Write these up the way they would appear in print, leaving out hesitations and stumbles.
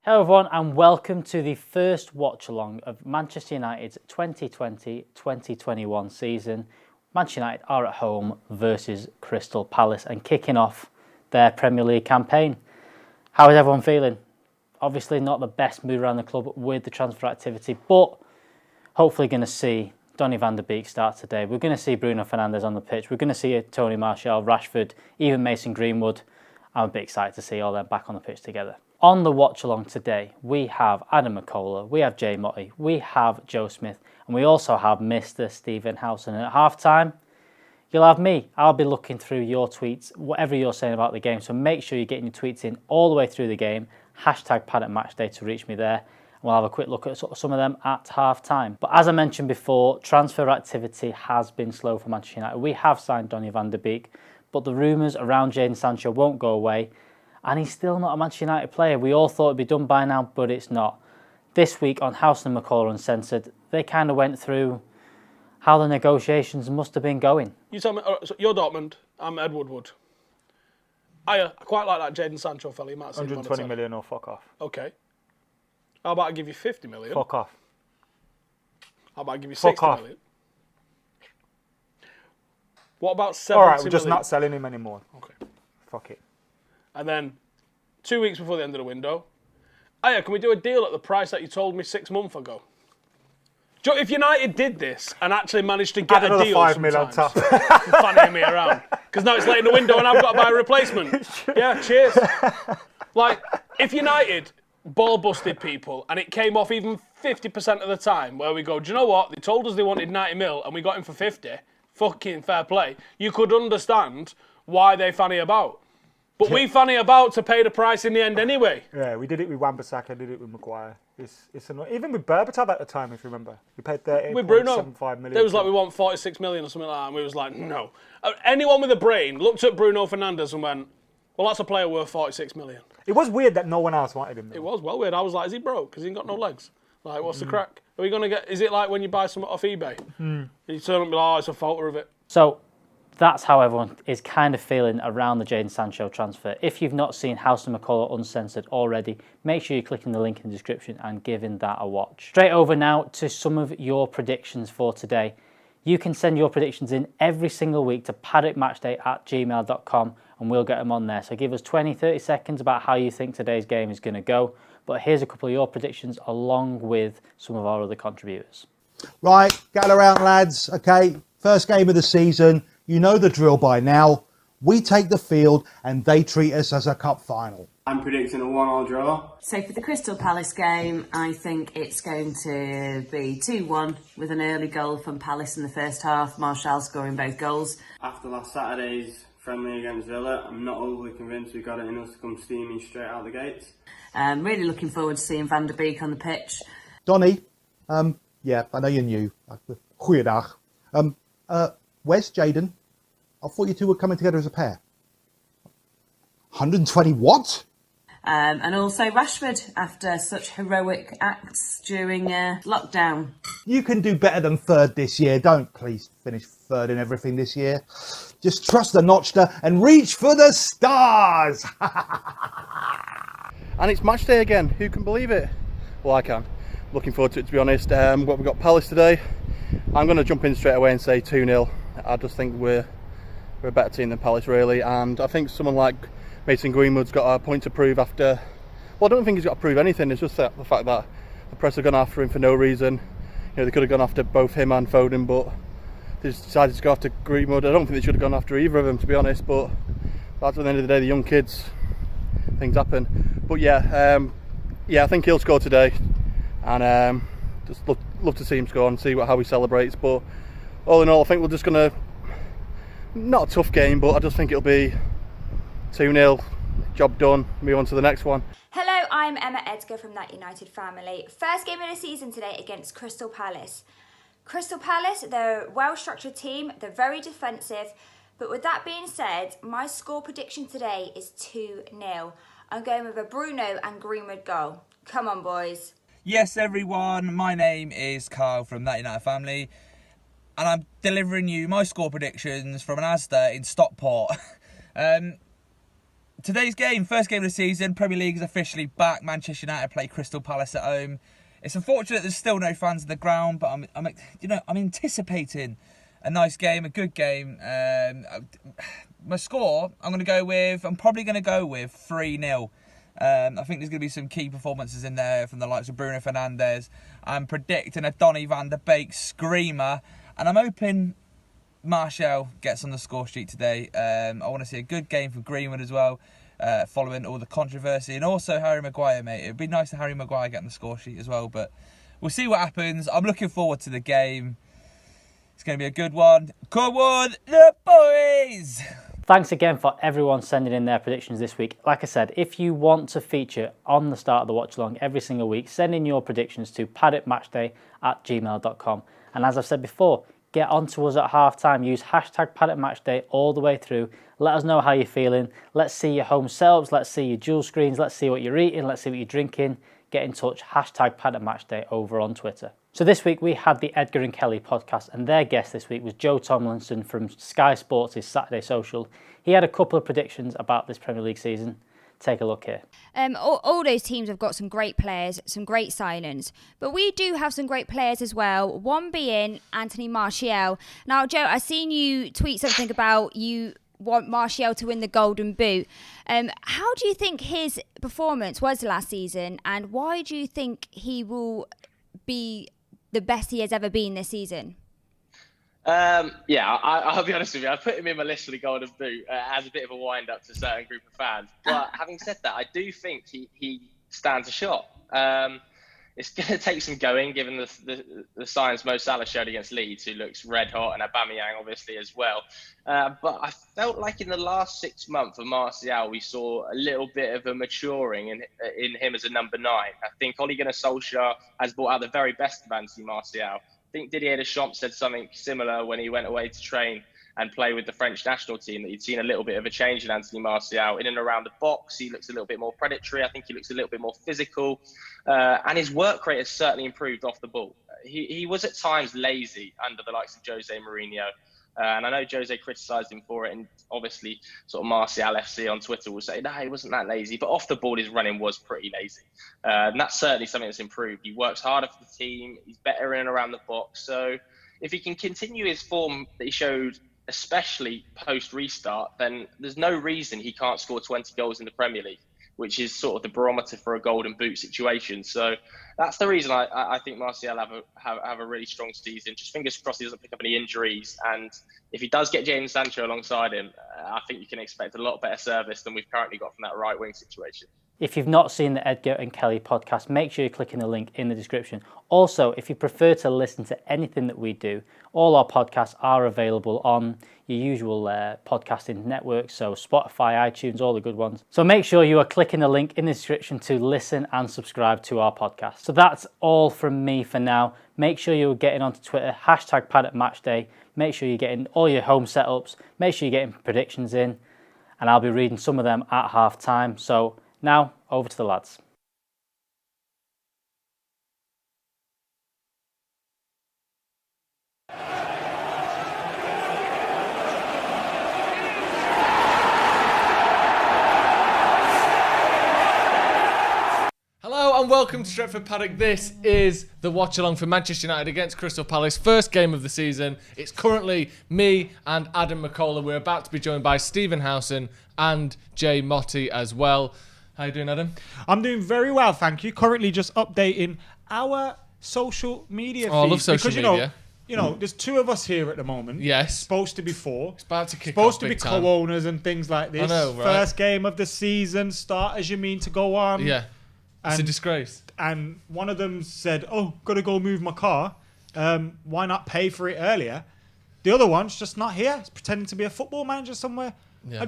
Hello everyone and welcome to the first watch-along of Manchester United's 2020-2021 season. Manchester United are at home versus Crystal Palace and kicking off their Premier League campaign. How is everyone feeling? Obviously not the best mood around the club with the transfer activity, but hopefully going to see Donny van de Beek start today. We're going to see Bruno Fernandes on the pitch. We're going to see Tony Martial, Rashford, even Mason Greenwood. I'm a bit excited to see all them back on the pitch together. On the watch-along today, we have Adam Mckola, we have Jay Motty, we have Joe Smith, and we also have Mr. Stephen Howson. And at half-time, you'll have me. I'll be looking through your tweets, whatever you're saying about the game. So make sure you're getting your tweets in all the way through the game. Hashtag Paddock Matchday to reach me there. And we'll have a quick look at some of them at half-time. But as I mentioned before, transfer activity has been slow for Manchester United. We have signed Donny van de Beek, but the rumours around Jadon Sancho won't go away. And he's still not a Manchester United player. We all thought it'd be done by now, but it's not. This week on Howson and Mckola Uncensored, they kind of went through how the negotiations must have been going. You tell me, so you're Dortmund, I'm Ed Woodward. I quite like that Jadon Sancho fella. You might have seen 120 million or fuck off. Okay. How about I give you 50 million? Fuck off. How about I give you Fuck 60 off. million? What about 70 All right, we're just million? not selling him anymore. Okay. Fuck it. And then 2 weeks before the end of the window, can we do a deal at the price that you told me 6 months ago? If United did this and actually managed to get Add a another deal 5 mil on sometimes, top. fannying me around, because now it's late in the window and I've got to buy a replacement. Yeah, cheers. Like, if United ball busted people and it came off even 50% of the time, where we go, do you know what? They told us they wanted 90 mil and we got him for 50. Fucking fair play. You could understand why they fanny about. But we fanny about to pay the price in the end anyway. Yeah, we did it with Wan-Bissaka, did it with Maguire. It's annoying. Even with Berbatov at the time, if you remember. We paid With Bruno, $13.75 million. they was like, we want 46 million or something like that, and we was like, no. Anyone with a brain looked at Bruno Fernandes and went, well, that's a player worth 46 million. It was weird that no one else wanted him, though. It was well weird. I was like, is he broke? Because he ain't got no legs. Like, what's the crack? Are we going to get, is it like when you buy something off eBay? And you turn up and be like, oh, it's a photo of it. So that's how everyone is kind of feeling around the Jadon Sancho transfer. If you've not seen Howson and Mckola Uncensored already, make sure you're clicking the link in the description and giving that a watch. Straight over now to some of your predictions for today. You can send your predictions in every single week to paddockmatchday@gmail.com and we'll get them on there. So give us 20-30 seconds about how you think today's game is going to go. But here's a couple of your predictions along with some of our other contributors. Right, gather around, lads. Okay, first game of the season. You know the drill by now. We take the field and they treat us as a cup final. I'm predicting a 1-1 draw. So for the Crystal Palace game, I think it's going to be 2-1 with an early goal from Palace in the first half. Martial scoring both goals. After last Saturday's friendly against Villa, I'm not overly convinced we've got it in us to come steaming straight out the gates. Really looking forward to seeing Van der Beek on the pitch. Donny, yeah, I know you're new. Goeiedag. Where's Jadon? I thought you two were coming together as a pair. 120 what? And also Rashford, after such heroic acts during lockdown. You can do better than third this year. Don't please finish third in everything this year. Just trust the notcher and reach for the stars. And it's match day again. Who can believe it? Well, I can. Looking forward to it, to be honest. What we've got Palace today. I'm going to jump in straight away and say 2-0. I just think we're a better team than Palace, really. And I think someone like Mason Greenwood's got a point to prove after. Well, I don't think he's got to prove anything. It's just the fact that the press have gone after him for no reason. You know, they could have gone after both him and Foden, but they just decided to go after Greenwood. I don't think they should have gone after either of them, to be honest. But that's at the end of the day, the young kids, things happen. But yeah, I think he'll score today, and just love to see him score and see how he celebrates. But all in all, I think we're just gonna, not a tough game, but I just think it'll be 2-0, job done, move on to the next one. Hello, I'm Emma Edgar from That United Family. First game of the season today against Crystal Palace. Crystal Palace, they're a well-structured team, they're very defensive, but with that being said, my score prediction today is 2-0. I'm going with a Bruno and Greenwood goal. Come on, boys. Yes, everyone, my name is Carl from That United Family, and I'm delivering you my score predictions from an Asda in Stockport. today's game, first game of the season, Premier League is officially back. Manchester United play Crystal Palace at home. It's unfortunate there's still no fans in the ground, but I'm anticipating a nice game, a good game. My score, I'm probably going to go with 3-0. I think there's going to be some key performances in there from the likes of Bruno Fernandes. I'm predicting a Donny van de Beek screamer, and I'm hoping Martial gets on the score sheet today. I want to see a good game for Greenwood as well, following all the controversy, and also Harry Maguire, mate. It'd be nice to Harry Maguire get on the score sheet as well, but we'll see what happens. I'm looking forward to the game. It's going to be a good one. Come on, the boys! Thanks again for everyone sending in their predictions this week. Like I said, if you want to feature on the start of the watch-along every single week, send in your predictions to paddockmatchday@gmail.com. And as I've said before, get on to us at half-time. Use hashtag paddockmatchday all the way through. Let us know how you're feeling. Let's see your home setups. Let's see your dual screens. Let's see what you're eating. Let's see what you're drinking. Get in touch. Hashtag paddockmatchday over on Twitter. So this week we had the Edgar and Kelly podcast, and their guest this week was Joe Tomlinson from Sky Sports' Saturday Social. He had a couple of predictions about this Premier League season. Take a look here. All those teams have got some great players, some great signings, but we do have some great players as well, one being Anthony Martial. Now, Joe, I've seen you tweet something about you want Martial to win the Golden Boot. How do you think his performance was last season, and why do you think he will be the best he has ever been this season? I'll be honest with you. I put him in my list for the Golden Boot as a bit of a wind-up to a certain group of fans. But having said that, I do think he stands a shot. It's going to take some going, given the signs Mo Salah showed against Leeds, who looks red hot, and Aubameyang obviously as well. But I felt like in the last 6 months of Martial, we saw a little bit of a maturing in him as a number 9. I think Ole Gunnar Solskjaer has brought out the very best of Anthony Martial. I think Didier Deschamps said something similar when he went away to train and play with the French national team, that he'd seen a little bit of a change in Anthony Martial. In and around the box, he looks a little bit more predatory. I think he looks a little bit more physical. And his work rate has certainly improved off the ball. He was at times lazy under the likes of Jose Mourinho. And I know Jose criticised him for it, and obviously sort of Martial FC on Twitter will say, no, he wasn't that lazy. But off the ball, his running was pretty lazy. And that's certainly something that's improved. He works harder for the team. He's better in and around the box. So if he can continue his form that he showed, especially post-restart, then there's no reason he can't score 20 goals in the Premier League, which is sort of the barometer for a Golden Boot situation. So that's the reason I think Martial have a really strong season. Just fingers crossed he doesn't pick up any injuries. And if he does get Jadon Sancho alongside him, I think you can expect a lot better service than we've currently got from that right wing situation. If you've not seen the Edgar and Kelly podcast, make sure you're clicking the link in the description. Also, if you prefer to listen to anything that we do, all our podcasts are available on your usual podcasting networks, so Spotify, iTunes, all the good ones. So make sure you are clicking the link in the description to listen and subscribe to our podcast. So that's all from me for now. Make sure you're getting onto Twitter, hashtag PaddockMatchday. Make sure you're getting all your home setups. Make sure you're getting predictions in, and I'll be reading some of them at half time. So now, over to the lads. Hello and welcome to Stretford Paddock. This is the watch-along for Manchester United against Crystal Palace. First game of the season. It's currently me and Adam Mckola. We're about to be joined by Stephen Howson and Jay Motty as well. How you doing, Adam? I'm doing very well, thank you. Currently just updating our social media feeds. I love social media. You know, there's 2 of us here at the moment. Yes. Supposed to be 4. It's about to kick Supposed off to be big time. co-owners and things like this. I know, right? First game of the season, start as you mean to go on. Yeah. It's a disgrace. And one of them said, oh, got to go move my car. Why not pay for it earlier? The other one's just not here. It's pretending to be a football manager somewhere. Yeah.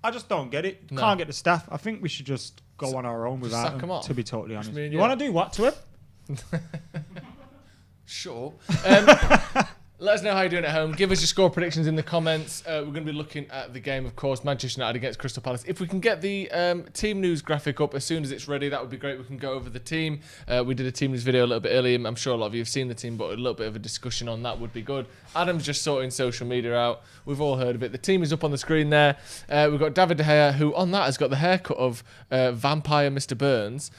I just don't get it. No. Can't get the staff. I think we should just go on our own without them, to be totally honest. You want to do what to him? Sure. Let us know how you're doing at home. Give us your score predictions in the comments. We're going to be looking at the game, of course, Manchester United against Crystal Palace. If we can get the team news graphic up as soon as it's ready, that would be great. We can go over the team. We did a team news video a little bit earlier. I'm sure a lot of you have seen the team, but a little bit of a discussion on that would be good. Adam's just sorting social media out. We've all heard of it. The team is up on the screen there. We've got David De Gea, who on that has got the haircut of Vampire Mr. Burns,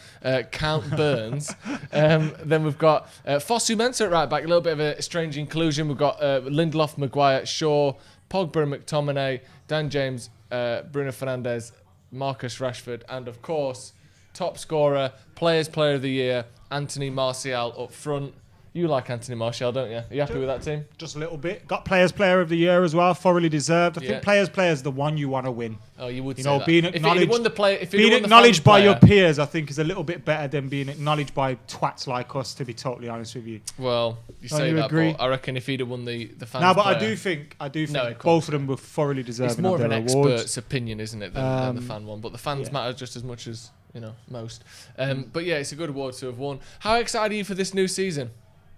Count Burns. Then we've got Fosu Mensah at right back, a little bit of a strange inclusion. We've got Lindelof, Maguire, Shaw, Pogba and McTominay, Dan James, Bruno Fernandes, Marcus Rashford, and of course, top scorer, Player of the Year, Anthony Martial up front. You like Anthony Martial, don't you? Are you happy with that team? Just a little bit. Got Player of the Year as well, thoroughly deserved. I think Player is the one you want to win. Oh, you would say that. Being acknowledged, being acknowledged by your peers, I think, is a little bit better than being acknowledged by twats like us, to be totally honest with you. Well, you Don't say you that, agree? but I reckon if he'd have won the fans' No, but player, I do think both of them were thoroughly deserving. It's more of an awards. expert's opinion, isn't it, than the fan one? But the fans matter just as much as most. But yeah, it's a good award to have won. How excited are you for this new season?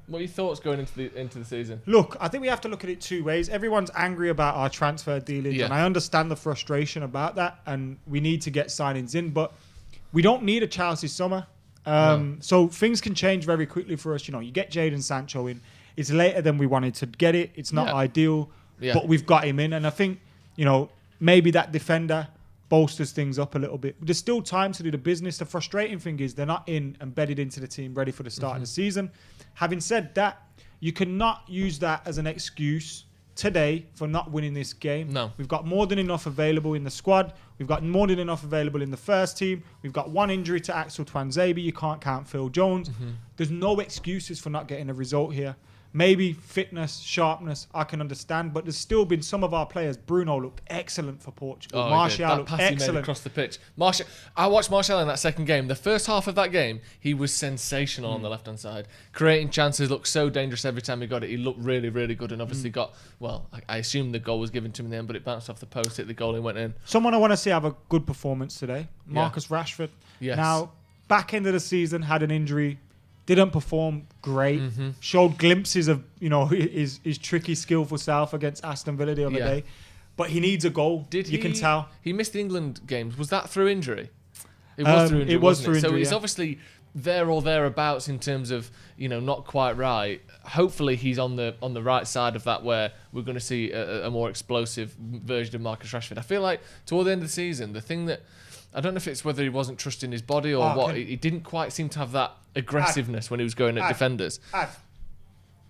What are your thoughts going into the season? Look, I think we have to look at it two ways. Everyone's angry about our transfer dealings, and I understand the frustration about that, and we need to get signings in, but we don't need a Chelsea summer. So things can change very quickly for us. You get Jadon Sancho in. It's later than we wanted to get it. It's not ideal, but we've got him in, and I think, maybe that defender bolsters things up a little bit. There's still time to do the business. The frustrating thing is they're not embedded into the team, ready for the start of the season. Having said that, you cannot use that as an excuse today for not winning this game. No. We've got more than enough available in the squad. We've got more than enough available in the first team. We've got one injury to Axel Tuanzebe. You can't count Phil Jones. There's no excuses for not getting a result here. Maybe fitness, sharpness, I can understand, but there's still been some of our players. Bruno looked excellent for Portugal. Martial looked excellent. He made across the pitch. I watched Martial in that second game. The first half of that game, he was sensational on the left-hand side. Creating chances, looked so dangerous every time he got it. He looked really, really good and obviously I assume the goal was given to him in the end, but it bounced off the post, hit the goal and went in. Someone I want to see have a good performance today, Marcus Rashford. Yes. Now, back end of the season, had an injury. Didn't perform great. Showed glimpses of his tricky, skillful self against Aston Villa the other day. But he needs a goal. You can tell. He missed the England games. Was that through injury? It was through injury. It was through injury. So he's obviously there or thereabouts in terms of not quite right. Hopefully he's on the right side of that, where we're going to see a more explosive version of Marcus Rashford. I feel like toward the end of the season, the thing that I don't know if it's whether he wasn't trusting his body or what. He didn't quite seem to have that aggressiveness when he was going at defenders. Can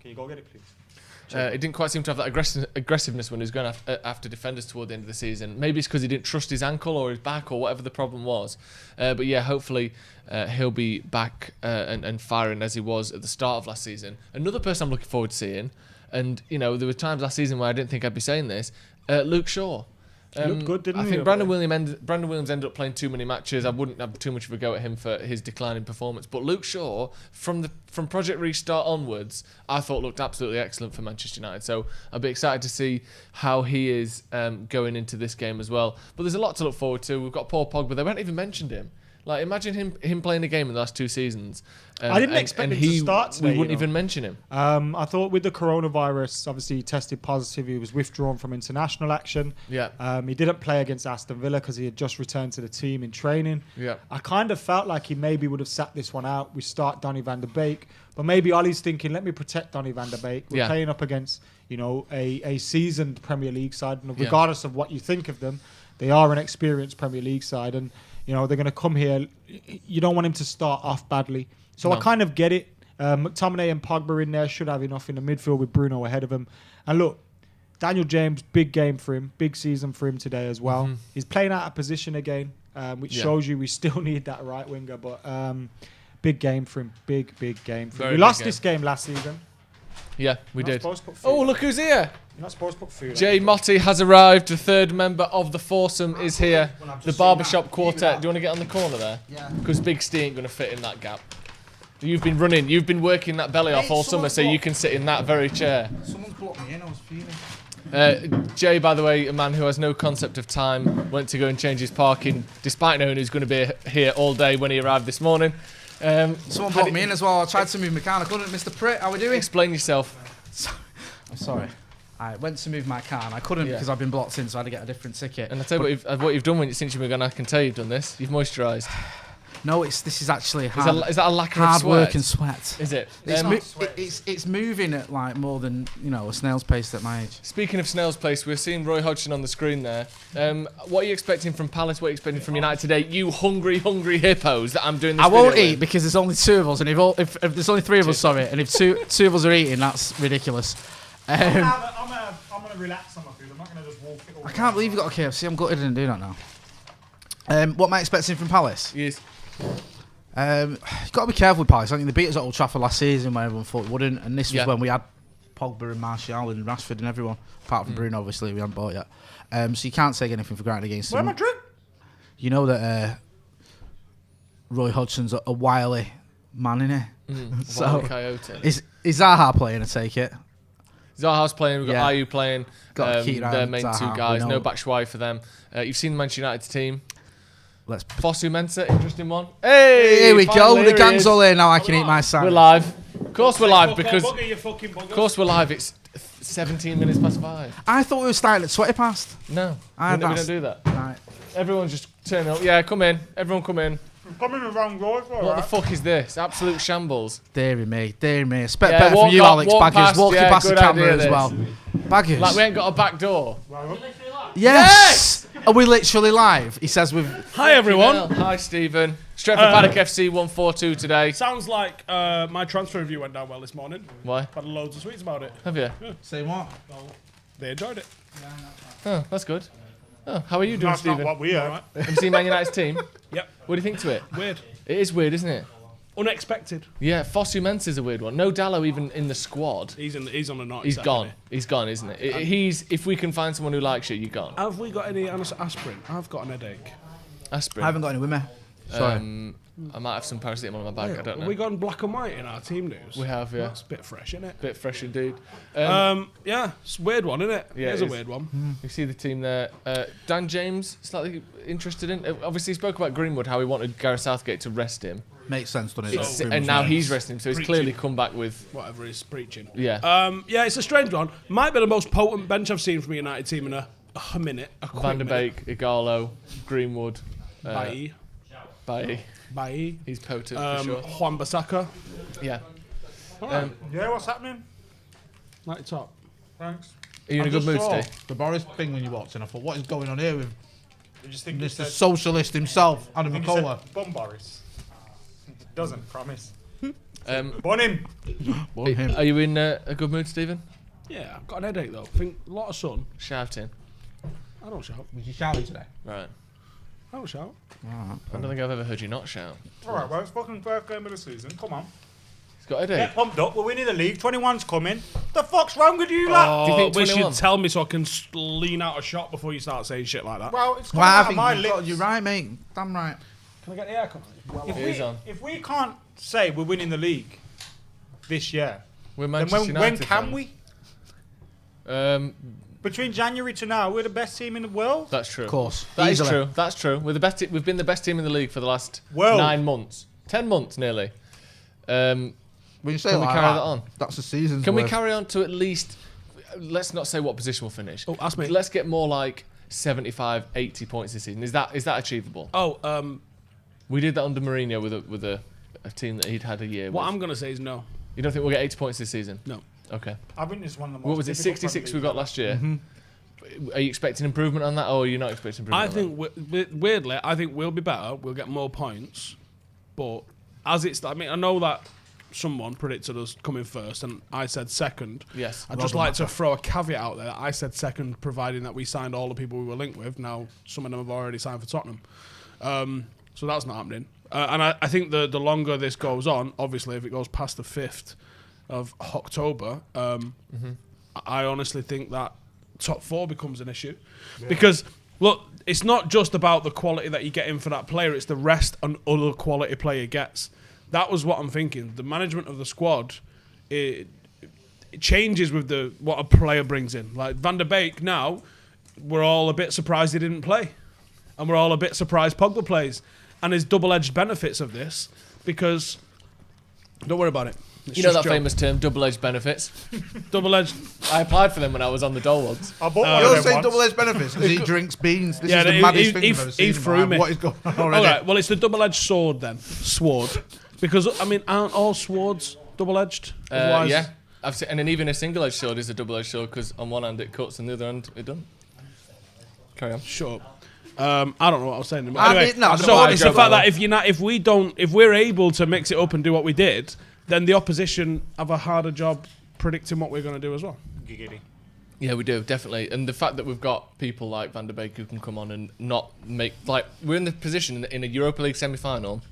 you go get it, please? He didn't quite seem to have that aggressiveness when he was going after defenders toward the end of the season. Maybe it's because he didn't trust his ankle or his back or whatever the problem was. But yeah, hopefully he'll be back and firing as he was at the start of last season. Another person I'm looking forward to seeing, and there were times last season where I didn't think I'd be saying this, Luke Shaw. Looked good, didn't he? I think Brandon Williams ended up playing too many matches. I wouldn't have too much of a go at him for his declining performance. But Luke Shaw, from Project Restart onwards, I thought looked absolutely excellent for Manchester United. So I'll be excited to see how he is going into this game as well. But there's a lot to look forward to. We've got Paul Pogba. They haven't even mentioned him. Like, imagine him playing a game in the last 2 seasons. I didn't expect him to start today. We wouldn't even mention him. I thought with the coronavirus, obviously he tested positive. He was withdrawn from international action. Yeah. He didn't play against Aston Villa because he had just returned to the team in training. Yeah. I kind of felt like he maybe would have sat this one out. We start Donny van der Beek. But maybe Ollie's thinking, let me protect Donny van der Beek. We're playing up against, a seasoned Premier League side. And regardless of what you think of them, they are an experienced Premier League side. And they're going to come here. You don't want him to start off badly. So I kind of get it. McTominay and Pogba in there should have enough in the midfield with Bruno ahead of him. And look, Daniel James, big game for him. Big season for him today as well. He's playing out of position again, which shows you we still need that right winger. But big game for him. Big game for him. We lost this game last season. Yeah, we did. Oh, look who's here. You're not supposed to put food Jay Motty has arrived. The third member of the foursome is here. The barbershop quartet. Do you want to get on the corner there? Yeah. Because Big Steve ain't going to fit in that gap. You've been working that belly off all summer, so you can sit in that very chair. Someone's blocked me in, I was feeling. Jay, by the way, a man who has no concept of time, went to go and change his parking, despite knowing he's going to be here all day when he arrived this morning. Someone blocked me in as well. I tried to move my car, I couldn't. Mr. Pritt, how are we doing? Explain yourself. Sorry. I went to move my car and I couldn't because I've been blocked in, so I had to get a different ticket. And I tell you what you've done since you've been gone. I can tell you've done this. You've moisturised. No, this is actually hard. Is that a lack of hard sweat? work and sweat? Is it? It's moving at like more than a snail's pace at my age. Speaking of snail's pace, we're seeing Roy Hodgson on the screen there. What are you expecting from Palace? What are you expecting from United today? You hungry hippos that I'm doing this. I won't eat because there's only 2 of us, and if there's only 3 of us, sorry, and if two of us are eating, that's ridiculous. I'm gonna relax on my food. I'm not gonna just walk it all. I can't believe you got a KFC. I'm gutted I didn't do that now. What am I expecting from Palace? Yes. You've got to be careful with Palace. I think they beat us at Old Trafford last season when everyone thought it wouldn't, and this was when we had Pogba and Martial and Rashford and everyone, apart from Bruno, obviously, we hadn't bought yet. So you can't take anything for granted against them. Where am I drink? You know that Roy Hodgson's a wily man, innit? So coyote. Is Zaha playing, I take it? Zaha's playing, we've got Ayew playing. Their main Zaha, 2 guys, no Batshuayi for them. You've seen the Manchester United team. Fosu Mensah, interesting one. Hey, here we go. The gang's all here now. I can eat my sandwich. We're live. Of course we're live because. Of course we're live. It's 17 minutes past 5. I thought we were starting at 20 past. No, we don't do that. Right. Everyone's just turning up. Yeah, come in. Everyone come in. I'm coming around road. What the fuck is this? Absolute shambles. Deary me. Expect better from you, Alex Baggers. Walking past the camera as well. Baggers. Like we ain't got a back door. Yes! Are we literally live? He says we've... Hi, everyone. Hi, Stephen. Stretford Paddock FC 142 today. Sounds like my transfer review went down well this morning. Why? Had loads of tweets about it. Have you? Yeah. Say what? They enjoyed it. Oh, that's good. Oh, how are you doing, That's Stephen? not what we heard. Have you seen Man United's team? Yep. What do you think to it? Weird. It is weird, isn't it? Unexpected. Yeah, Fosu Mensah is a weird one. No Dallo even in the squad. He's on the night. He's gone. He's gone, isn't it? If we can find someone who likes you, you're gone. Have we got any aspirin? I've got an headache. Aspirin? I haven't got any with me. Sorry. I might have some paracetamol in my bag. I don't know. Have we gone black and white in our team news? We have, yeah. That's a bit fresh, isn't it? Bit fresh indeed. Yeah, it's a weird one, isn't it? Yeah, it's a weird one. You see the team there. Dan James, slightly interested in. Obviously, he spoke about Greenwood, how he wanted Gareth Southgate to rest him. Makes sense, doesn't it? And now he's resting him, so he's clearly come back with whatever he's preaching. Yeah. Yeah, it's a strange one. Might be the most potent bench I've seen from a United team in a minute. Van der Beek, Igalo, Greenwood, Bailly. He's potent for sure. Wan-Bissaka. Yeah. Yeah, what's happening? Like top. Thanks. Are you in a good mood today? The Boris thing when you walked in, I thought, what is going on here with just think Mr. Socialist himself, Adam Mckola? Bun Boris. Doesn't promise. Bun him. Are you in a good mood, Stephen? Yeah, I've got an headache though. I think a lot of sun. Shouting. I don't shout. Was you shouting today? Right. I don't shout. I don't think I've ever heard you not shout. Alright, well, it's fucking first game of the season. Come on. He's got a headache. Get pumped up. We're winning the league. 21's coming. The fuck's wrong with you, lad? Do you think wish 21? you'd tell me so I can lean out a shot before you start saying shit like that? Well, it's coming out of my lips. You're right, mate. Damn right. Can I get the aircon? If we can't say we're winning the league this year, We're then Manchester when United can fans. we? Between January to now, we're the best team in the world. That's true. Of course. That is true. That's true. We're the best. We've been the best team in the league for the last 9 months, 10 months nearly. When you say can we like carry that on? That's the season. Can we carry on to at least? Let's not say what position we'll finish. Oh, ask me. Let's get more like 75, 80 points this season. Is that achievable? Oh, we did that under Mourinho with a team that he'd had a year. What with. I'm gonna say is no. You don't think we'll get 80 points this season? No. Okay. I think it's one of the most. What was it? 66 we got last year. Are you expecting improvement on that, or are you not expecting improvement? I think weirdly, I think we'll be better. We'll get more points, but as it's, I mean, I know that someone predicted us coming first, and I said second. Yes. I'd just like to throw a caveat out there. I said second, providing that we signed all the people we were linked with. Now some of them have already signed for Tottenham, so that's not happening. And I think the longer this goes on, obviously, if it goes past the 5th of October, I honestly think that top 4 becomes an issue. Because, look, it's not just about the quality that you get in for that player, it's the rest and other quality player gets. That was what I'm thinking. The management of the squad, it changes with what a player brings in. Like Van der Beek now, we're all a bit surprised he didn't play. And we're all a bit surprised Pogba plays. And there's double-edged benefits of this because, don't worry about it. It's You know just that joke. famous term, double-edged benefits? Double-edged. I applied for them when I was on the dole once. I bought one You're of them saying once. double-edged benefits because he drinks beans. This Yeah, is the he- maddest he- thing he- I've ever he seen. in my threw life. me. What is going on already? All right, well, it's the double-edged sword then. Sword. Because, I mean, aren't all swords double-edged? Otherwise- Yeah. I've seen, and then even a single-edged sword is a double-edged sword because on one hand it cuts and the other hand it doesn't. Carry on. Shut up. I don't know what I was saying. But I anyway, mean, no, I don't so know. it's the fact that if we're able to mix it up and do what we did, then the opposition have a harder job predicting what we're going to do as well. Giggity. Yeah, we do, definitely. And the fact that we've got people like Van der Beek who can come on and not make... Like, we're in the position in a Europa League semi-final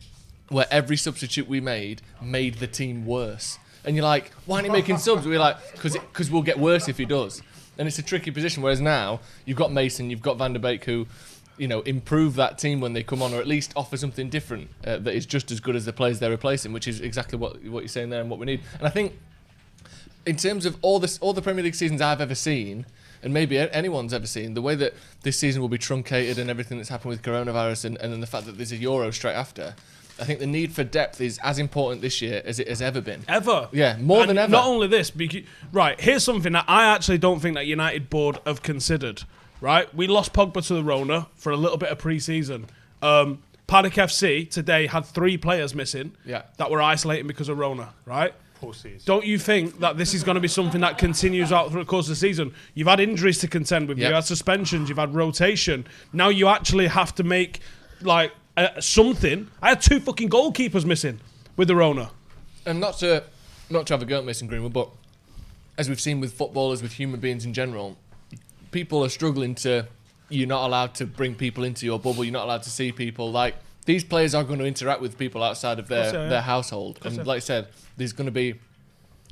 where every substitute we made the team worse. And you're like, why aren't you making subs? We're like, because we'll get worse if he does. And it's a tricky position, whereas now, you've got Mason, you've got Van der Beek who... improve that team when they come on, or at least offer something different that is just as good as the players they're replacing, which is exactly what you're saying there and what we need. And I think, in terms of all the Premier League seasons I've ever seen, and maybe anyone's ever seen, the way that this season will be truncated and everything that's happened with coronavirus, and then the fact that there's a Euro straight after, I think the need for depth is as important this year as it has ever been. Ever. Yeah, more than ever. Not only this, right, here's something that I actually don't think that United board have considered. Right, we lost Pogba to the Rona for a little bit of pre-season. Paddock FC today had 3 players missing that were isolating because of Rona. Right, Pussies. Don't you think that this is going to be something that continues out through the course of the season? You've had injuries to contend with. You've had suspensions. You've had rotation. Now you actually have to make like something. I had 2 fucking goalkeepers missing with the Rona. And not to have a go at Mason Greenwood, but as we've seen with footballers, with human beings in general, people are struggling to... You're not allowed to bring people into your bubble. You're not allowed to see people. Like, these players are going to interact with people outside of their household. And like I said, there's going to be...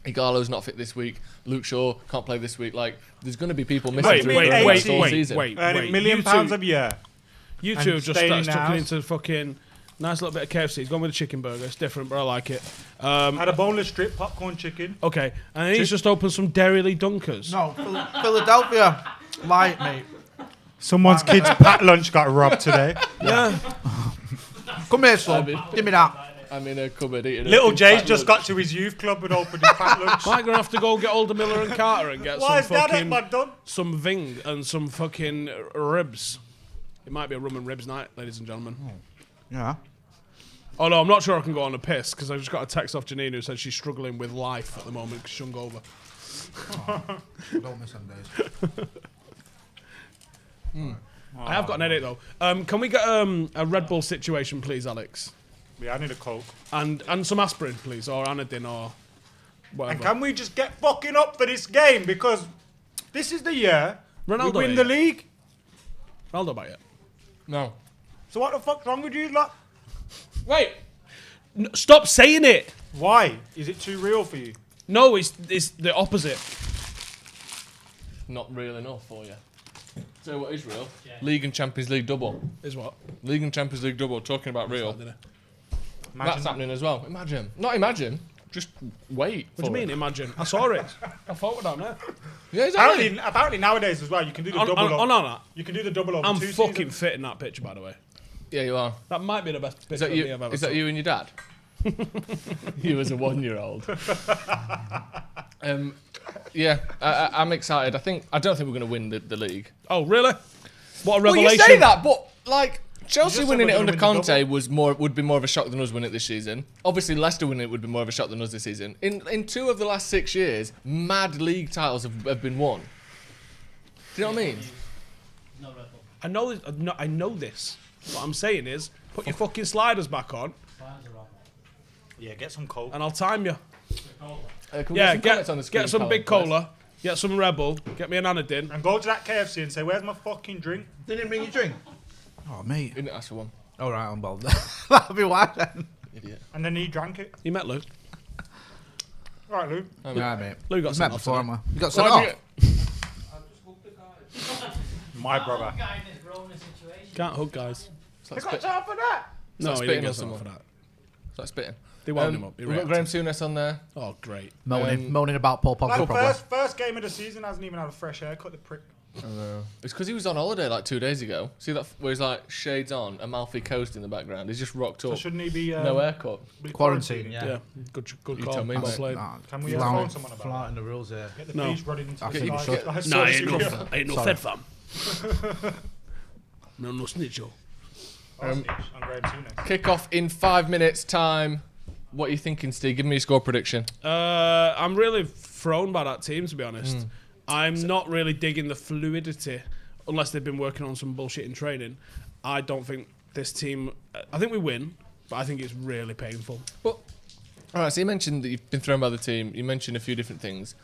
Igalo's not fit this week. Luke Shaw can't play this week. Like, there's going to be people missing through the season. Wait. £1 million a year. You two have just stuck into fucking... Nice little bit of KFC. He's gone with a chicken burger. It's different, but I like it. Had a boneless strip, popcorn chicken. Okay, and then he's just opened some Dairy Lee Dunkers. No, Philadelphia. Light, mate. Someone's kid's packed lunch got robbed today. Yeah. Come here, son. Give me that. I'm in a cupboard eating Little Jay's just got to his youth club and opened his packed lunch. Mike gonna have to go get Alder Miller and Carter and get Why some is that fucking some Ving and some fucking ribs. It might be a rum and ribs night, ladies and gentlemen. Yeah. Oh no, I'm not sure I can go on a piss because I just got a text off Janine who said she's struggling with life at the moment because she's hungover. Don't miss them days. I have got an edit though. Can we get a Red Bull situation, please, Alex? Yeah, I need a Coke. And some aspirin, please, or Anadin, or whatever. And can we just get fucking up for this game? Because this is the year Ronaldo we win the league. Ronaldo back yet? No. So what the fuck's wrong with you, lot? Wait. Stop saying it. Why? Is it too real for you? No, it's the opposite. Not real enough for you. So what is real? Yeah. League and Champions League double. Is what? League and Champions League double. Talking about real. That's happening as well. Imagine. Not imagine. Just wait. What do you mean, imagine? I saw it. I thought it down there. Yeah, exactly. Apparently nowadays as well, you can do the double over. On that. You can do the double over I'm 2 fucking seasons. fit in that picture, by the way. Yeah, you are. That might be the best picture Is that you? I've ever Is that took. you and your dad? You as a 1-year-old. Yeah, I'm excited. I don't think we're going to win the league. Oh, really? What a revelation! Well, you say that, but like Chelsea just winning said it we're under gonna win Conte would be more of a shock than us winning it this season. Obviously, Leicester winning it would be more of a shock than us this season. In 2 of the last 6 years, mad league titles have been won. Do you know what I mean? I know this. What I'm saying is, put your fucking sliders back on. Yeah, get some Coke. And I'll time you. Can we Yeah, get some comments on the screen, get some Callum, big please? cola. Get some Rebel. Get me an Anadin. And go to that KFC and say, where's my fucking drink? Didn't bring your drink? Oh, mate. You didn't ask for one. All right, I'm bold. That'll be why then. Idiot. And then he drank it. You met Luke. Right, Luke. Yeah, mate. Luke got Met sent off before, today. haven't we? You got sent Why'd you off? My brother. Can't hug guys. It's like I got time for that. No, like he spitting didn't on get sent off someone. for that. It's like spitting. They wound him up. He We've got reacted. Graham Souness on there. Oh, great. Moaning about Paul Pogba, Like probably. first game of the season, hasn't even had a fresh haircut, the prick. It's because he was on holiday like 2 days ago. See that where he's like shades on, Amalfi Coast in the background. He's just rocked up. So shouldn't he be no haircut? Quarantine. Yeah. Good You call. tell me, Well mate. played. Can we phone someone about Flighting the rules here. Get the No. police running into I'll the get you sky. shut. Like, Nah, so ain't no Sorry. fed fam. No snitch. I'm Graham Souness. Kick off in 5 minutes time. What are you thinking, Steve? Give me a score prediction. I'm really thrown by that team, to be honest. I'm not really digging the fluidity, unless they've been working on some bullshit in training. I don't think this team. I think we win, but I think it's really painful. But all right, so you mentioned that you've been thrown by the team. You mentioned a few different things.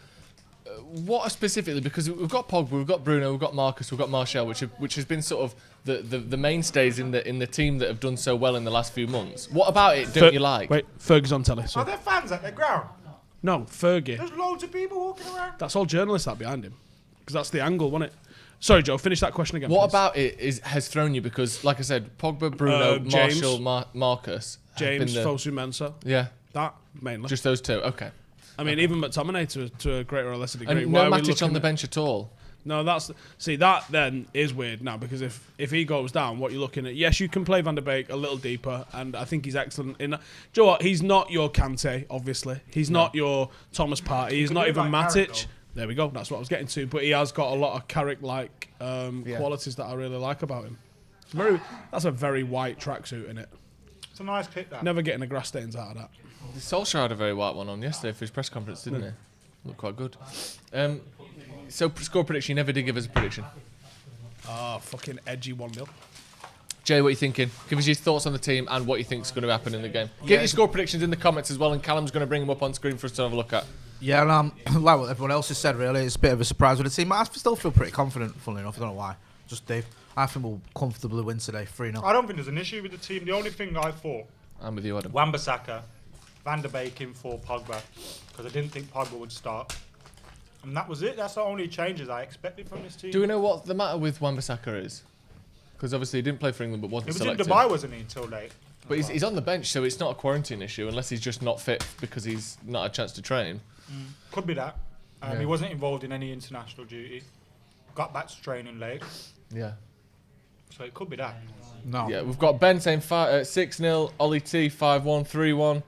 What specifically? Because we've got Pogba, we've got Bruno, we've got Marcus, we've got Martial, which has been sort of the mainstays in the team that have done so well in the last few months. What about it don't you like? Wait, Fergie's on telly. So. Are there fans at the ground? No, Fergie. There's loads of people walking around. That's all journalists that behind him, because that's the angle, wasn't it? Sorry, Joe. Finish that question again. What please. about it has thrown you? Because, like I said, Pogba, Bruno, James. Martial, Marcus, have James, been the- Fosu Mensah. Yeah, That mainly. just those two. Okay. I mean, even McTominay to a greater or lesser degree. And Why no are we Matic looking on the at- bench at all. No, that then is weird now, because if he goes down, what you're looking at, yes, you can play Van der Beek a little deeper, and I think he's excellent in. Do you know what? He's not your Kante, obviously. He's not your Thomas Partey. He's not even Matic. There we go. That's what I was getting to. But he has got a lot of Carrick-like qualities that I really like about him. That's a very white tracksuit in it. It's a nice kick, that. Never getting the grass stains out of that. Solskjaer had a very white one on yesterday for his press conference, didn't he? Looked quite good. So score prediction. You never did give us a prediction. Fucking edgy 1-0. Jay, what are you thinking? Give us your thoughts on the team and what you think is going to happen in the game. Get your score predictions in the comments as well, and Callum's going to bring them up on screen for us to have a look at. Yeah, and like what everyone else has said, really, it's a bit of a surprise with the team. I still feel pretty confident, funnily enough. I don't know why. Just Dave. I think we'll comfortably win today, 3-0. I don't think there's an issue with the team. The only thing I thought, I'm with you, Adam. Wan-Bissaka, Van der Beek in for Pogba, because I didn't think Pogba would start. And that was it. That's the only changes I expected from this team. Do we know what the matter with Wan-Bissaka is? Because obviously he didn't play for England but wasn't He was selected. in Dubai, wasn't he, until late? But he's on the bench, so it's not a quarantine issue unless he's just not fit because he's not had a chance to train. Could be that. Yeah. He wasn't involved in any international duty. Got back to training late. Yeah. So it could be that. No. Yeah, we've got Ben saying 6-0, Ollie T 5-1,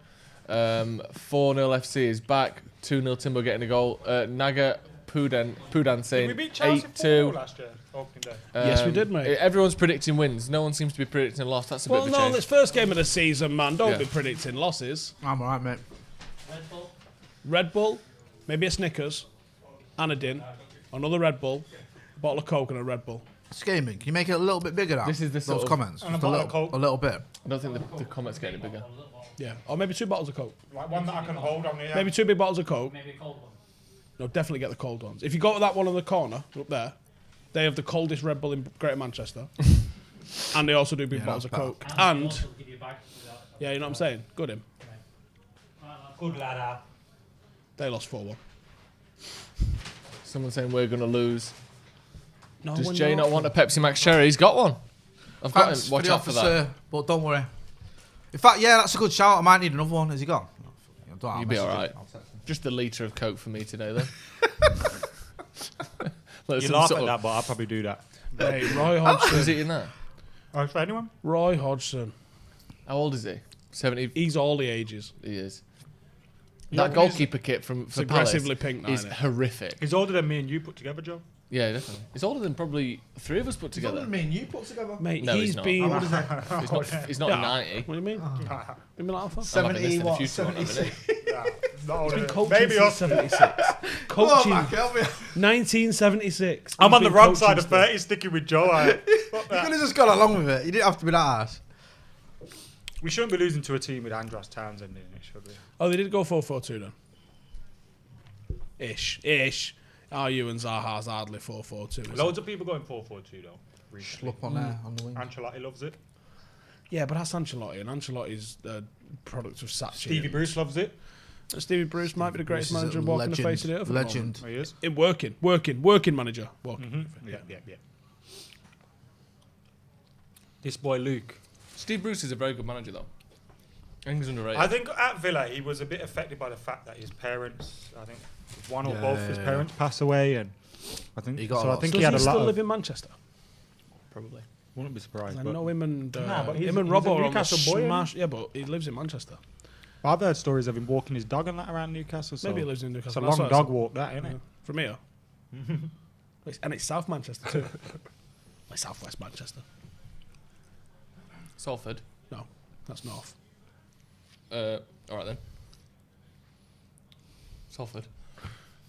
3-1, 4-0 FC is back, 2-0 Timbo getting a goal. Naga Pudan saying Did we beat Chelsea 8-2. 4-0 last year, opening day? Yes, we did, mate. Everyone's predicting wins. No one seems to be predicting a loss. That's a bit of a change. It's first game of the season, man. Don't be predicting losses. I'm alright, mate. Red Bull, maybe a Snickers, and a din, another Red Bull, a bottle of Coke and a Red Bull. Scheming. Can you make it a little bit bigger now? This is the sort those of- comments. And a Just bottle of Coke. a little bit. I don't think the comments getting bigger. Yeah, or maybe 2 bottles of Coke. Like one that I can hold on here. Maybe 2 big bottles of Coke. Maybe a cold one. No, definitely get the cold ones. If you go to that one in the corner, up there, they have the coldest Red Bull in Greater Manchester. And they also do big bottles of that's Coke. And, yeah, you know what I'm saying? Good him. Good lad. They lost 4-1. Someone saying we're going to lose. No, Does we're Jay not. not want a Pepsi Max Cherry? He's got one. I've got Thanks him. for Watch the out for offer, that. sir, but don't worry. In fact, yeah, that's a good shout. I might need another one. Has he gone? You'll be alright. Just a litre of Coke for me today, then. You laugh at that, but I'll probably do that. Hey, Roy Hodgson. Who's eating that? For anyone? Roy Hodgson. How old is he? 70. He's all the ages. He is. Yeah, That goalkeeper kit for aggressively Palace pink now, is innit? horrific. He's older than me and you put together, Joe. Yeah, definitely. He's older than probably 3 of us put together. Me and you put together. Mate, No, he's not. been... He's not 90. What do you mean? You mean like that? 70, what? 76. Not He's older been than- coaching Maybe since us. 76. Coaching. 1976. I'm He's on the been wrong coaching side of still. 30, sticking with Joe. You could have just gone along with it. You didn't have to be that ass. We shouldn't be losing to a team with Andros Townsend in it, should we? Oh, they did go 4-4-2 then. Ish. RU and Zaha's hardly 4-4-2. Loads of people going 4-4-2 though. Look on there on the wing. Ancelotti loves it. Yeah, but that's Ancelotti, and Ancelotti's a product of Sachi. Stevie Bruce loves it. And Stevie Bruce might be the greatest Bruce is manager a walking the face of the earth. at the legend. moment. He is. In working manager. Walking. Yeah. This boy Luke. Steve Bruce is a very good manager, though. I think he's underrated. I think at Villa he was a bit affected by the fact that his parents, I think one or both his parents passed away, and I think he had a lot. Does he still live in Manchester? Probably. Wouldn't be surprised. I know him and but he's Robbo a are on the Newcastle boy, smash. Yeah, but he lives in Manchester. I've heard stories of him walking his dog and that around Newcastle. So Maybe he lives in Newcastle. It's a long dog walk, that, isn't it? From here. And it's South Manchester too. Like South West Manchester. Salford? No, that's North. All right then. Salford?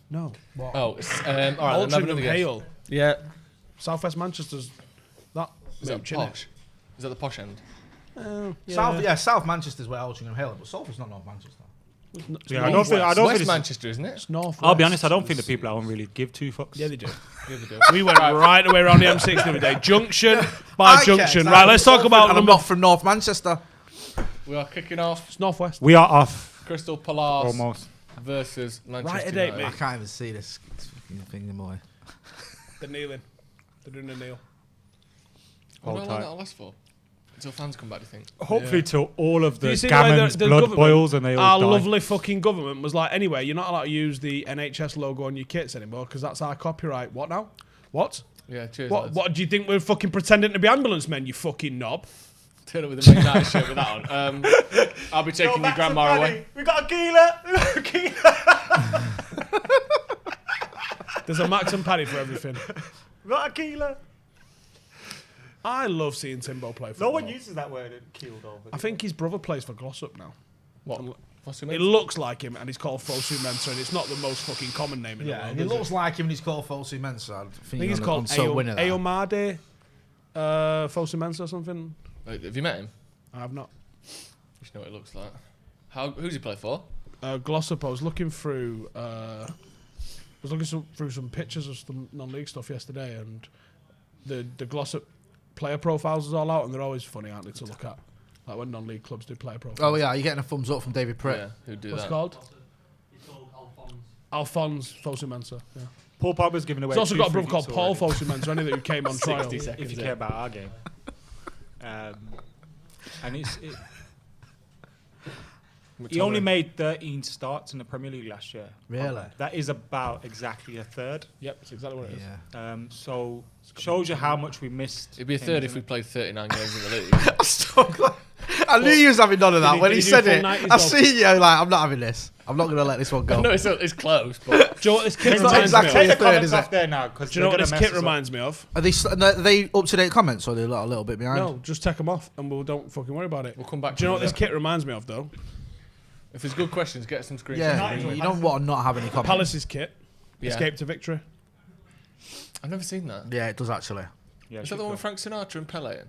No. What? Oh, all right. Old Then have another guess. Hale. Yeah. South West Manchester's that. Is that mooch, innit? posh? Is that the posh end? South Manchester's where Altrincham Hill, but Salford's not North Manchester. Yeah, I don't think West it's Manchester, isn't it? It's North. I'll be honest, I don't think the people at home really give two fucks. Yeah, they do. We went right away around the M6 the other day. Junction by junction. Right, let's talk about. And I'm not from North Manchester. We are kicking off. It's Northwest. We are off. Crystal Palace Almost. versus Manchester Right a date, United. mate. I can't even see this thing anymore. They're kneeling. They're doing a kneel. How long Hold will tight. that last for? Until fans come back, do you think? Hopefully till all of Do you the see the way gammon's the blood government- boils and they all Our die. lovely fucking government was like, anyway, you're not allowed to use the NHS logo on your kits anymore because that's our copyright. What now? What? Yeah, cheers. What? lads. What do you think we're fucking pretending to be ambulance men? You fucking knob. Turn up with a McKnight shirt with that on. I'll be taking your grandma away. We got a keeler. There's a Max and Paddy for everything. We got a keeler. I love seeing Timbo play No football. one uses that word in keeled over. I think his brother plays for Glossop now. What? It looks like him, and he's called Fosu Mensah, and it's not the most fucking common name in the Yeah, world. and he is looks like him and he's called Fosu Mensah. I think he's called Ayomade Fosu Mensah or something. Wait, have you met him? I have not. You should know what it looks like. Who's he play for? Glossop. I was looking through. Through some pictures of some non-league stuff yesterday, and the Glossop player profiles is all out, and they're always funny, aren't they, to look at? Like when non-league clubs do player profiles. Oh yeah, you're getting a thumbs up from David Pritt. Yeah, who'd do What's that? it called? Alphonse Fosu Mensah. Yeah. Paul Pogba's giving away. He's also 2 got a free brother called kicks Paul already. Fosu Mensah, anyway, who came on trial. 60 seconds If you in. care about our game. And he only made 13 starts in the Premier League last year. Really? That is about exactly a third. Yep, that's exactly what it is. Yeah. So shows you how much we missed. It'd be a him, third if isn't we it? played 39 games in the league. I'm so glad. I knew you was having none of that when did he he do said full it. 90s I or- see you like, I'm not having this. I'm not going to let this one go. No, it's close, but Do you know what this kit It's not reminds exactly me Take of? the third, comments is it? off there now. Do you know what this kit reminds me of? Are they up-to-date comments or are they a little bit behind? No, just take them off and we don't fucking worry about it. we'll come back. Do you know what to this it. kit reminds me of, though? If there's good questions, get some screenshots. Yeah, Bring you them. don't want to not have any comments. Palace's kit. Yeah. Escape to victory. I've never seen that. Yeah, it does actually. Yeah, Is that the one with Frank Sinatra and Pele in?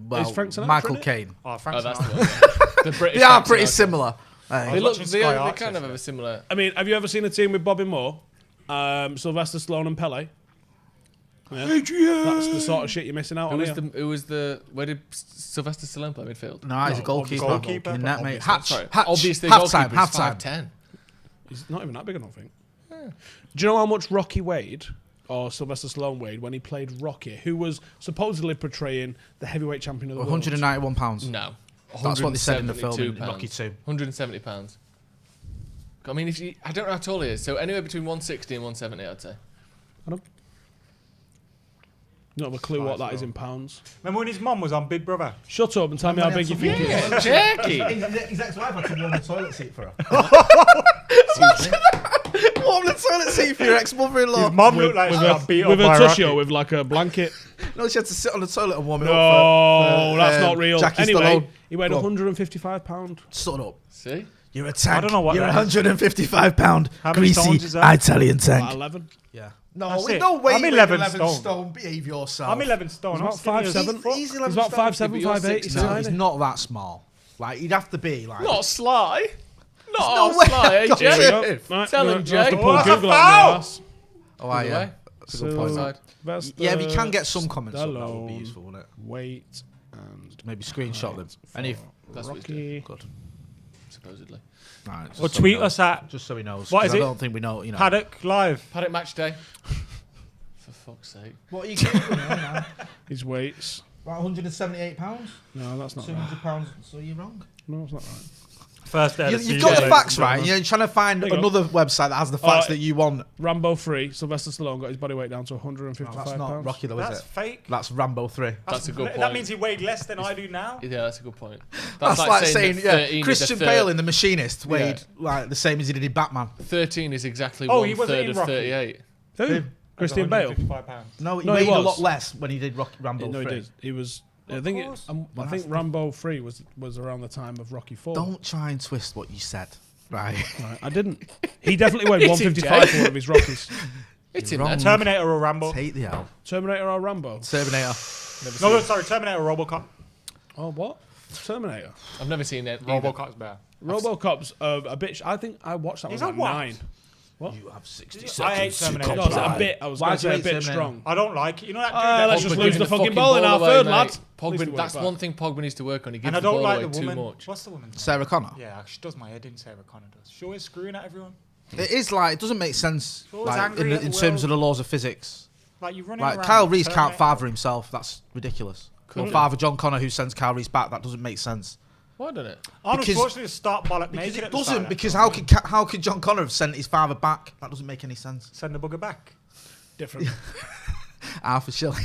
Well, Frank Sinatra Michael in it? Caine. Oh, Frank Oh, that's Sinatra. the one. Yeah. The British. They are Frank pretty Sinatra. similar. They look. watching They Sky kind Arts of have yesterday. a similar. I mean, have you ever seen a team with Bobby Moore, Sylvester Stallone and Pele? Yeah. That's the sort of shit you're missing out on here. Who was the? Where did Sylvester Stallone play midfield? No, he's a goalkeeper. goalkeeper. In net, mate. Obviously. Hatch. Obviously, Half-time. goalkeeper is Half-time. 5'10". He's not even that big, I don't think. Do you know how much Rocky weighed, or Sylvester Stallone weighed, when he played Rocky, who was supposedly portraying the heavyweight champion of the world? 191 pounds. No. That's what they said in the film in 172 Rocky 2. 170 pounds. I mean, I don't know how tall he is. So anywhere between 160 and 170, I'd say. I don't have a clue what that is in pounds. Remember when his mum was on Big Brother? Shut up and tell me how big you think it is. Jackie. His ex-wife had to warm the toilet seat for her. Warm the toilet seat for your ex-mother-in-law. His mum looked like she got beat up With a by tushio, Rocky. with like a blanket. No, she had to sit on the toilet and warm it No, up for that's not real. Jackie Anyway, Stallone. he weighed Go on. £155. Shut up. See? You're a tank. I don't know what You're a that is. 155 pound How many stones greasy is that? Italian About tank. 11. Yeah. No, That's we it. no way. I'm you 11 weigh stone. Behave yourself. I'm 11 stone. He's I'm about skinny as 5'7". fuck. He's He's 11 about stone. 5'7", you're 5'8". He's No, tiny. he's not that small. Like he'd have to be like. Not Sly. no Not way. Sly, eh, God, Jay? yeah. Right, Tell him, we're gonna have Jay. to pull Oh, that's a Google on foul! your ass. Oh, Either yeah. way. That's a good point. Side. That's Yeah, if you the can get some comments up, that would be Stallone useful, wouldn't it? Weight and Maybe screenshot them. Any That's what he's Rocky. good. Supposedly. Right, Or just so tweet he knows. us at Just so he knows. What 'cause is I it? don't think we know. You know. Paddock Live. Paddock match day. For fuck's sake. What are you doing now? his weights. About £178. No, that's not £200. So you're wrong. No, it's not right. First day of the You've season, got the facts ladies and right. gentlemen. You're trying to find There you go. another website that has the facts that you want. Rambo 3, Sylvester Stallone got his body weight down to 155 That's not pounds. Rocky though, is That's it? fake. That's Rambo 3. That's a good point. That means he weighed less than I do now. Yeah, that's a good point. That's like saying that yeah, 13 is Christian a Bale third. in The Machinist weighed like the same as he did in Batman. 13 is exactly Oh, one he wasn't third in of Rocky. 38. Who? Christian Bale? 155 pounds. No, he No, he weighed a was. lot less when he did Rambo 3. No, he did. He was. I think. I think Rambo 3 was around the time of Rocky 4. Don't try and twist what you said. Right. I didn't. He definitely weighed 155 for one of his Rockies. It's in Wrong. there. Terminator or Rambo? Take the L. Terminator or Rambo? Terminator. No, sorry, Terminator or RoboCop? Oh, what? Terminator. I've never seen it. RoboCop's better. RoboCop's a bitch. I think I watched that He's one a at what? 9. What? You have 60 I seconds. hate Terminator. No, it's a bit. I was going to say a bit strong. I don't like it. You know that dude Let's that just Pogba lose giving the fucking ball in our away, third, mate. lads. Pogba, that's one thing Pogba needs to work on. He gives and I the don't ball like away the too woman. much. What's the woman's name? Sarah Connor. Yeah, she does my head in. Sarah Connor does. She always screwing at everyone. It is like, it doesn't make sense Always like, angry at the in terms world. of the laws of physics. Like you're running Like around. Kyle Reese can't Terminator. father himself. That's ridiculous. Or father John Connor who sends Kyle Reese back. That doesn't make sense. Why doesn't it? Arnold Because- Schwarzenegger start bollock Because naked it at the start doesn't. of Because that how could John Connor have sent his father back? That doesn't make any sense. Send the bugger back. Different. Arthur Shelley.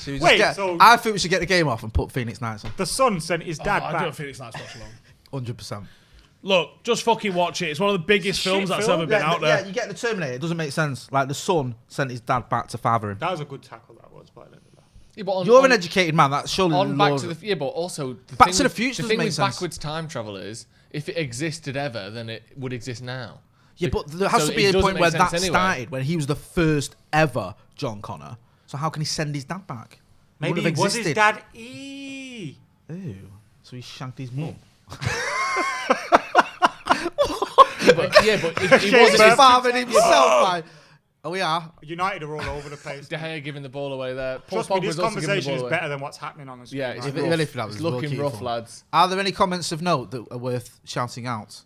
I think we should get the game off and put Phoenix Knights on. The son sent his dad I back. don't think it's nice watch along. 100%. Look, just fucking watch it. It's one of the biggest films that's ever been out there. Yeah, you get the Terminator. It doesn't make sense. Like the son sent his dad back to father him. That was a good tackle. That was by the end of that. Yeah, but You're an educated man. That's surely on the Back laws. to the but also Back to the Future The doesn't thing make with sense. backwards time travel is if it existed ever, then it would exist now. Yeah, but there has So to be it a doesn't point make where sense that anyway. started, when he was the first ever John Connor. So how can he send his dad back? Maybe It he would have was his existed. dad. Eee. Ew. So he shanked his mum. But if he Shame, wasn't man. his Fathered himself, man. Oh, we are. United are all over the place. De Gea giving the ball away there. Paul Trust me, Pogba's this also giving the conversation ball is away. better than what's happening on the screen. Yeah, it's right rough. now. Even if that was It's looking low-key rough, fun. lads. Are there any comments of note that are worth shouting out?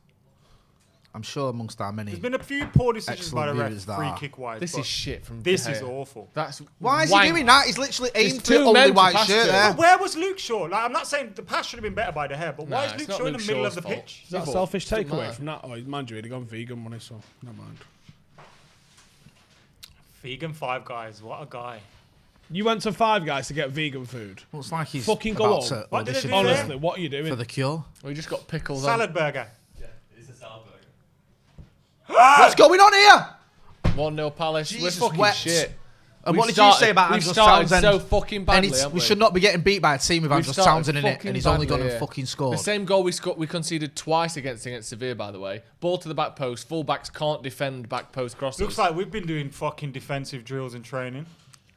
I'm sure amongst our many. There's been a few poor decisions by the excellent ref, viewers that free are. kick wise. This is shit from This De is Gea. awful. That's Why is wank. he doing that? He's literally There's aimed two to only men to white pass shirt to. there. But where was Luke Shaw? Like, I'm not saying the pass should have been better by De Gea, but why Nah, is Luke it's not Shaw in the Luke middle Shaw's of the fault. pitch? Is that But selfish doesn't takeaway matter. from that? Oh, mind you, he'd have gone vegan money, so never mind. Vegan Five Guys, what a guy. You went to Five Guys to get vegan food. Looks like he's Fucking go about on. to What did audition they do there? Honestly, what are you doing? for the Cure. We just got pickles Salad burger. What's going on here? on. 1-0 Palace. We're Jesus fucking wept. shit. And We've what did started- you say about we've Andrew started Townsend? so fucking badly, And haven't we should not be getting beat by a team with We've Andrew started Townsend in it, fucking and he's only badly, gone and yeah. fucking scored. The same goal we conceded twice against Sevilla, by the way. Ball to the back post. Fullbacks can't defend back post crosses. Looks like we've been doing fucking defensive drills and training.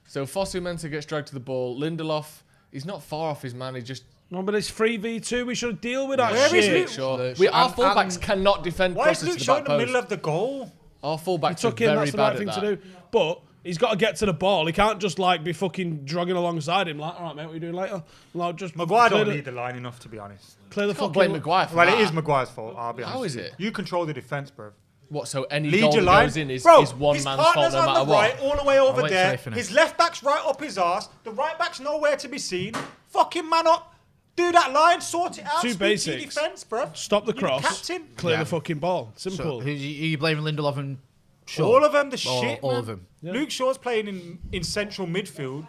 So Fosu Mensah gets dragged to the ball. Lindelof, he's not far off his man. He just No, but it's 3v2. We should deal with that Where is shit. Luke? sure. Luke Our Shaw- fullbacks and- cannot defend Why is crosses Luke to the Shaw back in the post. middle of the goal? Our He fullbacks are took him. very That's the bad right at thing that. to do. But he's got to get to the ball. He can't just like be fucking dragging alongside him. Like, all right, mate, what are you doing later? Like, just Maguire clear don't the- need the line enough, to be honest. Clear the Can't fucking. blame Maguire for Well, that. it is Maguire's fault, I'll be honest. How is with you. it? You control the defence, bro. What? So any Lead goal your that line. goes in is Bro, one his man's fault partner's no on matter the what. right, all the way over wait till there. they finish. His left back's right up his arse. The right back's nowhere to be seen. Fucking man up. Do that line, sort it out. Two Speak to your basics. defence, bro. Stop the You're the cross. captain. Clear Yeah. the fucking ball. So, Simple. who are you blaming Lindelof and Shaw? All of them, the Or shit, all man. of them. Luke Shaw's playing in central midfield.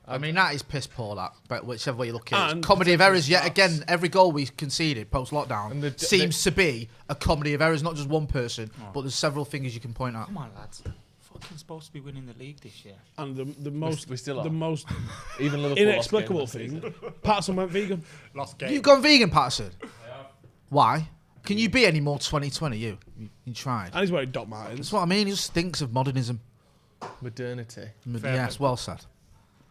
I mean, that is piss poor, that. But whichever way you look at it. And It's comedy of errors, yet again. Every goal we conceded post-lockdown And the- seems to be a comedy of errors, not just one person, but there's several fingers you can point at. Come on, lads. Fucking supposed to be winning the league this year. And the most we still the are. most Even Liverpool inexplicable lost games thing. Patterson went vegan. Lost game. You've gone vegan, Patterson? Why? Can you be any more 2020, you? You tried. And he's wearing Doc Martens. That's what I mean. He just stinks of modernism. Modernity. Fair Yes, well said.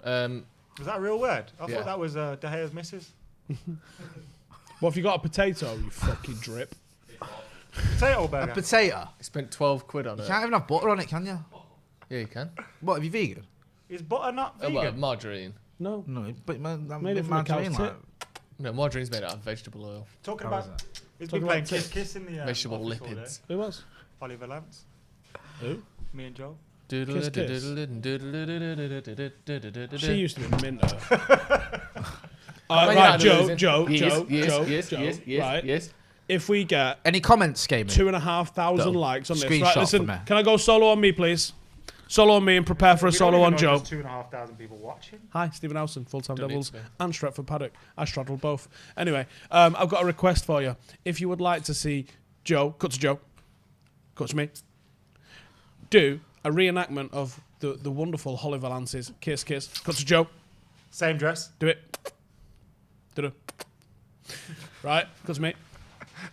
Was that a real word? I Yeah. thought that was De Gea's missus. What if you got a potato, you fucking drip? Potato A burger. potato. He spent 12 quid on You it. can't even have butter on it, can you? Yeah, you can. What, are you vegan? Is butter not vegan? Well, margarine. No. No, but that Made it from a cow's margarine, tit. No, margarine's made out of vegetable oil. Talking How about... is He's Talking been playing about Kiss tits. Kiss in the Vegetable office all day. lipids. Who was? Oliver Lance. Who? Me and Joe. Kiss, kiss. She used to be Minter. Right, Joe. Yes. If we get any comments, game 2,500 likes on this, right? Listen, me. can I go solo on me, please? Solo on me and prepare for a solo on Joe. 2,500 people watching. Hi, Stephen Howson, full-time Devils, and Stretford Paddock. I straddled both. Anyway, I've got a request for you. If you would like to see Joe, cut to me, do a reenactment of the wonderful Holly Valance's Kiss, Kiss, cut to Joe. Same dress. Do it. Right, cut to me.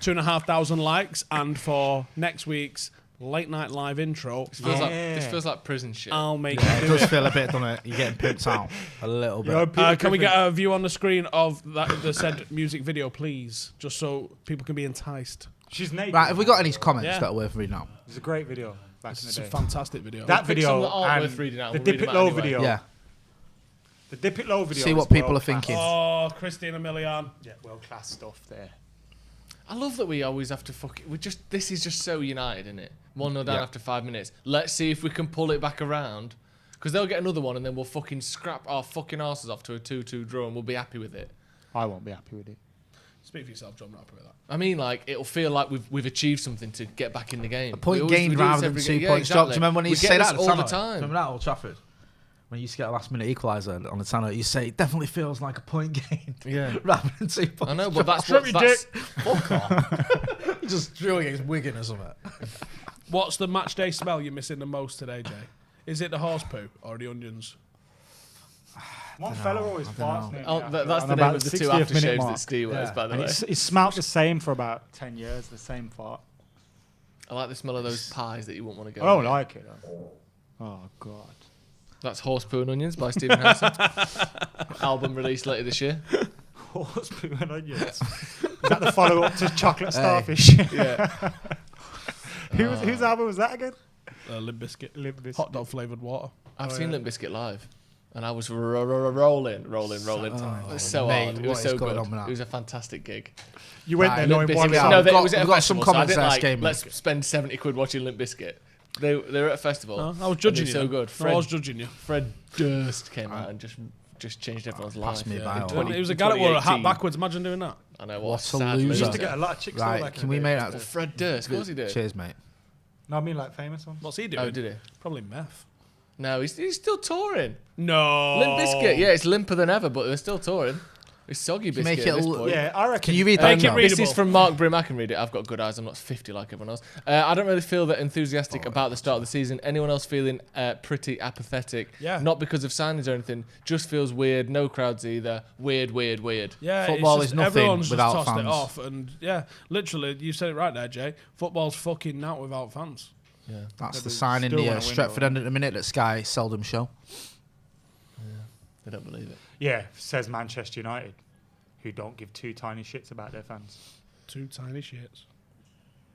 2,500 likes, and for next week's late night live intro, this feels like prison shit. I'll make it does feel a bit, doesn't it? You're getting pimped out a little bit. Can we get a view on the screen of the said music video, please, just so people can be enticed? She's naked. Right, have we got any comments that are worth reading out? It's a great video back in the day. It's a fantastic video. That video that aren't and worth reading out. The We'll Dip read It them Low out anyway. video. Yeah. The Dip It Low video. See is what people are world-class. thinking. Oh, Christina Milian. Yeah, world class stuff there. I love that we always have to this is just so United, isn't it? 1-0 down after 5 minutes. Let's see if we can pull it back around. Because they'll get another one and then we'll fucking scrap our fucking arses off to a 2-2 draw and we'll be happy with it. I won't be happy with it. Speak for yourself, John. I'm not happy with that. I mean, like, it'll feel like we've achieved something to get back in the game. A point gained rather than 2 points dropped. Do you remember when you say that all the time? Remember that at Old Trafford? When you used to get a last minute equaliser on the Tanner, you say it definitely feels like a point gained. Yeah. Rather than 2 points. I know, but that's dropped. what Fuck off. You just drew against Wigan or something. What's the match day smell you're missing the most today, Jay? Is it the horse poo or the onions? One fella always farts. That's the name of the 2 aftershaves that Steve wears, by the way. It smelt the same for about 10 years, the same fart. I like the smell of those pies that you wouldn't want to go I don't with. like it. Oh, God. That's Horse Poo and Onions by Stephen Howson. Album released later this year. Horse poo and onions. Is that the follow-up to Chocolate Starfish? Yeah. Whose album was that again? Limp Bizkit. Limp Bizkit. Hot dog flavoured water. I've seen Limp Bizkit live. And I was rolling. It was so hard. It was so good. It was a fantastic gig. You went there knowing one No, it was at a got some festival, so I comments didn't last game. let's spend 70 quid watching Limp Bizkit. They were at a festival. I was judging you. So good. I was judging you. Fred Durst came out and just changed everyone's life. me by. It was a guy that wore a hat backwards. Imagine doing that. I know. What a sad loser. We used to loser. get a lot of chicks Right, back in can the we day. make that? Fred Durst, of course he did. Cheers, mate. No, I mean like famous ones. What's he doing? Oh, did he? Probably meth. No, he's still touring. No. Limp Bizkit, yeah, it's limper than ever, but they're still touring. It's soggy biscuit Make it at this a point. Yeah, I reckon. Can you read Make that? it readable. This is from Mark Brim. I can read it. I've got good eyes. I'm not 50 like everyone else. I don't really feel that enthusiastic about the start of the season. Anyone else feeling pretty apathetic? Yeah. Not because of signings or anything. Just feels weird. No crowds either. Weird. Yeah, Football it's is just, nothing everyone's without just tossed fans. it off, and yeah, literally, you said it right there, Jay. Football's fucking out without fans. Yeah. That's the They sign in still the wanna win, Stretford though. end at the minute that Sky seldom show. They don't believe it. Yeah, says Manchester United, who don't give 2 tiny shits about their fans. 2 tiny shits.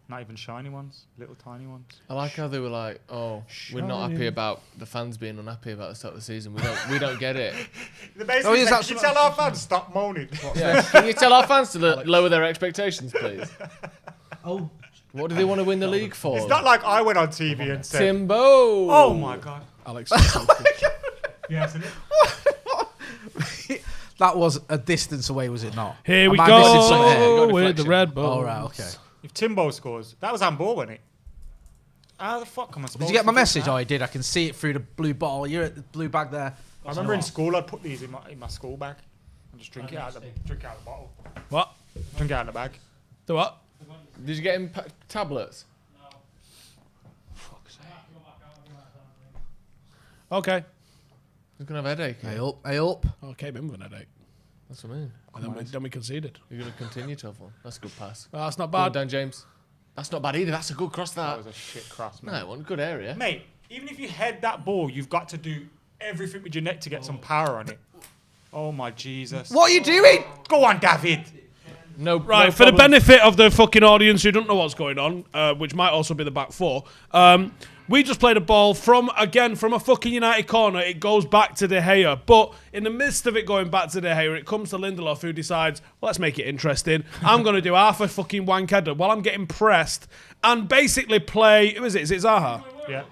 Not even shiny ones, little tiny ones. I like how they were like, "Oh, we're not happy about the fans being unhappy about the start of the season. We don't get it." They basically is said, that "Can you tell our fans stop moaning?" Yeah. Can you tell our fans to lower their expectations, please? Oh. What do they want to win the league for? It's not like I went on TV and said, Timbo. "Oh my God, Alex. yeah, isn't it?" That was a distance away, was it not? Here we Am I missing something here? go Got with the deflection. Red Bull. All right, okay. If Timbo scores, that was handball, wasn't it? How the fuck am I supposed Did you get my to do message? that? Oh, I did. I can see it through the blue bottle. You're at the blue bag there. I remember in school I'd put these in my school bag and just drink it out of the bottle. What? Drink it out of the bag. The what? Did you get him tablets? Okay. He's gonna have a headache. Hey up, hey up. I came in with an headache. That's what I mean. And then we conceded. You're gonna continue to have one. That's a good pass. Well, that's not Go on, bad. Dan James. That's not bad either. That's a good cross. That was a shit cross, No, man. it wasn't. Good area. Mate, even if you head that ball, you've got to do everything with your neck to get some power on it. Oh my Jesus. What are you doing? Go on, David. No. Right, no for the problem. benefit of the fucking audience who don't know what's going on, which might also be the back four, we just played a ball from a fucking United corner. It goes back to De Gea. But in the midst of it going back to De Gea, it comes to Lindelof, who decides, well, let's make it interesting. I'm going to do half a fucking wank header while I'm getting pressed and basically play... Who is it? Is it Zaha? Yeah.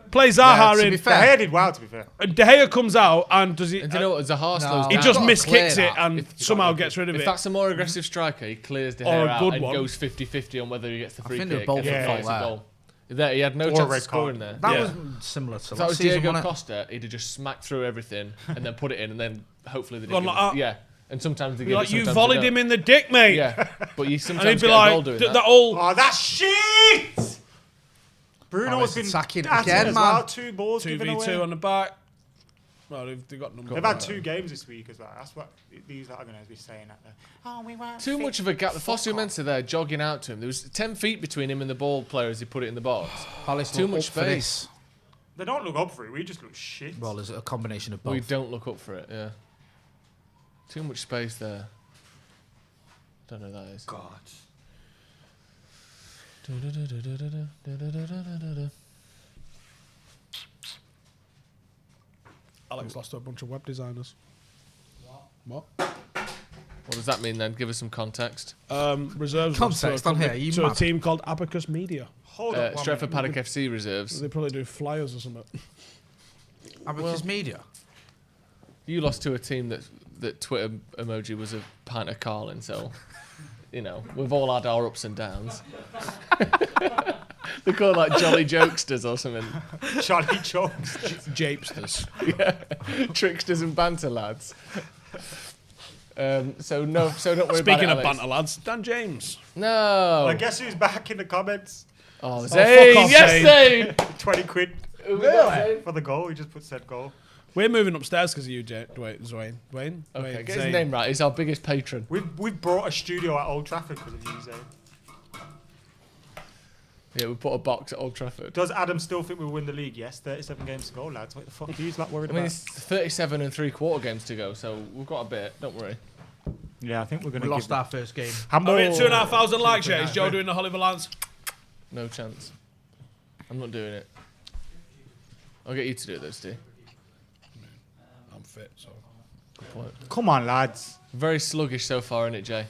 Plays Zaha in. De Gea did well, to be fair. And De Gea comes out and does he? And do you know what? Zaha slows down. He just miskicks it and somehow gets rid of it. If that's a more aggressive striker, he clears De Or Gea a out good and one. goes 50-50 on whether he gets the free think kick. they're both and at finds fault a there. goal. There, he had no Or a chance red of scoring card. there. That was similar to If that was last season, Diego wasn't it? Costa, he'd have just smacked through everything and then put it in, and then hopefully they Gone did. like that. Yeah, and sometimes they Be give like, it. you Sometimes volleyed they him don't. in the dick, mate. Yeah, but you And sometimes he'd be get a goal like, doing that that. all. Oh, that's shit! Bruno's been attacking at again, it as man. well. 2 balls given away. 2v2 on the back. Well, they've got numbers. They've had 2 games this week as well. That's what these are going to be saying. Oh, we weren't Too fit. much of a gap. The Fosu Mensah there jogging out to him. There was 10 feet between him and the ball player as he put it in the box. Palace Too look much up for space. this. They don't look up for it. We just look shit. Well, there's a combination of both. We don't look up for it, yeah. Too much space there. Don't know who that is. God. Alex lost to a bunch of web designers. What? What does that mean then? Give us some context. Reserves Context to a on here, company- you to a mad? team called Abacus Media. Hold up. one Stretford minute. Paddock FC reserves. They probably do flyers or something. Abacus Media. You lost to a team that Twitter emoji was a pint of Carlin, so you know we've all had our ups and downs. They're called like Jolly Jokesters or something. Jolly Jokes. Japesters. Yeah, tricksters and banter lads. So don't worry about it, Speaking of Alex. banter lads, Dan James. No. I guess who's back in the comments? Oh, fuck Zayn! off, Yes, Zayn! 20 quid Really? for the goal. He just put said goal. We're moving upstairs because of you, Dwayne. Okay, Dwayne, get his Zayn. name right. He's our biggest patron. We've brought a studio at Old Trafford because of you, Zane. Yeah, we put a box at Old Trafford. Does Adam still think we'll win the league? Yes, 37 games to go, lads. What the fuck are you like worried I mean, about? it's 37 and 3/4 games to go, so we've got a bit. Don't worry. Yeah, I think we're going We to lost our first game. Are we at 2,500 likes yet? Is Joe doing the Oliver Lance? No chance. I'm not doing it. I'll get you to do it though, Steve. I'm fit, so. Good point. Come on, lads. Very sluggish so far, isn't it, Jay?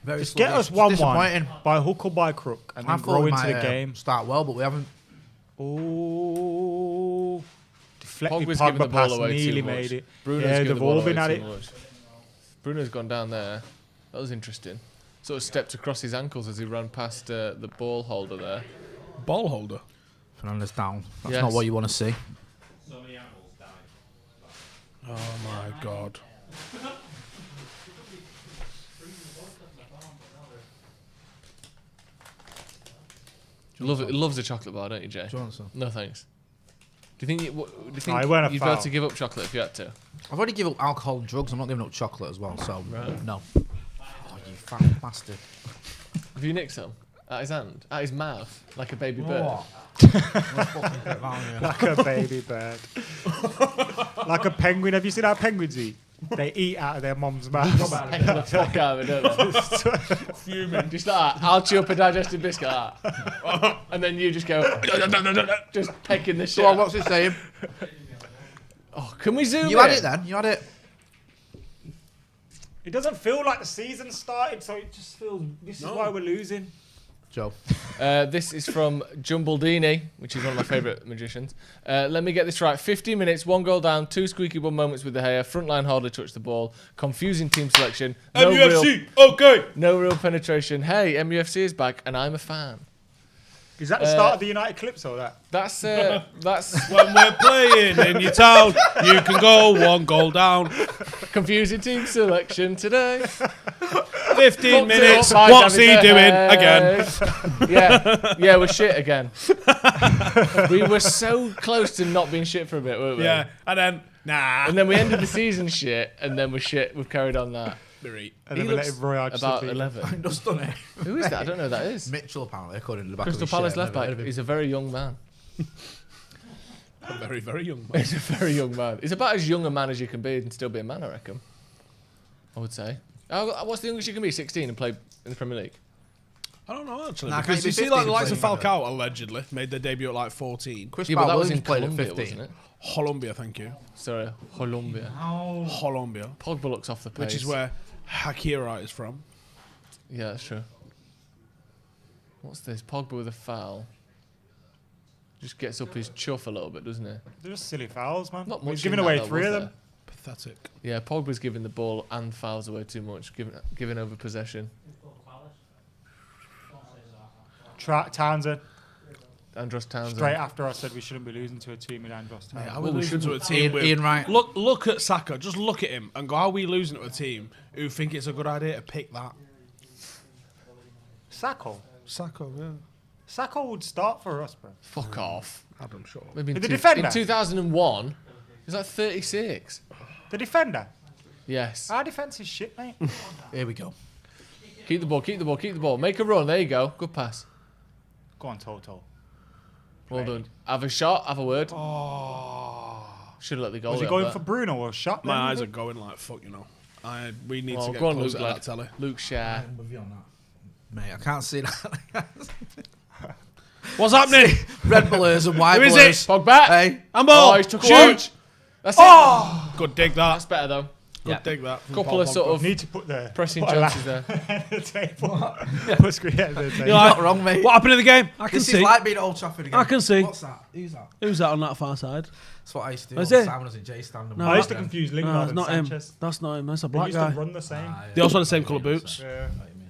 Very Just get us sluggish. 1-1 by hook or by crook and I then thought grow we into might, the game. Start well, but we haven't. Oh, deflected Pogba's giving the Pogba ball pass, away nearly too much. made it. Bruno's Yeah, giving the they've ball all been away at too it. much. Bruno's gone down there. That was interesting. Sort of stepped across his ankles as he ran past the ball holder there. Ball holder? Fernandes down. That's Yes. not what you want to see. Oh my god. Loves a chocolate bar, don't you, Jay? Do you want some? No thanks. Do you think I weren't a you'd be able foul. to give up chocolate if you had to? I've already given up alcohol and drugs. I'm not giving up chocolate as well, so Right. no. Oh, you fat bastard. Have you nicked some? At his hand? At his mouth? Like a baby bird? What? Like a baby bird. Like a penguin. Have you seen how penguins eat? They eat out of their mom's mouth. Heck of the fuck out of it, don't they? Fuming. Just like that. I'll chew up a digestive biscuit like that. And then you just go, just pecking the shit. Go on, what's it saying? Oh, can we zoom You in? had it then. You had it. It doesn't feel like the season started, so it just feels. This is why we're losing. Joe. This is from Jumbaldini, which is one of my favourite magicians. Let me get this right. 50 minutes, 1 goal down, 2 squeaky bum moments with De Gea. Frontline hardly touched the ball. Confusing team selection. MUFC, okay. No real penetration. Hey, MUFC is back, and I'm a fan. Is that the start of the United clips or that? That's When we're playing in your town, you can go 1 goal down. confusing team selection today. 15 minutes. Bye, What's he David De doing Gea. again? Yeah, we're shit again. We were so close to not being shit for a bit, weren't we? Yeah, and then nah. And then we ended the season shit, and then we're shit. We've carried on that. And He then we let looks Roy Hodgson about beat him. 11. Just done it. Who is that? I don't know who that is. Mitchell, apparently, according to the back Crystal of his Palace shirt. left Never back. heard of him. He's a very young man. A very, very young man. He's a very young man. He's about as young a man as you can be and still be a man, I reckon. I would say. What's the youngest you can be? 16 and play in the Premier League? I don't know actually. Nah, Because can't you you be see, like 15 the likes of playing Falcao allegedly made their debut at like 14. Chris Yeah, but that was Williams in played at Colombia, 15. wasn't it? Colombia, thank you. Sorry, Colombia. Colombia, Pogba looks off the pace. which is where Hakira is from. Yeah, that's true. What's this? Pogba with a foul. Just gets up his chuff a little bit, doesn't he? They're just silly fouls, man. Not much. He's giving away 3 of them. Pathetic. Yeah, Pogba's giving the ball and fouls away too much, giving over possession. Townsend. Andros Townsend. Straight after I said we shouldn't be losing to a team with Andros Townsend. How are we losing to a team with... Ian Wright. Look at Saka. Just look at him and go, how are we losing to a team who think it's a good idea to pick that? Sacco, yeah. Sacco would start for us, bro. Fuck off. Adam Shaw. Maybe The defender? in 2001, he's like 36. The defender. Yes. Our defence is shit, mate. Here we go. Keep the ball. Make a run. There you go. Good pass. Go on, Toto. Well done. Have a shot. Have a word. Oh. Should have let the goal. Was he going for Bruno or shot? My eyes are going like fuck, We need to get go on, closer Luke, to that telly. Luke Share. Mate, I can't see that. What's happening? Red blurs and white Who is blurs. it? Pogba. Hey. Oh, he's took a Shoot. watch. That's it. Good dig that. That's better though. Good dig that. Couple of sort of Need to put the pressing chances there. the table. Put screen at the table. You're like, not wrong, mate. What happened in the game? I can This see. is like being at Old Trafford again. I can see. What's that? Who's that? Who's that on that far side? That's what I used to do. Is all it? the time when I was in J stand. No, I used to confuse Lingard No, it's and not Sanchez. him. That's not him. That's a They black used guy. to run the same. They also had the same colour boots. Yeah.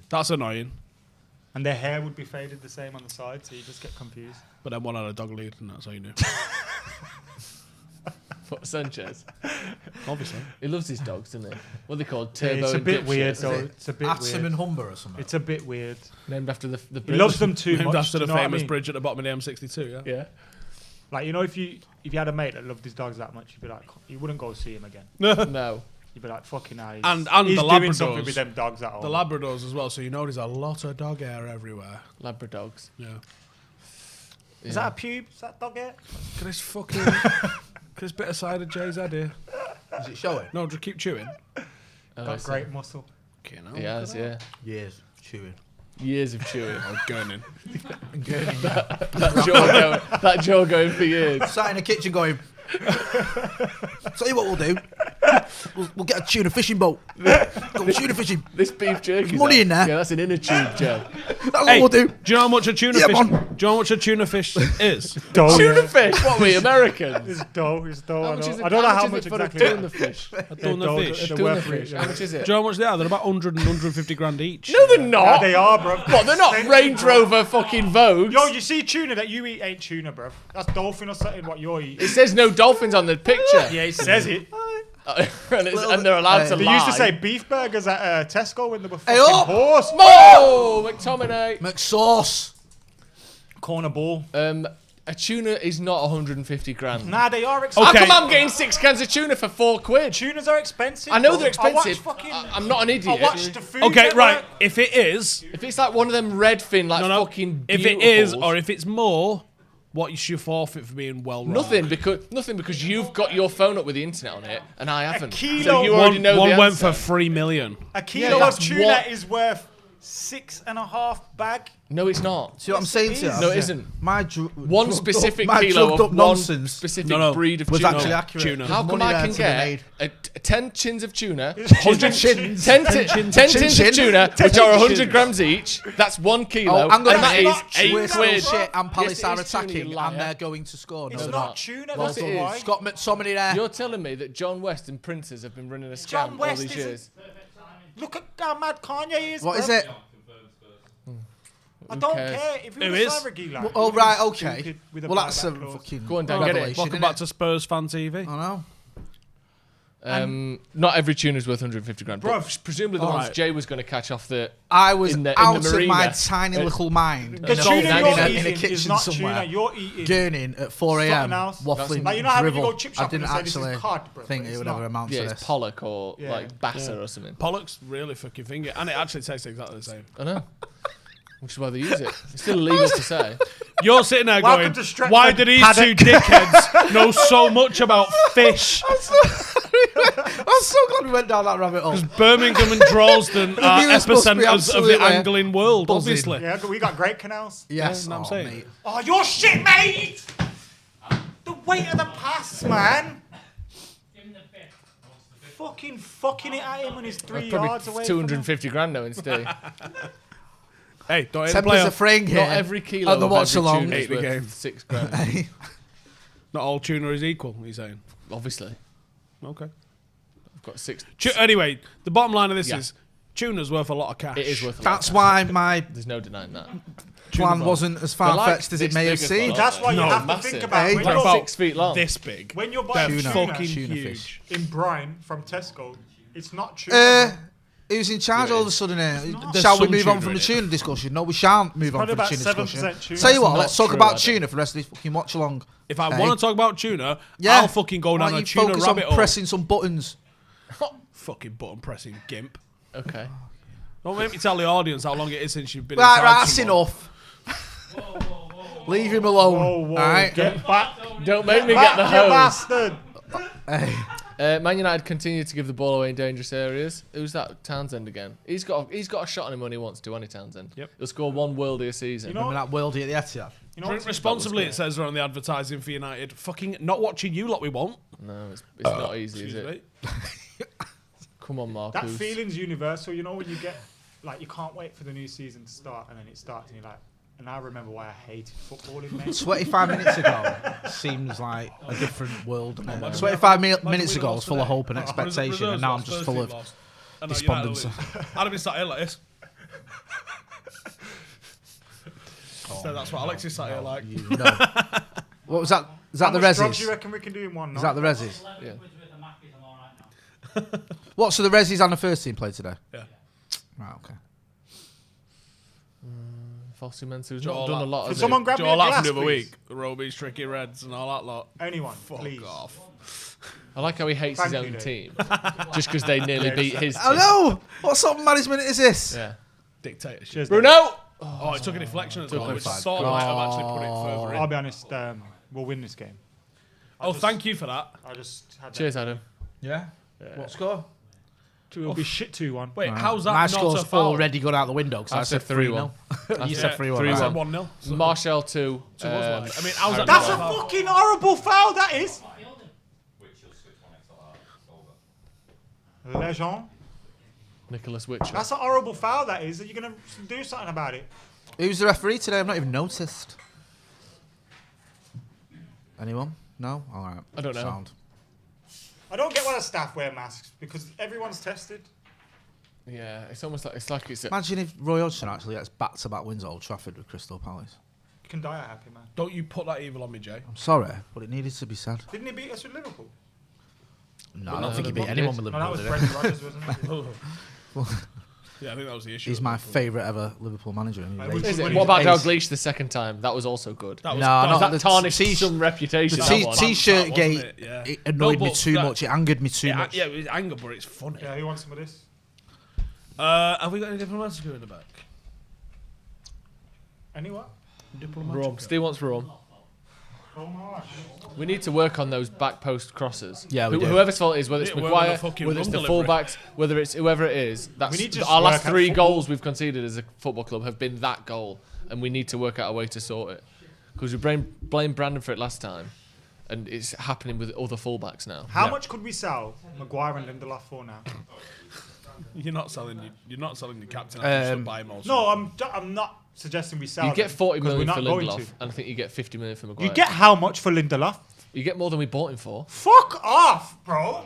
That's annoying. And their hair would be faded the same on the side, so you just get confused. But then one had a dog lead, and that's how you knew. What, Sanchez? Obviously. He loves his dogs, doesn't he? What are they called? Yeah, Turbo it's a and bit Dipshit, weird, is though. it? It's a bit Atsum weird. and Humber or something. It's a bit weird. Named after the He bridge. loves them too Named much. after do the you know what I famous mean? bridge at the bottom of the M62, yeah? Yeah. Like, you know, if you had a mate that loved his dogs that much, you'd be like, you wouldn't go see him again. No. You'd be like, fucking hell. And he's the doing something Labradors. with them dogs at home. The Labradors as well, so you know there's a lot of dog hair everywhere. Labradogs. Yeah. Is that a pube? Is that dog hair? Chris fucking... Chris bit aside of Jay's head here. Is it showing? No, just keep chewing. Got great muscle. Okay, now. He has, yeah. Years chewing. Years of chewing. Oh, gurning. that jaw going for years. Sat in the kitchen going. Tell you what we'll do. We'll get a tuna fishing boat. Go tuna fishing. This beef jerky. Money in there. Yeah, that's an inner tube, Joe. That's what we'll do. Do you know how much a tuna Yeah, fish? man. Do you know how much a tuna fish is? Dough, Tuna fish? What, we Americans? It's dough. It's dough. How much is it? I don't know how is much it for exactly. a tuna fish? A tuna dough, fish. they're Tuna worth it, fish. yeah. How much is it? Do you know how much they are? They're about 100 and 150 grand each. No, they're not. Yeah, they are, bro. What? They're not Range Rover fucking Vogues. Yo, you see tuna that you eat ain't tuna, bro. That's dolphin or something. What you're eating? It says no dolphins on the picture. Yeah, it says it. and they're allowed to They lie. used to say beef burgers at Tesco when they were Hey, fucking up! horse. Oh, McTominay. McSauce. Corner ball. A tuna is not 150 grand. Nah, they are How expensive. come I'm getting 6 cans of tuna for £4? Tunas are expensive. I know bro. they're expensive. I watch fucking, I'm not an idiot. I watch the food. Okay, Network. right. If it is, If it's like one of them red fin, like no. fucking If it is, beautifuls- or if it's more, what is your forfeit for being well wrong? Nothing because you've got your phone up with the internet on it and I haven't. kilo- So you already know One the went answer. for 3 million. A kilo that's of tuna what- is worth 6.5 bag. No, it's not. See what I'm saying to you? No, it isn't. My One specific my kilo drugged of up one nonsense specific No, breed of was tuna. actually accurate. Tuna. How There's come money I there can to be get made. 10 chins of tuna, 10 chins. 10 tins of tuna, which are 100 grams each? That's 1 kilo, Oh, I'm going and that to is say, We're it's so £8. shit and Palace Yes, it are is tuna, attacking you liar. and they're going to score. No, It's they're not not. tuna. Yes, That's it is. why. Scott McTominay there. You're telling me that John West and Princes have been running a John scam all West these isn't- years? Look at how mad Kanye is. What is bro. it? I don't cares? care. If he Who was is? a celebrity, like, Oh, he right, was okay. stupid with a Well, that's a buyback clause. fucking Go on, Dan, get it. revelation. Welcome innit? back to Spurs Fan TV. I know. Not every tuna's worth 150 grand. Bro, But presumably the all ones right. Jay was going to catch off the... I was in the out of marina. my tiny little mind. The No, tuna no, you're no, in a eating is kitchen not somewhere. tuna. You're eating. Gurning at 4 Something a.m. else. waffling Like, you know how when you drivel. go chip I shopping didn't and say this is actually cod, bro, think but it it's would not. ever amount Yeah, to it's this. pollock or Yeah. like Basser or something. Pollock's really fucking finger, and it actually tastes exactly the same. I know. Which is why they use it. It's still illegal to say. You're sitting there Welcome going, to Stretford, why do these two Paddock." dickheads know so much about fish? I'm so glad we went down that rabbit hole. Birmingham and Droylsden are viewers must be epicenters of the absolutely angling world, buzzing. obviously. Yeah, we got great canals. Yes, Yeah, I'm oh, saying. mate. Oh, you're shit, mate! The weight of the pass, man. Fucking it at him when he's 3 Probably yards away. 250 grand now instead. Hey, don't hate the Tempers player. a fring here. Not every kilo at the of every Watchalong. tuna is Hate the worth game. £6,000. Not all tuna is equal, are you saying? Obviously. Okay. I've got 6. Anyway, the bottom line of this Yeah. is tuna's worth a lot of cash. It is worth a lot. That's why my There's no denying that. plan wasn't as far-fetched as it may have big as seemed. well, That's why you No, have to massive. think about Hey, when Like you're, 6 feet long. This big. when you're buying They're tuna fucking Tuna huge. fish. in brine from Tesco, it's not tuna. Who's in charge all of a sudden here? There's Shall we some move on tuna from in the it. tuna discussion? No, we shan't move on probably from the about tuna 7% discussion. tuna. Tell you what, That's let's not talk true, about I tuna for the rest of this fucking watch along. If I want to talk about tuna, Yeah. I'll fucking go Why down don't a you tuna focus rabbit on hole. pressing some buttons? Fucking button pressing gimp. Okay. Don't make me tell the audience how long it is since you've been Right, inside that's someone. enough. Leave him alone. Whoa, whoa, Alright? get back. Don't make me Back, get the you hose. bastard. Man United continue to give the ball away in dangerous areas. Who's that? Townsend again. He's got a shot on him when he wants to, hasn't he, Townsend? Yep. He'll score 1 worldie a season. You know- Remember that worldie at the Etihad? You know Drink what's responsibly, it says on the advertising for United. Fucking not watching you lot we won't. No, it's not easy, is Excuse it? me. Come on, Marcus. That feeling's universal. You know when you get, like, you can't wait for the new season to start, and then it starts, and you're like, and I remember why I hated footballing, mate. 25 minutes ago seems like a different world. 25 minutes ago I was full of hope and expectation, and now I'm just full of despondence. I'd have been sat here like this. So that's what Alexis sat here like. What was that? Is that How the much drugs resis? do you reckon we can do in one Is night? that the resis? Yeah. What? So the resis and the first team played today? Yeah. Right. Okay. Fossey Mensah's Do not all done that- a lot. Can Has someone he? grab Do me all a that glass, from the other please? week. The Roby's, Tricky Reds and all that lot. Anyone, Fuck please. off. I like how he hates his Thank you, own Dave. team just because they nearly beat his team. I know. What sort of management is this? Yeah. Dictatorship. Cheers, Bruno. Oh, it took a deflection as well, which offside. sort of might have actually put it further I'll in. be honest, we'll win this game. Oh, thank you for that. I just had that. Cheers, Adam. Yeah. What score? It'll be shit 2-1. Wait, how's that My not score's a foul? already gone out the window because I said 3-0. You said 3-1. I said right? 1-0. Marshall 2. I mean, how's that That's not a a foul? fucking horrible foul, that is. Legend. Nicholas Witcher. That's a horrible foul, that is. Are you going to do something about it? Who's the referee today? I've not even noticed. Anyone? No? All right. I don't know. Sound. I don't get why the staff wear masks, because everyone's tested. Yeah, it's almost like it's. Imagine if Roy Hodgson actually gets back-to-back wins at Old Trafford with Crystal Palace. You can die a happy man. Don't you put that evil on me, Jay. I'm sorry, but it needed to be said. Didn't he beat us with Liverpool? No, I don't think he beat anyone with No, that Liverpool. was did he? Brendan Rodgers, wasn't it? Yeah, I think that was the issue. He's my favourite ever Liverpool manager. and he Is raised- it? What about Ace. Dalglish the second time? That was also good. That was, No, that not was That tarnished T- some reputation. The that one. T-shirt wasn't gate it? Yeah. it annoyed No, me but too that- much. It angered me too Yeah, much. yeah, it was anger, but it's funny. Yeah, who wants some of this? Have we got any diplomatic in the back? Anyone? Rum. Steve wants rum. We need to work on those back post crosses. Yeah, we do. Whoever's fault it is, whether it's Yeah, work on the Maguire, fucking whether it's the rum delivery. fullbacks, whether it's whoever it is. That's We need to our just last work at 3 football. goals we've conceded as a football club have been that goal, and we need to work out a way to sort it. Because we blamed Brandon for it last time, and it's happening with other fullbacks now. How much could we sell Maguire and Lindelof for now? You're not selling the captain. I just buy him also. No, I'm not suggesting we sell You get them, 40 'cause we're million for not going Lindelof, to. and I think you get 50 million for Maguire. You get how much for Lindelof? You get more than we bought him for. Fuck off, bro.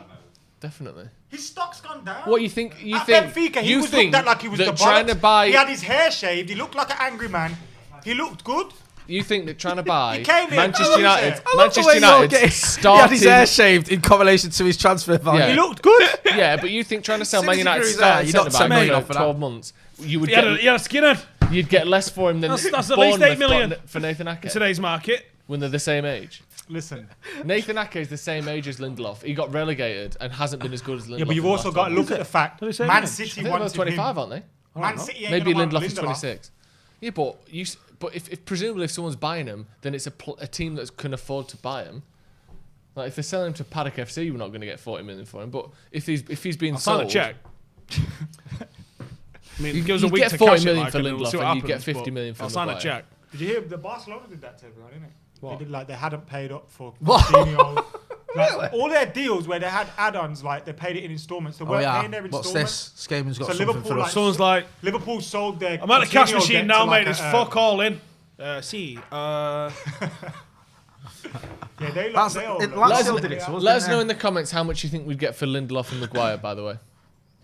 Definitely. His stock's gone down. What you think? At Benfica, he was looked at like he was the trying to bollocks. buy. He had his hair shaved. He looked like an angry man. He looked good. You think that trying to buy He came here, Manchester I love United, his I love the way Manchester you're United getting- started. He had his hair shaved in correlation to his transfer value. Yeah. He looked good. Yeah, but you think trying to sell As Man soon as he United grew his hair, starting you centre knocked back 10 million for off for that. 12 months, you would He had get a skinhead you'd get less for him than That's at least Bournemouth 8 million. got for Nathan Ake in today's market. when they're the same age. Listen. Nathan Ake is the same age as Lindelof. He got relegated and hasn't been as good as Lindelof. Yeah, but you've in the also last got to 12 look months. at the fact they say Man age? City I think they're wanted 25, him. aren't they? Man City ain't Maybe gonna want Lindelof is Lindelof. 26. Yeah, but if presumably if someone's buying him, then it's a team that can afford to buy him. Like if they're selling him to Paddock FC, we're not going to get 40 million for him. But if he's being I'll sign sold, a check. I mean, it gives a you week get to 40 cash it, million like, for and we'll Lindelof see what and you happens, get 50 but million for I'll sign a Maguire. check. Did you hear the Barcelona did that to everyone, didn't it? What? They did like they hadn't paid up for What? Coutinho. Like, all their deals where they had add-ons, like they paid it in installments. They weren't paying their installments. What's this? Skaman's got So something Liverpool, for us. like, Someone's like, Liverpool sold their. I'm at the cash Coutinho machine debt now, to mate. like There's a, fuck all in. Yeah, they That's- they all it- look- Lazio did it to us, Let us didn't know they? in the comments how much you think we'd get for Lindelof and Maguire, by the way,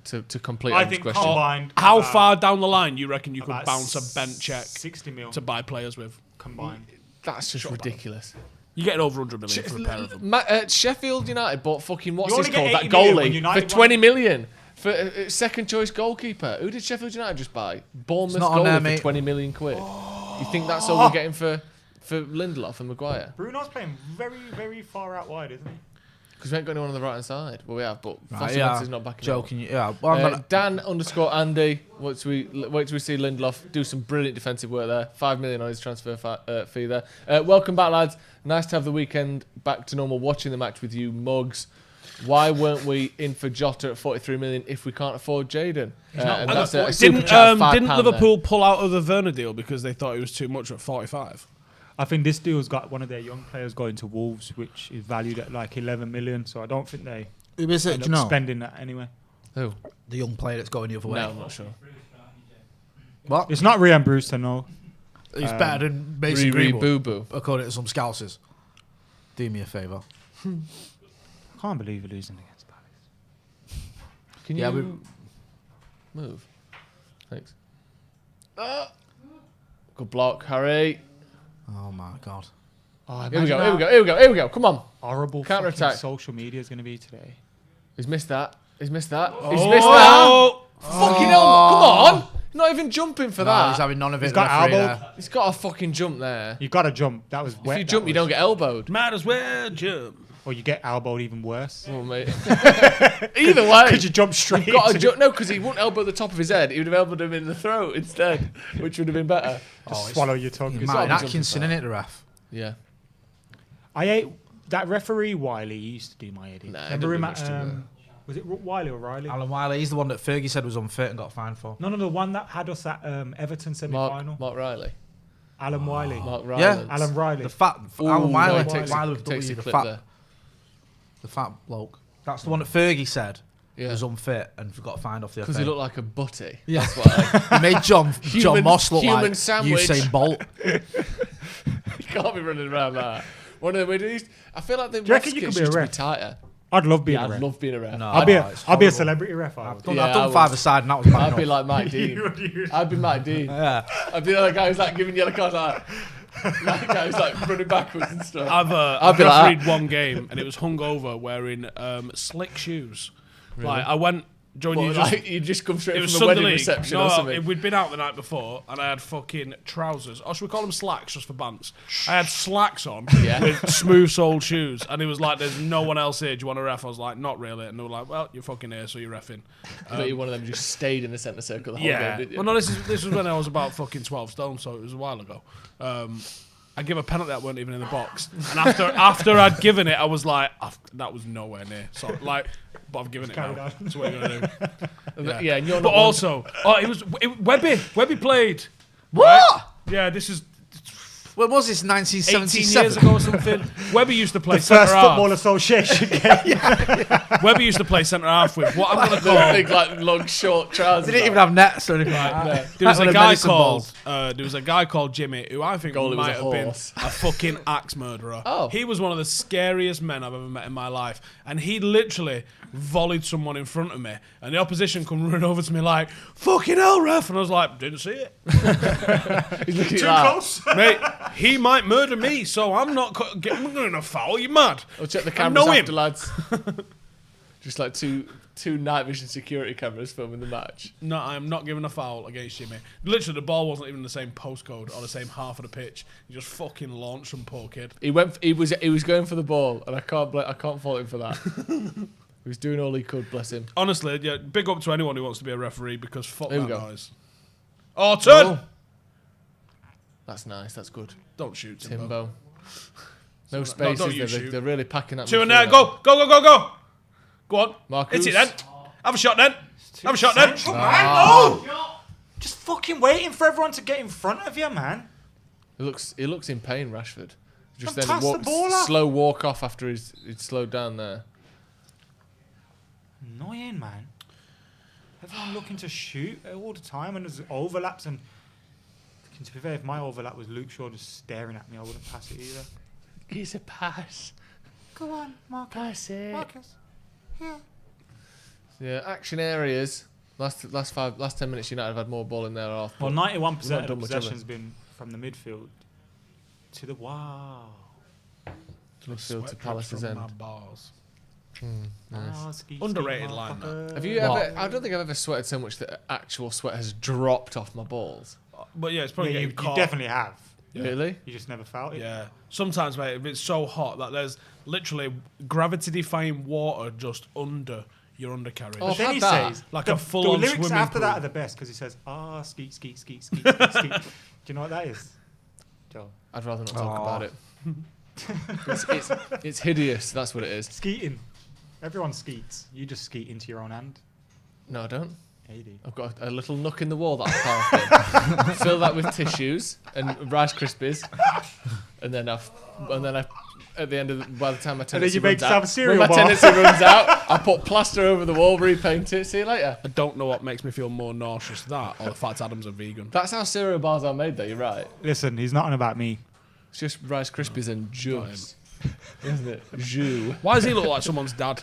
to complete I Adam's think question. combined. How about- far down the line you reckon you could about bounce a bench check 60 mil to buy players with? combined. That's just ridiculous. You're getting over 100 million for a pair of them. Sheffield United bought fucking what's You his only get called, that 80 million when goalie, United for won. 20 million for second choice goalkeeper. Who did Sheffield United just buy? Bournemouth not on there, goalie mate. for 20 million quid. You think that's all we're getting for Lindelof and Maguire? Bruno's playing very, very far out wide, isn't he? Because we ain't got anyone on the right hand side. Well, we have, but Right, Foster is not backing up. joking. Yeah, well, I'm gonna, Dan_Andy. Wait till we see Lindelof do some brilliant defensive work there. 5 million on his transfer fee there. Welcome back, lads. Nice to have the weekend back to normal. Watching the match with you, mugs. Why weren't we in for Jota at 43 million if we can't afford Jaden? And that's a super Didn't chat of £5 Liverpool pull out of the Werner deal because they thought it was too much at 45? I think this deal's got one of their young players going to Wolves, which is valued at like 11 million. So I don't think they who is it? end Do you up know? spending that anyway. Who? The young player that's going the other way. No, I'm not sure. What? It's not Ryan Brewster, no. He's better than Mason Riri Greenwood, Boo Boo. according to some scousers. Do me a favour. I can't believe we're losing against Palace. Can Yeah, you move? Thanks. Good block, Harry. Oh my god. Oh, Here we go, imagine here we go, here we go. Come on. Horrible Counter fucking attack. social media is going to be today. He's missed that. He's missed that. He's missed that. Fucking hell. Come on. Not even jumping for that. He's having none of it. He's got referee elbowed. there. He's got a fucking jump there. You got to jump. That was wet. If you jump, you don't get elbowed. Might as well jump. Or you get elbowed even worse. Oh, mate. Either way. Could you jump straight? You've got to into- jump. No, because he wouldn't elbow the top of his head. He would have elbowed him in the throat instead, which would have been better. Just swallow your tongue. It's Martin got to be Atkinson, something innit, the ref? Yeah. I hate that referee Wiley. He used to do my head in. Nah, Remember don't him do at, much to him. was it Wiley or Riley? Alan Wiley, he's the one that Fergie said was unfit and got fined for. No, the one that had us at Everton semi-final. Mark Riley. Alan Wiley. Mark Riley. Yeah. Alan Riley. The fat Ooh, Alan Wiley, right, takes a- Wiley with takes a W, the clip fat, there. the fat bloke. That's the one that Fergie said Yeah. was unfit and got fined off the Because FA. he looked like a butty. Yeah. That's why. He made John Human- Moss look human like sandwich. Usain Bolt. You can't be running around that. One of the I feel like the you reckon refs you kits could be a used to be ref? tighter. I'd love being Yeah, a ref. I'd love being a ref. No, I'll be it's a horrible. celebrity ref. I would. Yeah, I've done I five would. aside and that was bad I'd be enough. like Mike Dean. I'd be Mike Dean. Yeah. I'd be the guy who's like giving yellow cards like that guy who's like running backwards and stuff. I've be like refereed one game and it was hungover wearing slick shoes. Really? Like I went during What, like, you just come straight it was from the wedding Sunday League. reception No, or something. we'd been out the night before and I had fucking trousers. Or should we call them slacks just for bants? I had slacks on Yeah. with smooth-soled shoes and he was like, there's no one else here. Do you want to ref? I was like, not really. And they were like, well, you're fucking here, so you're reffing. I bet you one of them just stayed in the centre circle the whole Yeah. game, didn't you? Well, no, this was when I was about fucking 12 stone, so it was a while ago. I gave a penalty that weren't even in the box, and after I'd given it, I was like, that was nowhere near. So like, but I've given it now. That's what you're gonna do. Yeah, and you're But not also, Webby. Webby played. What? Right? Yeah, this is When was this? 18 1977? years ago or something. Webby used to play The centre first half. football association game. Webby used to play centre half with what I'm gonna the call. big like long short trousers. They didn't even have nets or anything like that. No. There was One a of guy medicine called balls. Jimmy who I think Goalie was might a have been horse. a fucking axe murderer. Oh. He was one of the scariest men I've ever met in my life, and he literally volleyed someone in front of me, and the opposition come running over to me like, "Fucking hell, ref!" And I was like, "Didn't see it." He's looking Too at that. close. Mate, he might murder me, so I'm not getting a foul. You mad? I'll check the I cameras know him. after, lads. Just like two night vision security cameras filming the match. No, I'm not giving a foul against Jimmy. Literally, the ball wasn't even the same postcode or the same half of the pitch. He just fucking launched some poor kid. He was going for the ball, and I can't fault him for that. He was doing all he could, bless him. Honestly, yeah, big up to anyone who wants to be a referee because fuck Here we that go. noise. Oh, turn! Oh. That's nice. That's good. Don't shoot, Timbo. Timbo. No No, spaces. don't you They're, shoot. they're really packing up. Two in there. Go, go, go, go, go. Go on. Marcus. Hit it then. Have a shot then. Have a shot then. Central, man. No! Just fucking waiting for everyone to get in front of you, man. He looks in pain, Rashford. Just And then pass the ball off. slow walk off after he'd slowed down there. Annoying, man. Everyone looking to shoot all the time, and there's overlaps. And to be fair, if my overlap was Luke Shaw just staring at me, I wouldn't pass it either. He's a pass. Go on, Marcus. Pass it. Marcus. Yeah. Yeah, action areas. Last 10 minutes, United have had more ball in there off. Well, 91% of the much, have possession's been from the midfield to the midfield to Palace's end. Bars. Nice. Underrated line. That. Have you ever? I don't think I've ever sweated so much that actual sweat has dropped off my balls. But yeah, it's probably you getting caught. definitely have. Yeah. Really? You just never felt it. Yeah. Sometimes, mate, if it's so hot that there's literally gravity-defying water just under your undercarriage. Oh, But then he that. says, Like the a full-on lyrics swimming after that pool. are the best because he says, skeet, skeet, skeet, skeet, skeet, skeet. Do you know what that is? Joe? I'd rather not talk about it. It's hideous. That's what it is. Skeeting. Everyone skeets. You just skeet into your own hand. No, I don't. Yeah, you do. I've got a little nook in the wall that I carved in. Fill that with tissues and Rice Krispies, and then I, at the end of by the time my tenancy runs out, when my tenancy runs out, I put plaster over the wall, repaint it. See you later. I don't know what makes me feel more nauseous, that or the fact Adam's a vegan. That's how cereal bars are made, though. You're right. Listen, he's not on about me. It's just Rice Krispies and juice, isn't it? Jus. Why does he look like someone's dad?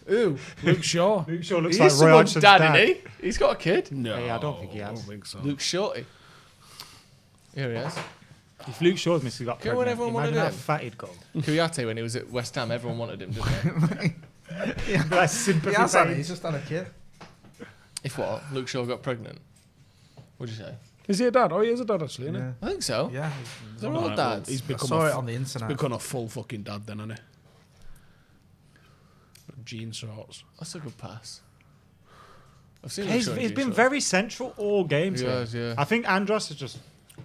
Ooh, Luke Shaw. Luke Shaw looks He's like Roy someone's Hodgson's dad, isn't he? He's got a kid. No, Hey, I don't think he has. I don't think so. Luke Shorty. Here he is. If Luke Shaw's missed, he got Remember when pregnant. everyone Imagine wanted how him? fat he'd go. Kouyaté, when he was at West Ham, everyone wanted him, didn't they? Like sympathy pain. He's just had a kid. If what? Luke Shaw got pregnant? What'd you say? Is he a dad? Oh, he is a dad, actually, isn't I think so. Yeah. They're all dads. He's I become saw a it on the internet. become a full fucking dad then, hasn't he? Jean shorts. That's a good pass. I've seen He's Luke Shaw in been G-Shorts. very central all games. He here. has, yeah. I think Andros has just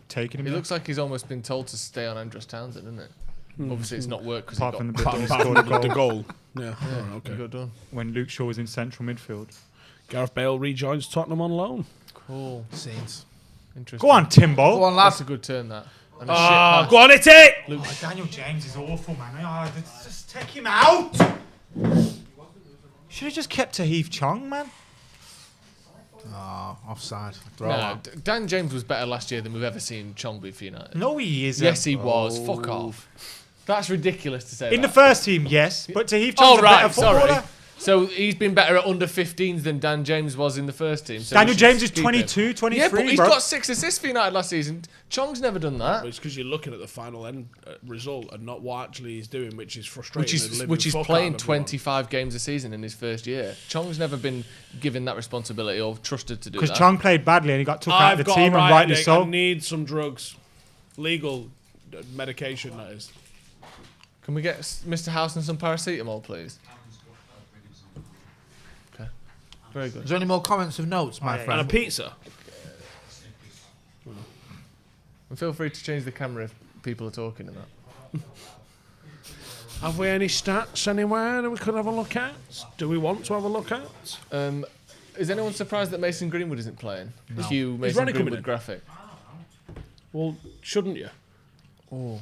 taken him. He there. looks like he's almost been told to stay on Andros Townsend, isn't it? Obviously, it's not worked because he Apart got from the bit that he Apart scored a from the goal goal. Yeah. Oh, he okay. got done. when Luke Shaw was in central midfield. Gareth Bale rejoins Tottenham on loan. Cool. Scenes. Interesting. Go on, Timbo. Go on, lad. That's a good turn, that. And a shit Ah, pass. go on, hit it! Oh, Daniel James is awful, man. Oh, just take him out. Should have just kept to Heath Chong, man. Oh, offside. No, Dan James was better last year than we've ever seen Chong be for United. No, he isn't. Yes, he was. Fuck off. That's ridiculous to say In that. the first team, yes, but to Heath Chong's Oh, a better right, sorry. footballer. So he's been better at under 15s than Dan James was in the first team. So Daniel we should James is keep him. 22, 23, Yeah, but he's bro. got 6 assists for United last season. Chong's never done that. It's because you're looking at the final end result and not what actually he's doing, which is frustrating. Which is playing 25 games a season in his first year. Chong's never been given that responsibility or trusted to do that. Because Chong played badly and he got took out I've of the got team, a and rightly I so. need some drugs. Legal medication, that is. Can we get Mr. Howson some paracetamol, please? Okay. Very good. Is there any more comments of notes, my And a friend? pizza. And feel free to change the camera if people are talking and that. Have we any stats anywhere that we could have a look at? Do we want to have a look at? Is anyone surprised that Mason Greenwood isn't playing? No. Cue Is Mason Ronnie coming Greenwood in? graphic. Well, shouldn't you? Oh.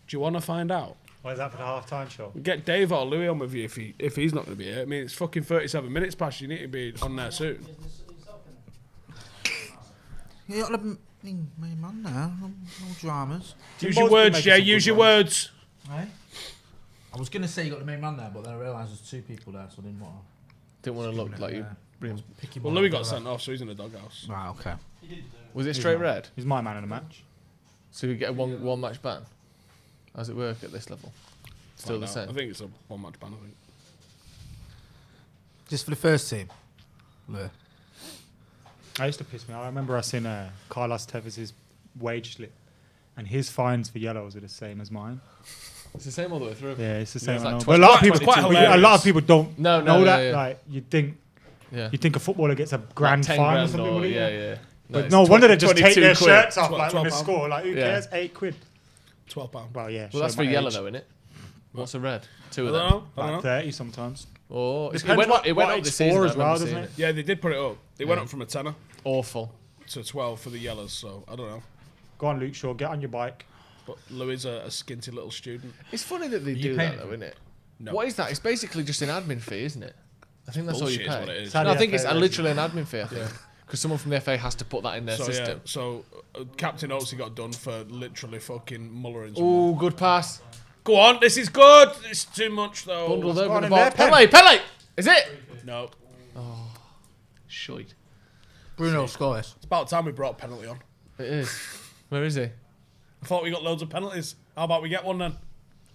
Do you want to find out? Why is that for the half-time show? Get Dave or Louis on with you if he's not going to be here. I mean, it's fucking 37 minutes past. You need to be on there soon. You're not the main man now. No dramas. Use your words, Jay. Use your words. Right? I was going to say you got the main man there, but then I realised there's 2 people there, so I didn't want to. Didn't want to look like you. Pick him Well, up. Louis got sent off, so he's in the doghouse. Right, okay. Was it straight red? He's my man in the match. So we get a one match ban? How does it work at this level? Still the Find out. same? I think it's a one-match ban, I think. Just for the first team? Lou. I used to piss me off. I remember I seen Carlos Tevez' wage slip, and his fines for yellows are the same as mine. It's the same all the way through. Yeah, it's the same. it's I like know. But a lot of people, 22. a lot of people don't No, know that. yeah. Like you think Yeah. a footballer gets a grand Like 10 fine or grand something. or- wouldn't yeah, you? yeah. But it's no wonder they just take 22 their quid. shirts off like when they £12. score. Like who Yeah. cares? £8. £12. Well, yeah. Well, that's show for my yellow age. though, isn't it? What's a red? 2 I of don't them. know. I don't Like know. 30 sometimes. Oh, it Depends went what- up. It went what up it's this season for I as well, remember doesn't seeing it? Yeah, they did put it up. They went Yeah. up from a tenner Awful. to 12 for the yellows, so I don't know. Go on, Luke Shaw. Get on your bike. But Louis a skinty little student. It's funny that they do that, though, isn't it? No. What is that? It's basically just an admin fee, isn't it? I think that's Bullshit all is you what pay. it is. No, I think it's literally an admin fee, I think. Because someone from the FA has to put that in their system. Yeah, so Captain Oatsy got done for literally fucking mullering. Ooh, good pass. Go on, this is good. It's too much though. Bundled over the ball. Penalty! Is it? No. Oh, shite. Bruno scores. It's about time we brought a penalty on. It is. Where is he? I thought we got loads of penalties. How about we get one then?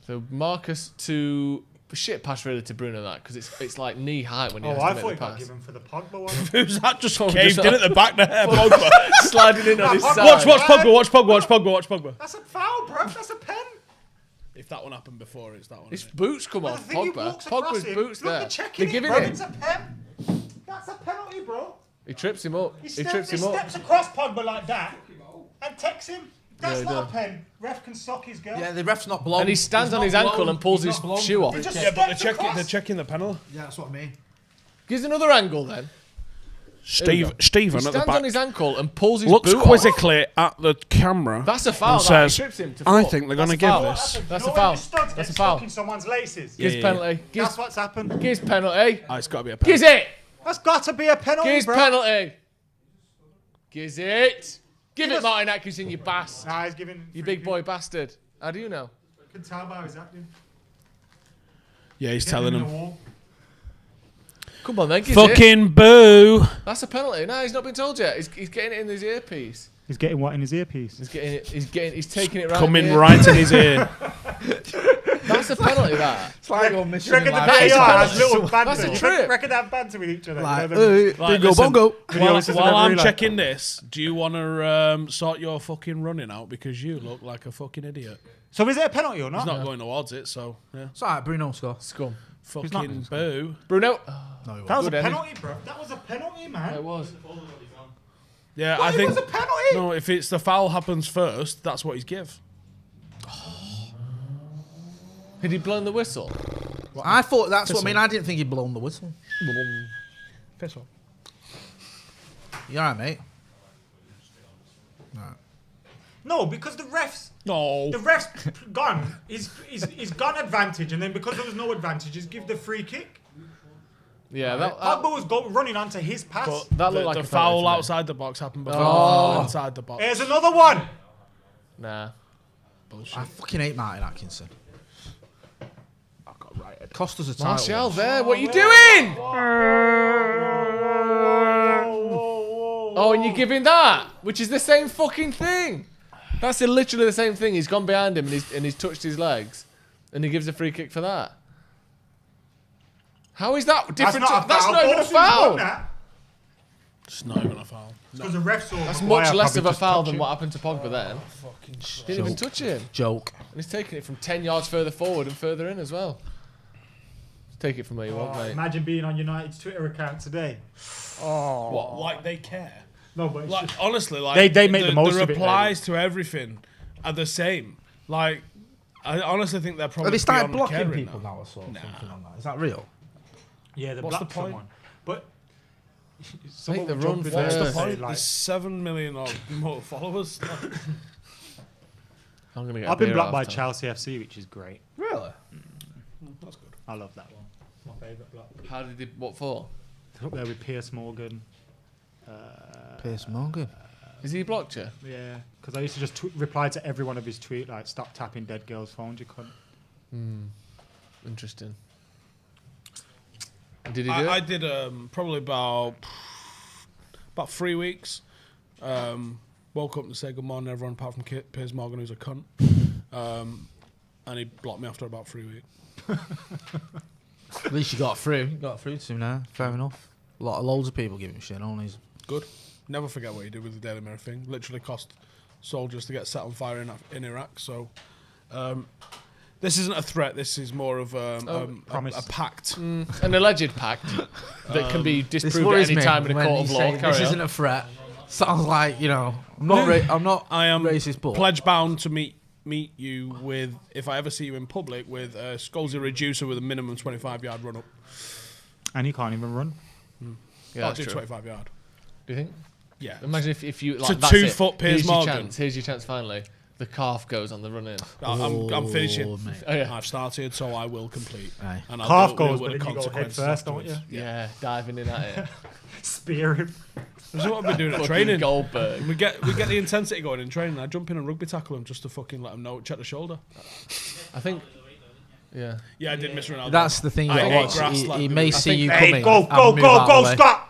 So Marcus to shit pass really to Bruno that because it's like knee height when he has I to thought make he the got pass. given for the Pogba one. Who's that just caved in at the back there? Pogba. Sliding in on his side. Watch Pogba. That's a foul, bro. That's a pen. If that one happened before, it's that one. His boots come Well, off. the thing he Pogba. walks across Pogba's him. boots Look, there. they're checking They're giving bro. it. It's a pen. That's a penalty, bro. He trips him up. He trips him up. steps across Pogba like that and takes him. That's he not does. a pen. Ref can sock his girl. Yeah, the ref's not blown. And he stands on his ankle and pulls his shoe off. He just Yeah, but steps across. they're checking the penalty. Yeah, that's what I mean. Gives another angle then. Stephen He at the stands back on his ankle and pulls his looks boot quizzically at the camera. That's a foul. And That. says, He trips him to I foot. think they're That's going to a give foul. this. That's You a know when foul. the studs That's get a stuck foul. in someone's laces. Gives Yeah. penalty. That's what's happened. Gives penalty. Oh, it's got to be a penalty. Gives it. That's got to be a penalty, Gives bro. penalty. Gives it. Give it, Martin Atkinson, you bass. Nah, he's giving. You big boy bastard. How do you know? Can tell by his acting. Yeah, he's telling him. Come on then, gives Fucking boo. That's a penalty. No, he's not been told yet. He's getting it in his earpiece. He's getting what in his earpiece? He's getting it. He's taking it right. Coming in the right in his ear. That's a penalty. That. It's like on mission. Reckon the That is VAR a has penalty. little banter. That's a trip. Reckon they have banter with each other. Like, You know, Right, bingo listen, bongo. While I'm checking this, do you want to sort your fucking running out because you look like a fucking idiot? so is it a penalty or not? He's not going towards it, so yeah. It's alright, Bruno score. Scum. Fucking boo. Bruno. No, he That was Good, a Eddie. penalty, bro. That was a penalty, man. It was. Yeah, But I it think. was a penalty. No, if it's the foul happens first, that's what he's give. Had he blown the whistle? I thought that's what I mean. I didn't think he'd blown the whistle. Piss off. You alright, mate? No, because the refs. No. The ref's gone. He's gone advantage, and then because there was no advantage, he's give the free kick. Yeah, that Pogba was running onto his pass. But that looked like the a penalty foul to me. outside the box happened before the foul inside the box. Here's another one. Nah. I fucking hate Martin Atkinson. Cost us a title. Martial there. What are you doing? Oh, and you're giving that, which is the same fucking thing. That's literally the same thing. He's gone behind him and he's touched his legs, and he gives a free kick for that. How is that different? That's not even a foul. It's not even a foul. Because the refs saw That's Maguire much less probably of a just foul touch than him. what happened to Pogba then. Didn't even touch him. Joke. And he's taking it from 10 yards further forward and further in as well. Take it from where you want, mate. Imagine being on United's Twitter account today. What? Like they care? No, but it's Like just, honestly, like they make the most the of it, replies to everything are the same. Like I honestly think they're probably Have they started beyond blocking caring people now. now or something on that? Is that real? yeah, they What's the blocked point? someone. But Make the would run jump in first. there What's the and point? say, like, There's 7 million or more followers. I'm gonna get I've been a beer blocked by after. Chelsea FC, which is great. Really? That's good. I love that one. My favourite block. How did he? What for? Up there with Piers Morgan. Piers Morgan. Is he blocked you? Yeah, because I used to just reply to every one of his tweets, like, stop tapping dead girls' phones, you cunt. Interesting. And did he do I it? did probably about 3 weeks. Woke up to say good morning, everyone, apart from Piers Morgan, who's a cunt. And he blocked me after about 3 weeks. At least you got through. You got through to him now. Fair enough. Loads of people giving him shit on. He's Good. Never forget what you did with the Daily Mirror thing. Literally cost soldiers to get set on fire in Iraq. So this isn't a threat. This is more of a pact. An alleged pact that can be this disproved at worries any me time in a when court you of say law. Carry this on. isn't a threat. Sounds like, you know, I'm not I am racist, but pledge bound to meet you with, if I ever see you in public, with a Scolzy reducer with a minimum 25-yard run up. And he can't even run. Yeah, I'll that's do true. 25 yard. Do you think? Yeah. Imagine if you like It's a that's it. 2 foot Piers Here's your Morgan. chance. Here's your chance finally. the calf goes on the run in. I'm finishing. mate. Oh, yeah. I've started, so I will complete. Aye. And I'll Calf deal goes, with but the then you go head consequences first, don't you? afterwards. Yeah, diving in at it. Spear him. This is what I've been doing at Fucking training. Goldberg. We get the intensity going in training. I jump in and rugby tackle him just to fucking let him know, check the shoulder. I think. Yeah. Yeah, I did miss Ronaldo. That's the thing you I got to hate watch. grass He like may me. see you Hey, coming. go, and go, move go, out go, of the way. Scott!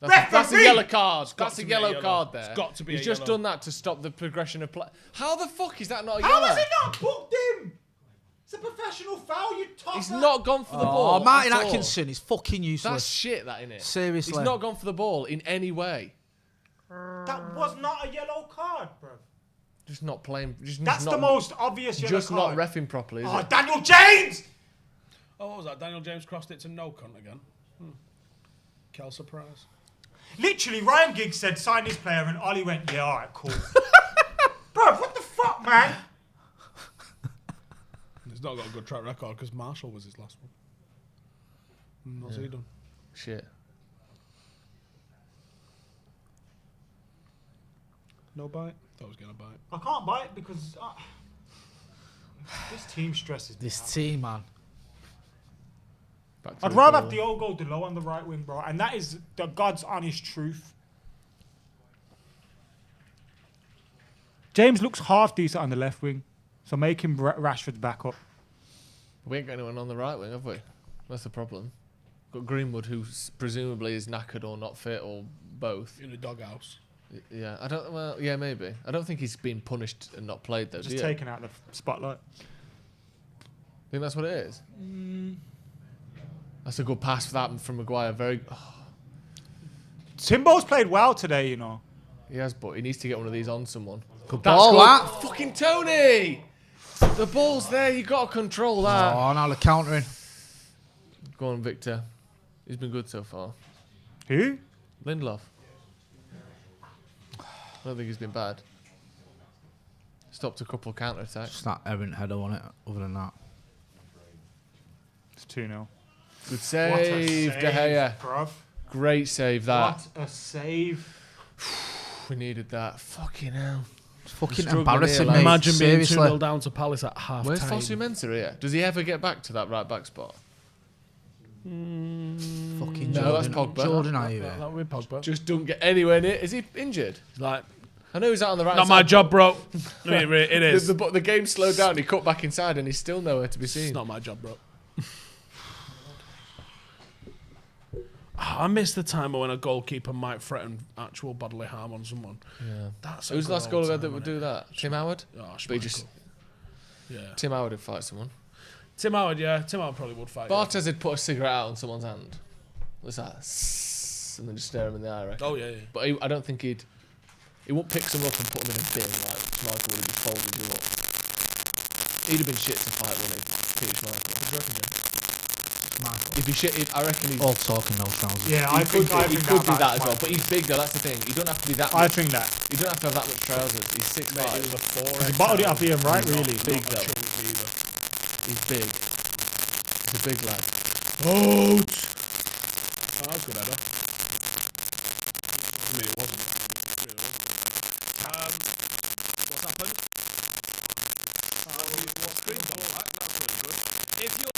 That's a Referee! yellow card. That's to a be yellow a yellow. card there. It's got to be He's a just yellow. done that to stop the progression of play. How the fuck is that not a How yellow? has he not booked him? It's a professional foul, you tosser. He's not gone for the ball. Oh, Martin at all. Atkinson is fucking useless. That's shit, that, innit? Seriously. He's not gone for the ball in any way. That was not a yellow card, bro. Just not playing. That's the most obvious yellow Just card. not reffing properly, is Oh, it? Daniel James! Oh, what was that? Daniel James crossed it to no cunt again. Kel surprise. Literally, Ryan Giggs said, sign this player, and Ollie went, yeah, alright, cool. Bro, what the fuck, man? He's not got a good track record because Marshall was his last one. What's he done? Shit. No bite? Thought I was going to bite. I can't bite because this team stresses me This out. team, man. I'd rather have Diogo Dalot on the right wing, bro, and that is the God's honest truth. James looks half decent on the left wing, so make him Rashford's backup. We ain't got anyone on the right wing, have we? That's the problem. Got Greenwood, who presumably is knackered or not fit or both. In the doghouse. Yeah, I don't. Well, yeah, maybe. I don't think he's been punished and not played though. Just taking out the spotlight. Think that's what it is. That's a good pass for that from Maguire. Very. Timbo's played well today, you know. He has, but he needs to get one of these on someone. Good ball, that. Fucking Tony! The ball's there. You got to control that. Oh, now they're countering. Go on, Victor. He's been good so far. Who? Lindelof. I don't think he's been bad. Stopped a couple of counter attacks. Just that errant header on it. Other than that, It's 2-0. Good save, De Gea. Bruv. Great save that. What a save. We needed that. Fucking hell. it's fucking Struggling embarrassing, here, mate. Imagine being Seriously. 2-0 down to Palace at half Where's time. Fosu Mensah here? Does he ever get back to that right back spot? Fucking No, that's Jordan. Pogba. Jordan, are you That here? with Pogba. Just don't get anywhere near. Is he injured? Like, I know he's out on the right not side. my job, bro. It is. The game slowed down. He cut back inside and he's still nowhere to be It's seen. not my job, bro. I miss the time when a goalkeeper might threaten actual bodily harm on someone. Yeah. That's Who's the last goal that would do that? Tim Howard? Oh, But he just, yeah. Tim Howard would fight someone. Tim Howard, yeah. Tim Howard probably would fight. Bartes had put a cigarette out on someone's hand. What's that? And then just stare him in the eye, I reckon. Oh, yeah. But I don't think he wouldn't pick someone up and put them in a bin like Schmeichel would have just folded you up. He'd have been shit to fight, wouldn't he? Peter Schmeichel. If he shit, I reckon he's... All talking, no trousers. Yeah, He I think could do about that as well, but he's big though, that's the thing. You don't have to be that I much. think that. You don't have to have that much trousers. He's 6'5". He's bottled it up Ian Wright, really. Big though. He's big. He's a big lad. Oh, that's good header. I mean, it wasn't. It really wasn't. What's happened? What's good? Alright, that's really good. If you're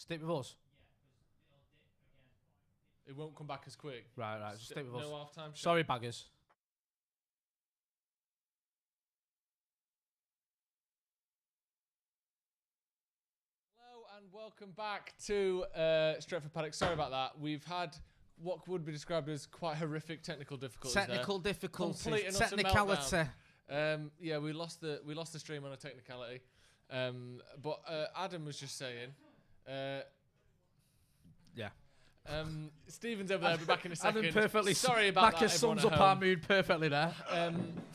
Stick with us. It won't come back as quick. Right. Just stick with us. No half-time. Sorry, baggers. Hello and welcome back to Stretford Paddock. Sorry about that. We've had what would be described as quite horrific technical difficulties. Difficulties. Technicality. Yeah, we lost the stream on a technicality. But Adam was just saying. Yeah. Stephen's over there. I'll be back in a second. Adam perfectly. Sorry about that. Sums up our mood perfectly there.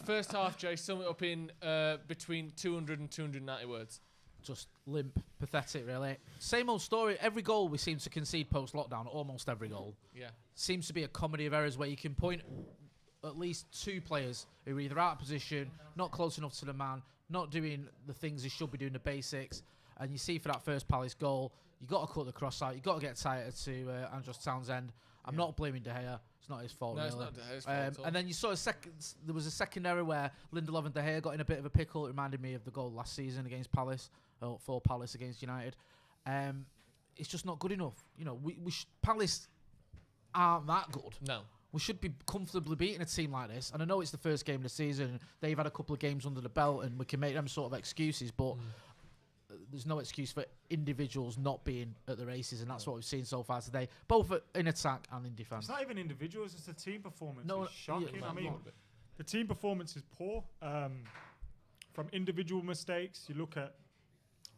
First half, Jay, sum it up in between 200 and 290 words. Just limp, pathetic, really. Same old story. Every goal we seem to concede post-lockdown, almost every goal. Yeah. Seems to be a comedy of errors where you can point at least 2 players who are either out of position, not close enough to the man, not doing the things they should be doing, the basics. And you see for that first Palace goal, you got to cut the cross out. You got to get tighter to Andros Townsend. I'm not blaming De Gea. It's not his fault. No, really. it's not De Gea's fault at all. And then you saw there was a second error where Lindelof and De Gea got in a bit of a pickle. It reminded me of the goal last season against Palace, for Palace against United. It's just not good enough. You know, Palace aren't that good. No. We should be comfortably beating a team like this. And I know it's the first game of the season. They've had a couple of games under the belt, and we can make them sort of excuses, but there's no excuse for individuals not being at the races, and that's what we've seen so far today, both in attack and in defence. It's not even individuals; it's the team performance. No, it's shocking. yeah, I mean, the team performance is poor. From individual mistakes, you look at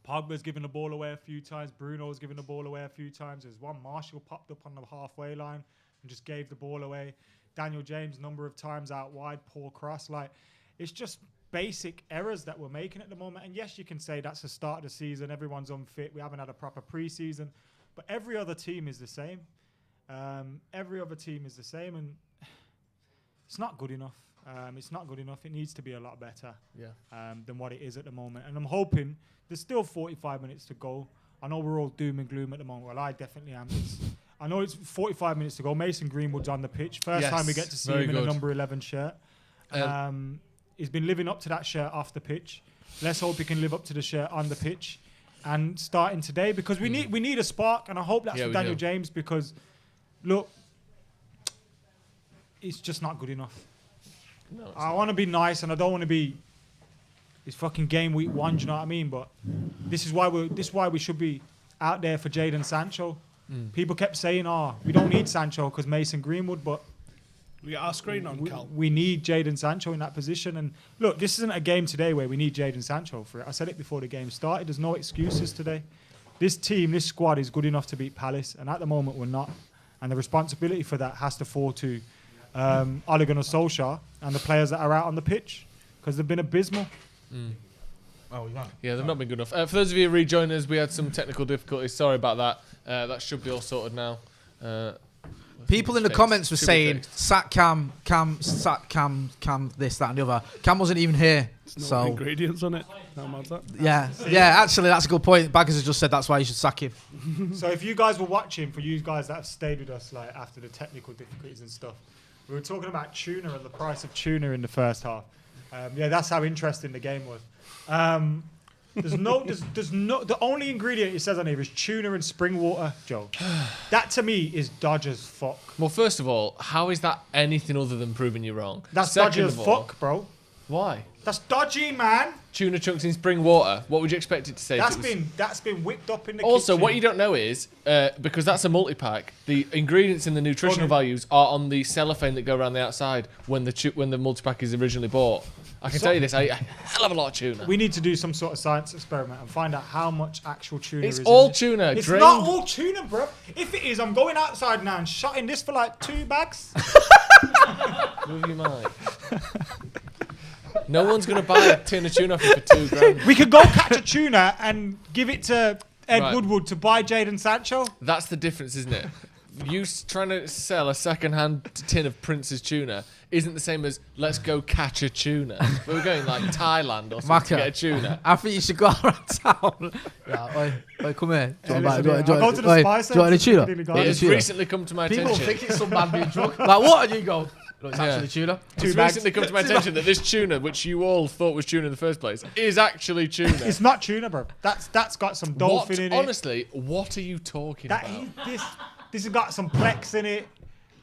Pogba's given the ball away a few times. Bruno's given the ball away a few times. There's one Martial popped up on the halfway line and just gave the ball away. Daniel James, number of times out wide, poor cross. Like, it's just basic errors that we're making at the moment. And yes, you can say that's the start of the season. Everyone's unfit. We haven't had a proper pre-season. But every other team is the same. And it's not good enough. It's not good enough. It needs to be a lot better than what it is at the moment. And I'm hoping there's still 45 minutes to go. I know we're all doom and gloom at the moment. Well, I definitely am. I know it's 45 minutes to go. Mason Greenwood's on the pitch. First time we get to see him in a number 11 shirt. He's been living up to that shirt off the pitch. Let's hope he can live up to the shirt on the pitch. And starting today, because we need a spark, and I hope that's from Daniel James, because look, it's just not good enough. No, I want to be nice, and I don't want to be. It's fucking game week 1. Do you know what I mean? But this is why we should be out there for Jadon Sancho. People kept saying, we don't need Sancho because Mason Greenwood, but we got our screen on, Cal. We need Jadon Sancho in that position. And look, this isn't a game today where we need Jadon Sancho for it. I said it before the game started. There's no excuses today. This squad is good enough to beat Palace, and at the moment we're not. And the responsibility for that has to fall to Ole Gunnar Solskjaer and the players that are out on the pitch, because they've been abysmal. Yeah, they've not been good enough. For those of you who rejoined us, we had some technical difficulties. Sorry about that. That should be all sorted now. People in the comments were saying, sack Cam, sack Cam, this, that and the other. Cam wasn't even here. No ingredients on it. How mad's that? Yeah, actually, that's a good point. Baggers has just said that's why you should sack him. So if you guys were watching, for you guys that have stayed with us like after the technical difficulties and stuff, we were talking about tuna and the price of tuna in the first half. That's how interesting the game was. There's no. The only ingredient it says on here is tuna and spring water, Joe. That to me is dodgy as fuck. Well, first of all, how is that anything other than proving you wrong? That's dodgy as fuck, bro. Why? That's dodgy, man. Tuna chunks in spring water. What would you expect it to say? That's been whipped up in the Also, kitchen. what you don't know is, because that's a multi-pack, the ingredients and the nutritional values are on the cellophane that go around the outside when the multi-pack is originally bought. I can tell you this, I eat a hell of a lot of tuna. We need to do some sort of science experiment and find out how much actual tuna is. It's all tuna. It's not all tuna, bro. If it is, I'm going outside now and shotting this for like 2 bags. Move your mind. No one's going to buy a tin of tuna off you for £2,000. We could go catch a tuna and give it to Ed Woodward to buy Jadon Sancho. That's the difference, isn't it? You trying to sell a second-hand tin of Prince's tuna isn't the same as let's go catch a tuna. We're going like Thailand or something to get a tuna. I think you should go around town. Oi, come here. Do you want to the spice any tuna? It has recently come to my attention. People think it's some man being drunk. Like, what? And you go, No, it's actually tuna. It's recently come to my attention that this tuna, which you all thought was tuna in the first place, is actually tuna. It's not tuna, bro. That's got some dolphin in it. Honestly, what are you talking about? This has got some plex in it.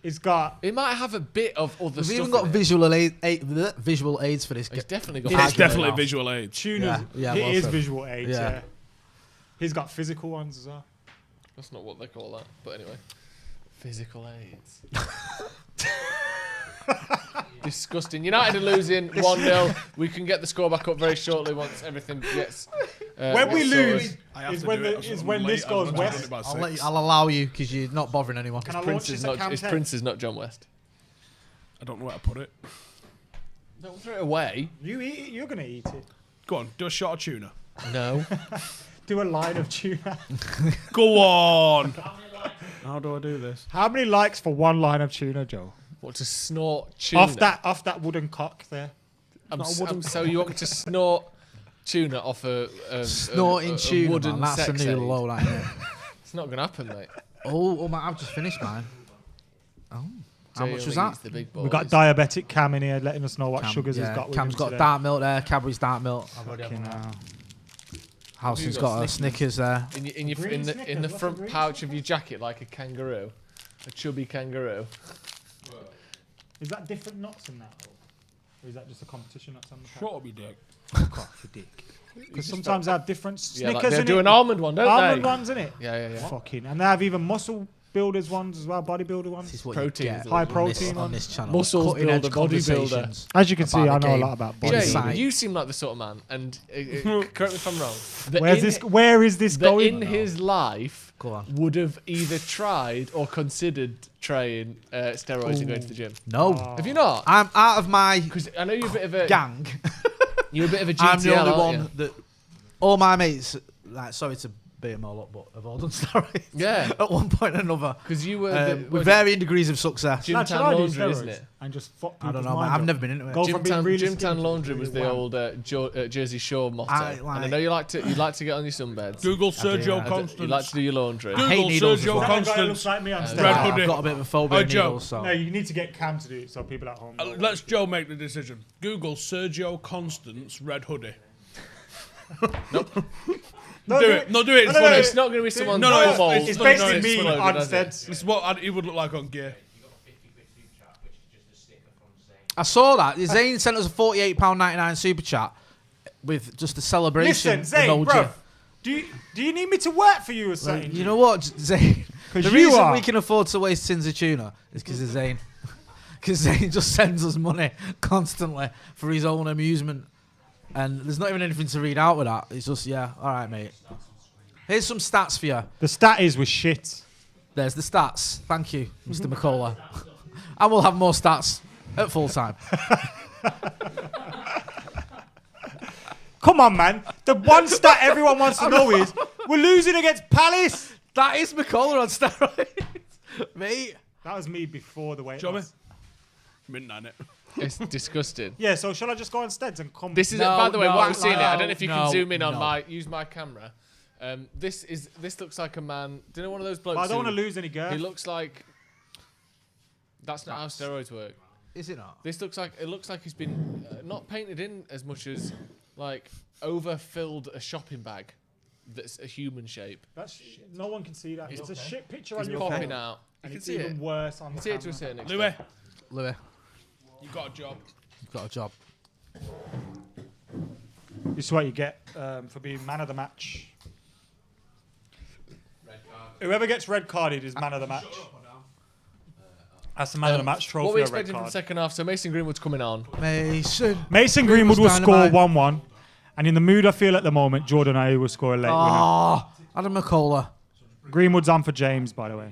It's got. It might have a bit of other We've stuff. even got in visual aids for this. It's definitely got. It's definitely visual aids. Tuna. Yeah, it well is said. visual aids. Yeah. He's got physical ones as well. That's not what they call that, but anyway. Physical aids. Disgusting. United are losing 1-0. We can get the score back up very shortly once everything gets. When we lose, is when this goes west. I'll allow you because you're not bothering anyone. Can I launch this at Cam His 10? Prince is not John West. I don't know where to put it. Don't throw it away. You eat it. You're gonna eat it. Go on, do a shot of tuna. No. Do a line of tuna. Go on. How do I do this? How many likes for one line of tuna, Joe? What, to snort tuna? Off that wooden cock there. So you want me to snort tuna off a Snorting tuna, wooden man, that's sex a new aid? low, that, isn't it? It's not going to happen, mate. Oh, man, I've just finished mine. Oh, how much was that? We got diabetic Cam in here letting us know what sugars he's got with Cam's him got today. dark milk there, Cadbury's dark milk. I've already Fucking had hell. Howson's got a Snickers there. In the front pouch of your jacket, like a kangaroo, a chubby kangaroo. Is that different nuts in that? Or is that just a competition nuts on the Shut up, you dick. Fuck off, you dick. Because sometimes they have different Snickers like they in do it. an almond one, don't Almond they? ones in it. Yeah. Fucking, and they have even muscle builders ones as well, bodybuilder ones. This is what Protein. you get High on protein on this channel. Muscles Cutting edge builder, bodybuilder. conversations As you can see, about I the know a game. lot about Jay, bodybuilding. you seem like the sort of man, and correct me if I'm wrong. Where is this that going? in his life Go on. would have either tried or considered trying steroids and going to the gym. No. Have you not? I'm out of my Because I know you're a bit of a gang. You're a bit of a GTL, I'm the only aren't one you? that all my mates, like, sorry to beat them all up, but have all done steroids. Yeah. At one point or another. Because you were with varying degrees of success. Gym Tan Laundry, isn't it? And just fuck I don't people's know, man. mind I've up. never been into it. Go from being really Gym skinny Tan to Laundry really was the wham. old Jersey Shore motto. I and I know you'd like to get on your sunbeds. Google do, Sergio yeah. Constance. You'd like to do your laundry. I hate Google needles as Sergio well. That guy Constance. looks like me on stage. Red I've hoodie. got a bit of a phobia Oh, of Joe. needles, so. No, you need to get Cam to do it so people at home. Let's Joe make the decision. Google Sergio Constance red hoodie. No, do it. No, do it. It's funny. It's not going to be someone. It's basically me on Steads. This is what he would look like on gear. I saw that. Zane sent us a £48.99 super chat with just a celebration Listen, Zane, emoji. bro, do you need me to work for you or something? You know what, Zane? The 'Cause you reason are. we can afford to waste tins of tuna is because of Zane. Because Zane just sends us money constantly for his own amusement. And there's not even anything to read out with that. It's just, yeah, all right, mate. Here's some stats for you. The stat is with shit. There's the stats. Thank you, Mr. Mckola. And we'll have more stats at full time. Come on, man. The one stat everyone wants to know is we're losing against Palace. That is Mckola on steroids. Mate. That was me before the weight Show me. loss. Midnight it. It's disgusting. Yeah, so shall I just go on Steads and come? This is No, by the way, no, what I'm seeing it. I no, don't know if you no, can zoom in on no. use my camera. This looks like a man. Do you know one of those blokes? But I don't who- want to lose any girth. He looks like. That's not how steroids work. Is it not? This looks like he's been not painted in as much as like overfilled a shopping bag that's a human shape. No one can see that. It's a shit picture It's on your popping phone. out. And You it's can see even it. worse on You the see it to a camera. certain Louis, extent. Louis, you got a job. you've got a job. This is what you get for being man of the match. Whoever gets red carded is man of the match. That's the man of the match trophy. What we or red expecting from card. second half? So Mason Greenwood's coming on. Mason Greenwood will score dynamite. 1-1. And in the mood I feel at the moment, Jordan Ayew will score a late winner. Oh, Adam Mckola. Greenwood's on for James, by the way.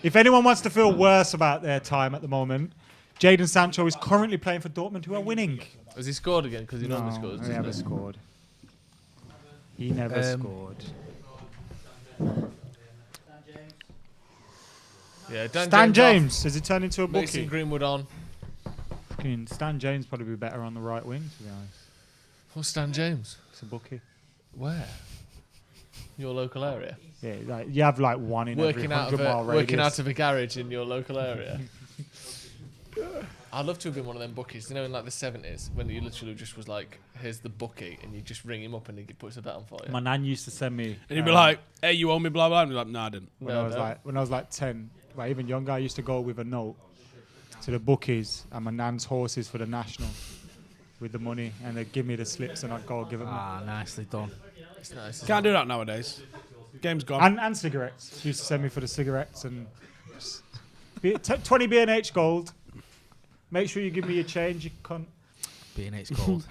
If anyone wants to feel worse about their time at the moment, Jadon Sancho is currently playing for Dortmund, who are winning. Has he scored again? Because he normally scores. he doesn't never he? scored. He never scored. Yeah, Dan Stan James. off. Has he turned into a Mason bookie? Greenwood on. Fucking Stan James probably be better on the right wing, to be honest. What's Stan James? It's a bookie. Where? Your local area. Yeah, like you have like one in every 100-mile radius. Working out of a garage in your local area. I'd love to have been one of them bookies, you know, in like the 70s, when you literally just was like, here's the bookie, and you just ring him up and he puts a bet on for you. My nan used to send me, and he'd be like, "Hey, you owe me blah blah." And I'd be like, "No, I didn't." When I was like 10, like even younger, I used to go with a note to the bookies and my nan's horses for the national with the money, and they'd give me the slips, and I'd go give them. Nicely done. It's nice. Can't do that nowadays. Game's gone. And cigarettes. She used to send me for the cigarettes and 20 B&H gold. Make sure you give me your change, you cunt. B&H gold.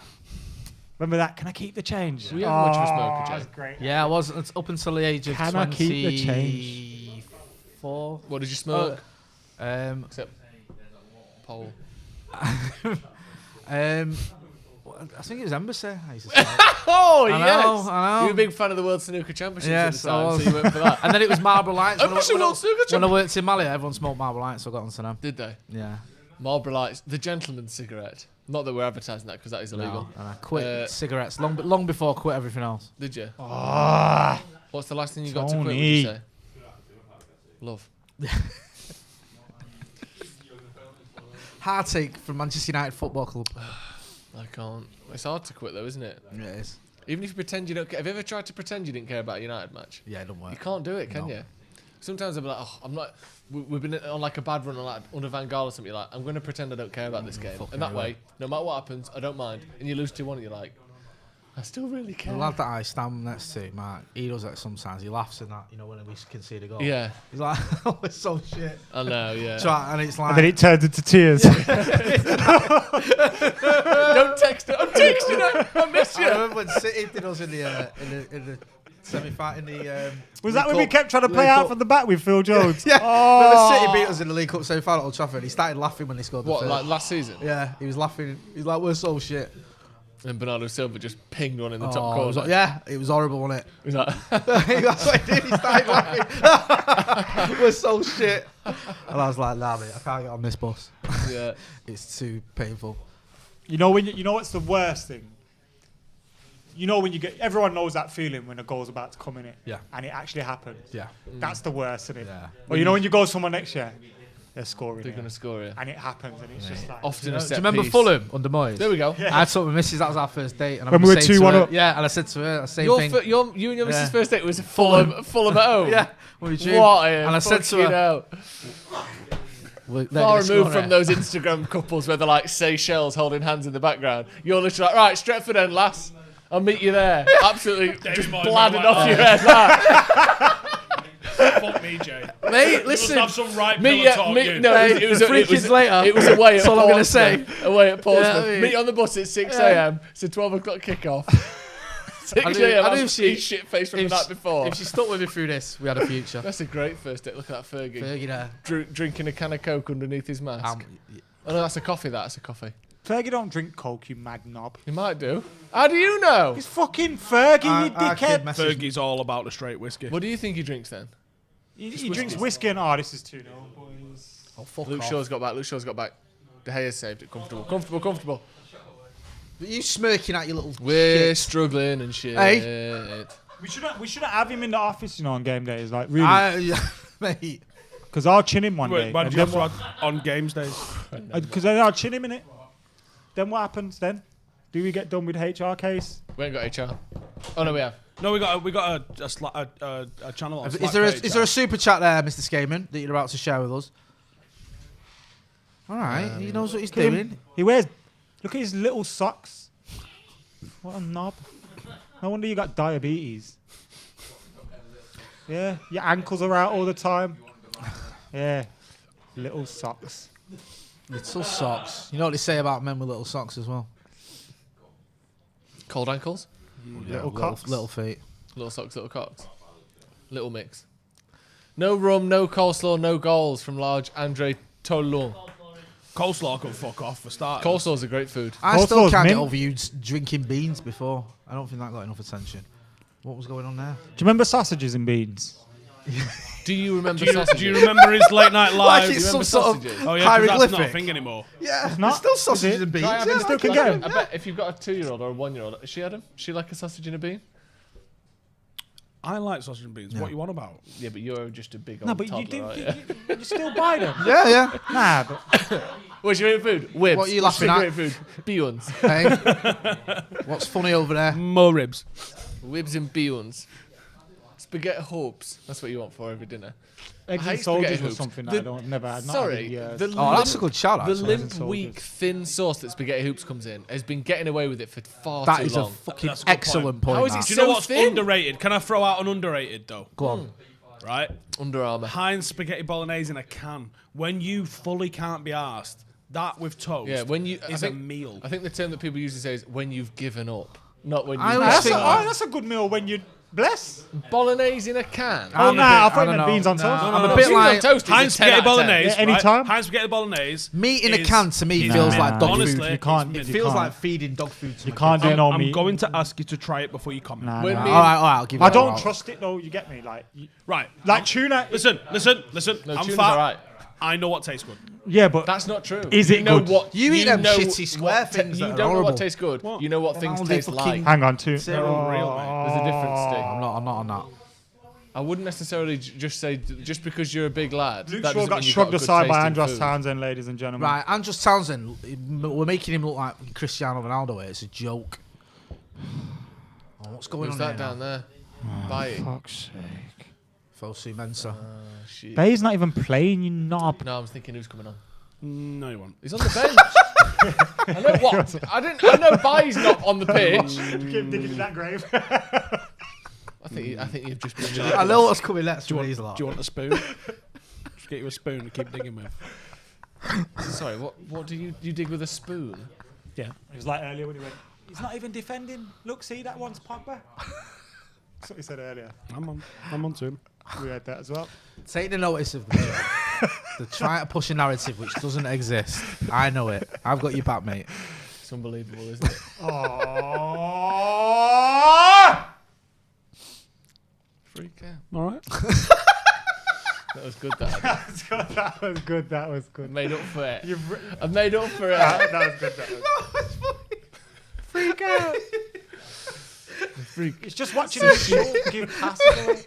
Remember that? Can I keep the change? Were you ever much of a smoker, Jay? That's great. Yeah, I was. It's up until the age of 24. Can I keep the change? What did you smoke? Except pole. I think it was Embassy. I used to say. Oh, I yes. know. You were a big fan of the World Snooker Championship Yes, at the time, I was. so you went for that. And then it was Marlboro Lights. When I worked in Mali, everyone smoked Marlboro Lights, so I got onto them. Did they? Yeah. Marlboro Lights, the gentleman's cigarette. Not that we're advertising that, because that is illegal. No, and I quit cigarettes long before I quit everything else. Did you? Ah. What's the last thing you got to quit, would you say? Love. Heartache from Manchester United Football Club. I can't. It's hard to quit though, isn't it? Yeah, it is. Even if you pretend you don't care. Have you ever tried to pretend you didn't care about a United match? Yeah, it don't work. You can't do it, can you? Sometimes I'll be like, oh, I'm not. We've been on like a bad run, like under Van Gaal or something. You're like, I'm going to pretend I don't care about this game, and that way, no matter what happens, I don't mind. And you lose 2-1, and you're like, I still really care. The lad that I stand next to, Mark, he does that sometimes. He laughs in that, you know, when we concede a goal. Yeah. He's like, oh, it's so shit. I know, yeah. And it's like. And then it turned into tears. Don't text it. I'm texting her. I miss you. I remember when City did us in the semi-final in the. Was that when we kept trying to play out from the back with Phil Jones? Yeah. Oh. When City beat us in the League Cup semi-final at Old Trafford, he started laughing when they scored the What, third. like last season? Yeah, he was laughing. He's like, we're so shit. And Bernardo Silva just pinged one in the top corner. It was horrible, wasn't it? He was like, that's what he did. He started laughing. We're so shit. And I was like, nah, mate, I can't get on this bus. Yeah, it's too painful. You know what's the worst thing? You know when you get everyone knows that feeling when a goal's about to come in it. Yeah. And it actually happens. Yeah. That's the worst, isn't it? Yeah. Or you know when you go somewhere next year, they're scoring. they're going to score it. And it happens, and it's just like. Often a Do set you remember piece. Fulham under Moyes? There we go. I had something with Mrs. That was our first date. And I When we were saying to 2-1 her- up. Yeah, and I said to her the same thing. You and your Mrs. first date was Fulham at home. Yeah. When we drew. What? And I said to her. Far removed from those Instagram couples where they're like Seychelles holding hands in the background. You're literally like, right, Stretford end, lass. I'll meet you there. Absolutely just bladding off your head. Fuck me, Jay. Mate, listen. You must have some right Meet pillow talk, you. it was later. It was away at That's all I'm gonna Portsmouth. say. Away at Portsmouth. Yeah, I mean- Meet on the bus at 6 a.m. It's a 12 o'clock kickoff. 6 a.m. I knew she shit face from the night before. If she stuck with me through this, we had a future. That's a great first date. Look at that Fergie. Fergie there. Drinking a can of Coke underneath his mask. Oh no, that's a coffee. That's a coffee. Fergie don't drink Coke, you mad knob. You might do. How do you know? It's fucking Fergie, you dickhead. Fergie's all about the straight whiskey. What do you think he drinks then? He drinks whiskey and this is 2-0, boys. Oh, fuck Luke off. Shaw's got back. De Gea's saved it. Comfortable. But you smirking at your little We're shit. struggling and shit. Hey. We shouldn't have him in the office, on game days, like really. Mate. Because I'll chin him one day. Why did you have to add on games days? Because then I'll chin him in it. Then what happens then? Do we get done with HR case? We ain't got HR. Oh no, we have. No, we got a channel on Slack Is there a super chat there, Mr. Skaman, that you're about to share with us? All right, he knows what he's doing. He wears. Look at his little socks. What a knob. No wonder you got diabetes. Yeah, your ankles are out all the time. Yeah, little socks. Little socks. You know what they say about men with little socks as well? Cold ankles. Little cocks. Little feet. Little socks, little cocks. Little mix. No rum, no coleslaw, no goals from large Andre Toulon. Coleslaw can fuck off for starters. Coleslaw's a great food. I still Coleslaw's can't get mint. over you drinking beans before. I don't think that got enough attention. What was going on there? Do you remember sausages and beans? Do you remember sausages? Do you remember his late night live? Like it's some sort of Oh yeah, 'cause that's not a hieroglyphic. thing anymore. Yeah, It's not. there's still Is sausages it? and beans. Try having Yeah, a still like can it. get 'em. I bet if you've got a 2-year-old or a 1-year-old, has she had them? She like a sausage and a bean? I like sausage and beans. Yeah. What you on about? Yeah, but you're just a big old No, but toddler, you aren't you still buy them. Yeah. Nah, but What's your favourite food? Whips. What are you What's your laughing at? favourite food? Beans. Hey, what's funny over there? More ribs. Ribs and beans. Spaghetti hoops. That's what you want for every dinner. eggs I and hate soldiers spaghetti was hoops. something The- that I've never had. Not Sorry, had in years. the Oh, that's a good shout. The Actually. limp, weak, thin sauce that spaghetti hoops comes in has been getting away with it for far That too is a long. fucking That's a good excellent point. How is it that. Do you know so what's thin? underrated? Can I throw out an underrated though? Go on. Right? Under Armour. Heinz spaghetti bolognese in a can. When you fully can't be arsed, that with toast Yeah, when you is a meal. I think the term that people usually say is when you've given up, not when I you've always given think- up. That's a good meal when you bless. Bolognese in a can. Oh, nah, I thought you meant beans on toast. I'm a no, bit beans like on toast is a Heinz 10 out spaghetti of 10. bolognese. Yeah, any right? time. Heinz spaghetti bolognese. Meat in a is- can to me is feels mint. like dog Honestly, food. You can't. It you feels can't. like feeding dog food. To You my can't kids. do no I'm meat. going to ask you to try it before you comment. Nah, When nah. me- All right, I'll give you I that. don't trust it though. You get me? Like, Right. like tuna. Listen. No, I'm tuna's fat. alright. I know what tastes good. Yeah, but That's not true. Is you it know good? What, You eat them know shitty square what things You that are don't know horrible. what tastes good. What? You know what They're things all taste fucking- like. hang on too. They're all real, mate. There's a difference, Sting. I'm not on that. I wouldn't necessarily just say just because you're a big lad. Luke that Shaw doesn't got mean you've shrugged got good aside by tasting Andros food. Townsend, ladies and gentlemen. Right, Andros Townsend, we're making him look like Cristiano Ronaldo here. It's a joke. Oh, what's going Who's on that here down now? there? Buy it. Fuck's sake. Fosu Mensah. Shit. Bay's not even playing, you knob. No, I was thinking who's coming on. No, you won't. He's on the bench. I know what. I know Bay's not on the pitch. Keep digging in that grave. I think you've just been. I know what's coming next Do for you, these want, lot. do you want a spoon? Just get you a spoon to keep digging with. Sorry, what do you dig with a spoon? Yeah. It was like earlier when he went, he's not even defending. Look, see that one's Pogba. That's what he said earlier. I'm on to him. We heard that as well. Take the notice of them. They're trying to push a narrative which doesn't exist. I know it. I've got your back, mate. It's unbelievable, isn't it? Freak out. All right. That was good. That That was good. I made up for it. You've I made up for it. that was good. That was Freak out. It's just watching a short give pass away.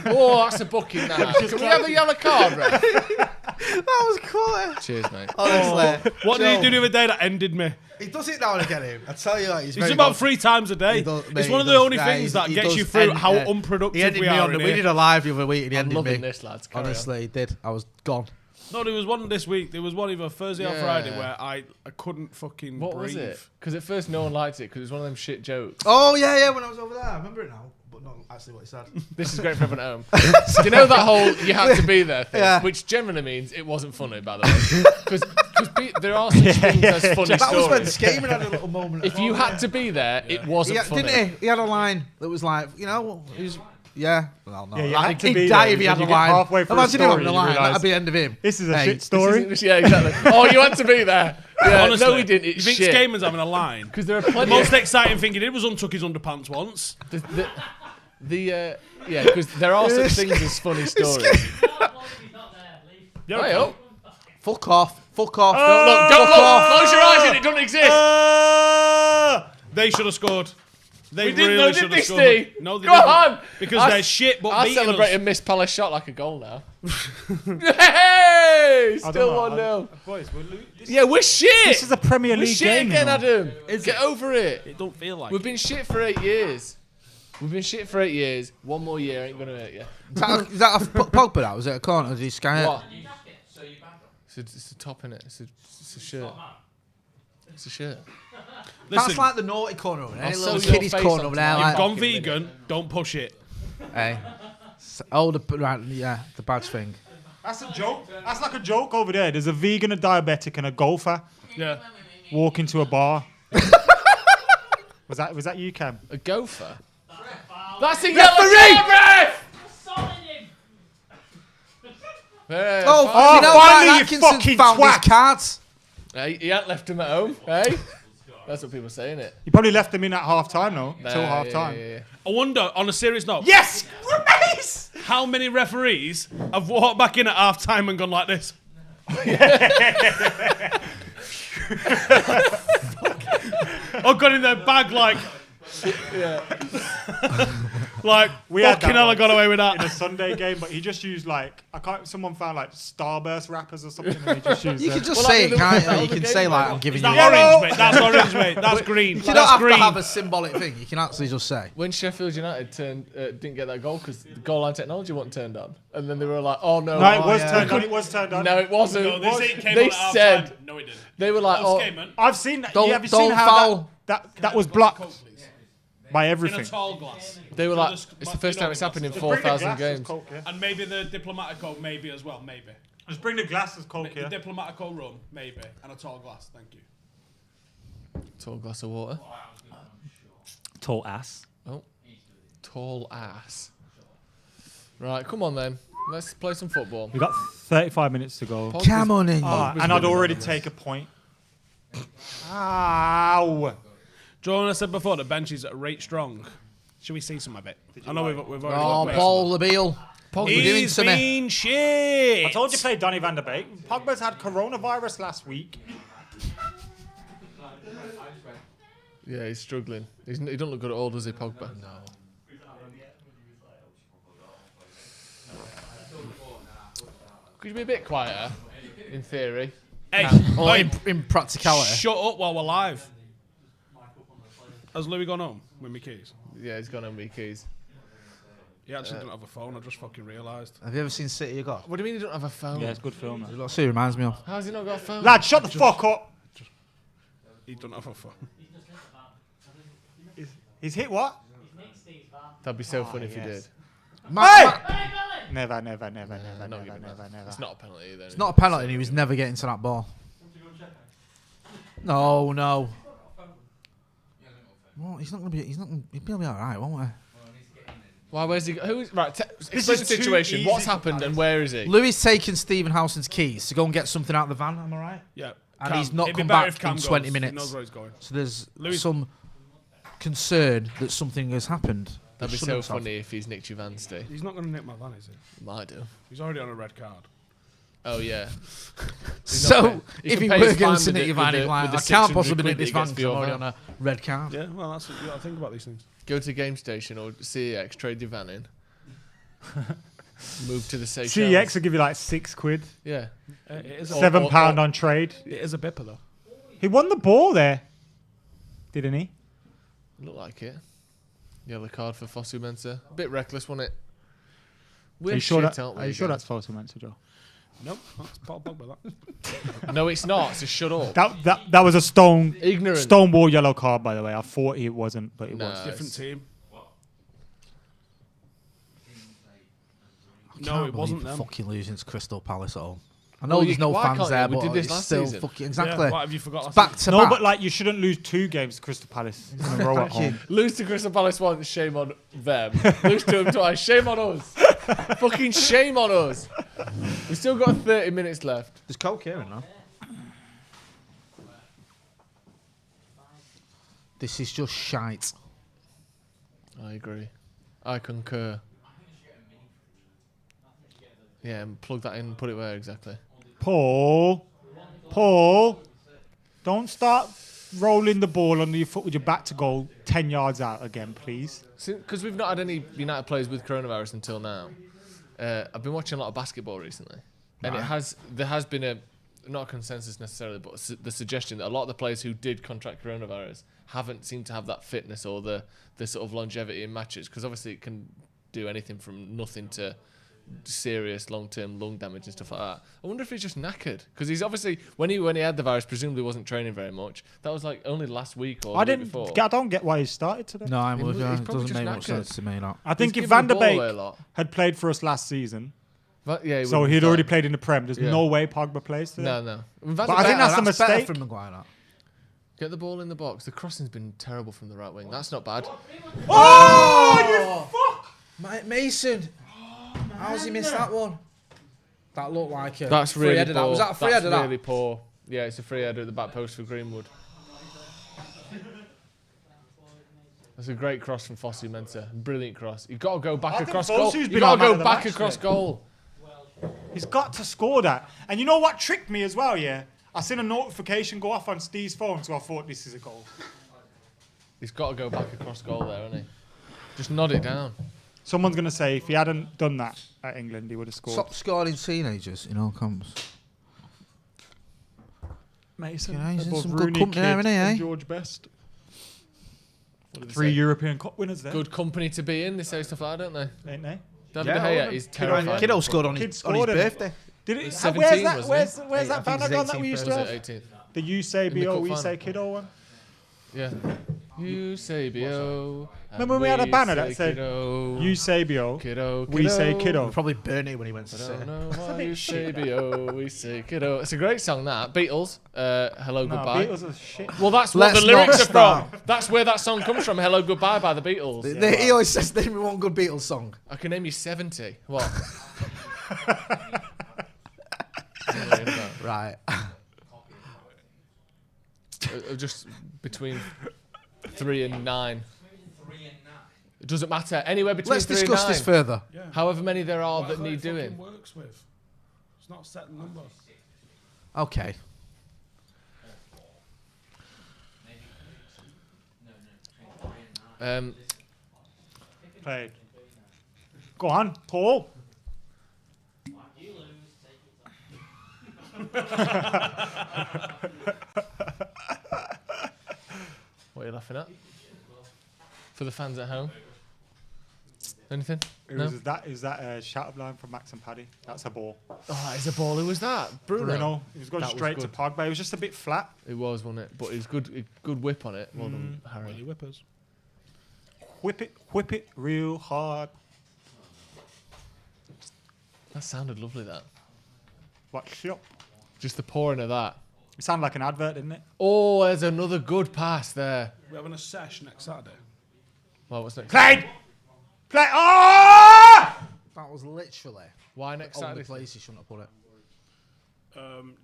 Oh, that's a booking now. Can we have a yellow card, Ref? That was cool. Cheers, mate. Honestly. What did he do the other day that ended me? He does it now and again, him. I tell you, like, he's It's very about good. 3 times a day. He does- It's mate, one of he the does. only Yeah, things that he gets does you through end, how he unproductive ended we me are. on in we here. did a live the other week and he I'm ended loving me. this, lads. Carry Honestly, he did. I was gone. No, there was one this week. There was one either Thursday or Yeah. Friday where I couldn't fucking What breathe. was it? Because at first no one liked it because it was one of them shit jokes. Oh, yeah, when I was over there. I remember it now. But not actually what he said. This is great for everyone at home. Do you know that whole you had to be there thing? Yeah. Which generally means it wasn't funny, by the way. Because there are such things as funny That was when stories. Skaman had a little moment. If you had to be there, it wasn't funny. Didn't he? He had a line that was like, you know, he's... Yeah. Well, no. Yeah, you Like, had to he'd be die there if he had because a you get line. halfway through a Imagine him having story, a you line. realise, That'd be the end of him. This is a Hey, shit story. Yeah, exactly. Oh, you had to be there. Yeah, Honestly, no, we didn't. It's you think shit. Skaman's having a line? Because there are The plenty. most exciting thing he did was untuck his underpants once. Yeah, because there are such things as funny stories. Hey, oh. Fuck off. Fuck off. Don't look. Close your eyes and it doesn't exist. They should have scored. They We didn't really know, should did have they, scored. Steve? No, they Go didn't. on. Because they're shit, but I beating celebrate a us. Miss Palace shot like a goal now. Hey! Still 1-0. Boys, Yeah, we're shit. This is a Premier We're League shit game. again, you know. Adam. Get over it. It don't feel like We've been shit for 8 years. One more year ain't gonna hurt you. Is that a Pogba that? Was it a corner? Did he sky it? What? It's a top in it. It's a shirt. It's a shirt. Listen, That's like the naughty corner over there. I'll Any sew little your kiddies face corner on over there. tonight. you've Like, gone fucking vegan, don't push it. hey. The badge thing. That's a joke. That's like a joke over there. There's a vegan, a diabetic, and a golfer Yeah. walk into a bar. Was that you, Cam? A gopher? That's a yellow card, ref! Oh, Oh, you know, finally, Ryan you Atkinson fucking found twat. his cards. Hey, he ain't left him at home, hey? That's what people are saying, it. You probably left them in at half time, though. Till half time. Yeah. I wonder, on a serious note, Yes! Race! how many referees have walked back in at half time and gone like this? Or gone in their bag like. Like, We had fucking that hell, I once got away with in a that. Sunday game, but he just used like someone found like Starburst wrappers or something, and he just used. You can them. just say it, can't you? You can say like, I'm giving you. That's orange, mate. That's orange, mate. That's green. You don't That's have green. to have a symbolic thing. You can actually just say. When Sheffield United didn't get that goal because the goal line technology wasn't turned on, and then they were like, "Oh no, No, it was turned on. It was turned on. No, it wasn't. No, they came They on at half said time. No, it didn't. they were like, "Oh, I've seen that. Don't- Have you seen don't how foul. that was blocked by In a everything? tall glass. They were You know, like, it's the first time it's happened in Just bring the 4,000 glasses, games." Coke, yeah? And maybe the Diplomatico, maybe as well, maybe. Just bring the glasses, Coke, The yeah? Diplomatico rum, maybe. And a tall glass, thank you. Tall glass of water. Tall ass. Oh, tall ass. Right, come on then. Let's play some football. We got 35 minutes to go. Come on in. And I'd already take a point. Ow! John, I said before, the bench is rate strong. Should we see some of it? I know we've already Oh, got Paul Labille. Pogba doing He's something. been shit. I told you play Donny van der Beek. Pogba's had coronavirus last week. Yeah, he's struggling. He doesn't look good at all, does he, Pogba? No. Could you be a bit quieter, in theory? Hey, Or hey, in practicality. shut up while we're live. Has Louis gone home with me keys? Yeah, he's gone on with keys. He actually didn't have a phone, I just fucking realised. Have you ever seen City You Got? What do you mean he don't have a phone? Yeah, it's a good film. That's what City reminds me of. How's he not got a phone? Lad, shut the fuck up! He don't have a phone. He's hit what? That'd be so funny if he yes. did. Never. It's not a penalty either. It's not a penalty. He was never getting to that ball. No. Well, he's not gonna be. He'll be all right, won't he? Why? Where's he? Who's right? Explain is the too situation. easy What's for happened and where is he? Louis taken Stephen Howson's keys to go and get something out of the van. Am I right? Yeah. And Cam. he's not It'd be come better back if Cam in 20 goes. minutes. He knows where he's going. So there's Louis- some concern that something has happened. That'd be so shouldn't have. funny if he's Nick Juvansti. He's not going to nick my van, is he? Might do. He's already on a red card. Oh yeah. So if he can pay were his going fine to with nick the- your van, with he'd the- be like, with the I 600 can't possibly quid nick this that he van gets because for I'm your already on van. a red card. Yeah, well, that's you got to think about these things. Go to Game Station or CEX, trade your van in. Move to the Seychelles. CEX will give you like £6. Yeah. It is a, £7 on trade. it is a bipper, though. He won the ball there, didn't he? Looked like it. Yellow card for Fosu Mensah. A bit reckless, wasn't it? Are We're you sure, shit, that, aren't we, are you sure again? that's false, Mensa, Joe? Nope, that's Paul Pogba, that. No, it's not. So shut up. That was a Ignorant. stonewall yellow card, by the way. I thought it wasn't, but it No, was. Different team. I No, can't it wasn't believe them. fucking losing to Crystal Palace at all. I know Well, there's you- no why fans can't there, you? We but did this it's last still season. fucking exactly. Yeah, what have you forgot? It's back to No, back. but like you shouldn't lose 2 games to Crystal Palace in a row at home. Lose to Crystal Palace once, shame on them. Lose to them twice, shame on us. Fucking shame on us. We've still got 30 minutes left. There's coke here, no? This is just shite. I agree. I concur. Yeah, and plug that in and put it where exactly? Paul, don't start rolling the ball under your foot with your back to goal 10 yards out again, please. Because we've not had any United players with coronavirus until now. I've been watching a lot of basketball recently, and there has been not a consensus necessarily, but the suggestion that a lot of the players who did contract coronavirus haven't seemed to have that fitness or the sort of longevity in matches, because obviously it can do anything from nothing to serious long-term lung damage and stuff like that. I wonder if he's just knackered, because he's obviously when he had the virus, presumably wasn't training very much. That was like only last week or the week before. I don't get why he started today. No, I'm with you. he's It probably doesn't just make much knackered. sense to me. That. I think He's if giving Van the der ball away a Beek lot. had played for us last season, But, yeah, so he'd already played in the Prem, there's Yeah. no way Pogba plays today. No. Van But der I think Beek- that's a better mistake. from Maguire. That. Get the ball in the box. The crossing's been terrible from the right wing. That's not bad. Oh, you fuck! Mason. How's he missed that one? That looked like a That's free really header. poor. Was that a free That's header? really poor. Yeah, it's a free header at the back post for Greenwood. That's a great cross from Fosu Mensah. Brilliant cross. You've got to go back I think across goal. Fosu's You've been got our to man go of the back match, across mate. goal. He's got to score that. And you know what tricked me as well, yeah? I seen a notification go off on Steve's phone, so I thought this is a goal. He's got to go back across goal there, hasn't he? Just nod it down. Someone's going to say if he hadn't done that at England, he would have scored. Stop scoring teenagers in all comps. Mason, he's in above some good Rooney, company there, Kidd, isn't he, and eh? George Best. 3 European Cup winners there. Good company to be in. They say stuff like that, don't they? Ain't they? David De Gea is terrifying. Kiddo scored on his birthday. Did it? 17, Where's that banner gone that we used to have? 18th. The You Say In the BO, cup We final. Say Kiddo one. Yeah. You say BO. Remember when we had a banner that said You Say BO, Kiddo, We Say Kiddo. Probably burnt it when he went to I City. don't know why you say BO, we say kiddo. It's a great song, that. Beatles, Hello No, Goodbye. Beatles are shit. Well, that's Let's what the lyrics not are from. start. That's where that song comes from, Hello Goodbye by the Beatles. He always says, name me one good Beatles song. I can name you 70. What? Right. Just between 3 and 9. It doesn't matter. Anywhere between Let's 3 and 9. discuss this further. Yeah. However many there are that Whatever need it fucking doing. works with. It's not a set number. Okay. Played. Go on, Paul. What are you laughing at? For the fans at home? Anything? Is that a shout-out line from Max and Paddy? That's a ball. Oh, that is a ball. Who was that? Bruno. He was going That was straight to good. Pogba. It was just a bit flat. It was, wasn't it? But it was good whip on it. Well done, Harry. Willy whippers. Whip it real hard. That sounded lovely, that. Watch up. Just the pouring of that. It sounded like an advert, didn't it? Oh, there's another good pass there. We're having a sesh next Saturday. Well, what's next? Played! Play! Oh! That was literally Why next the only Saturday? place you shouldn't have put it.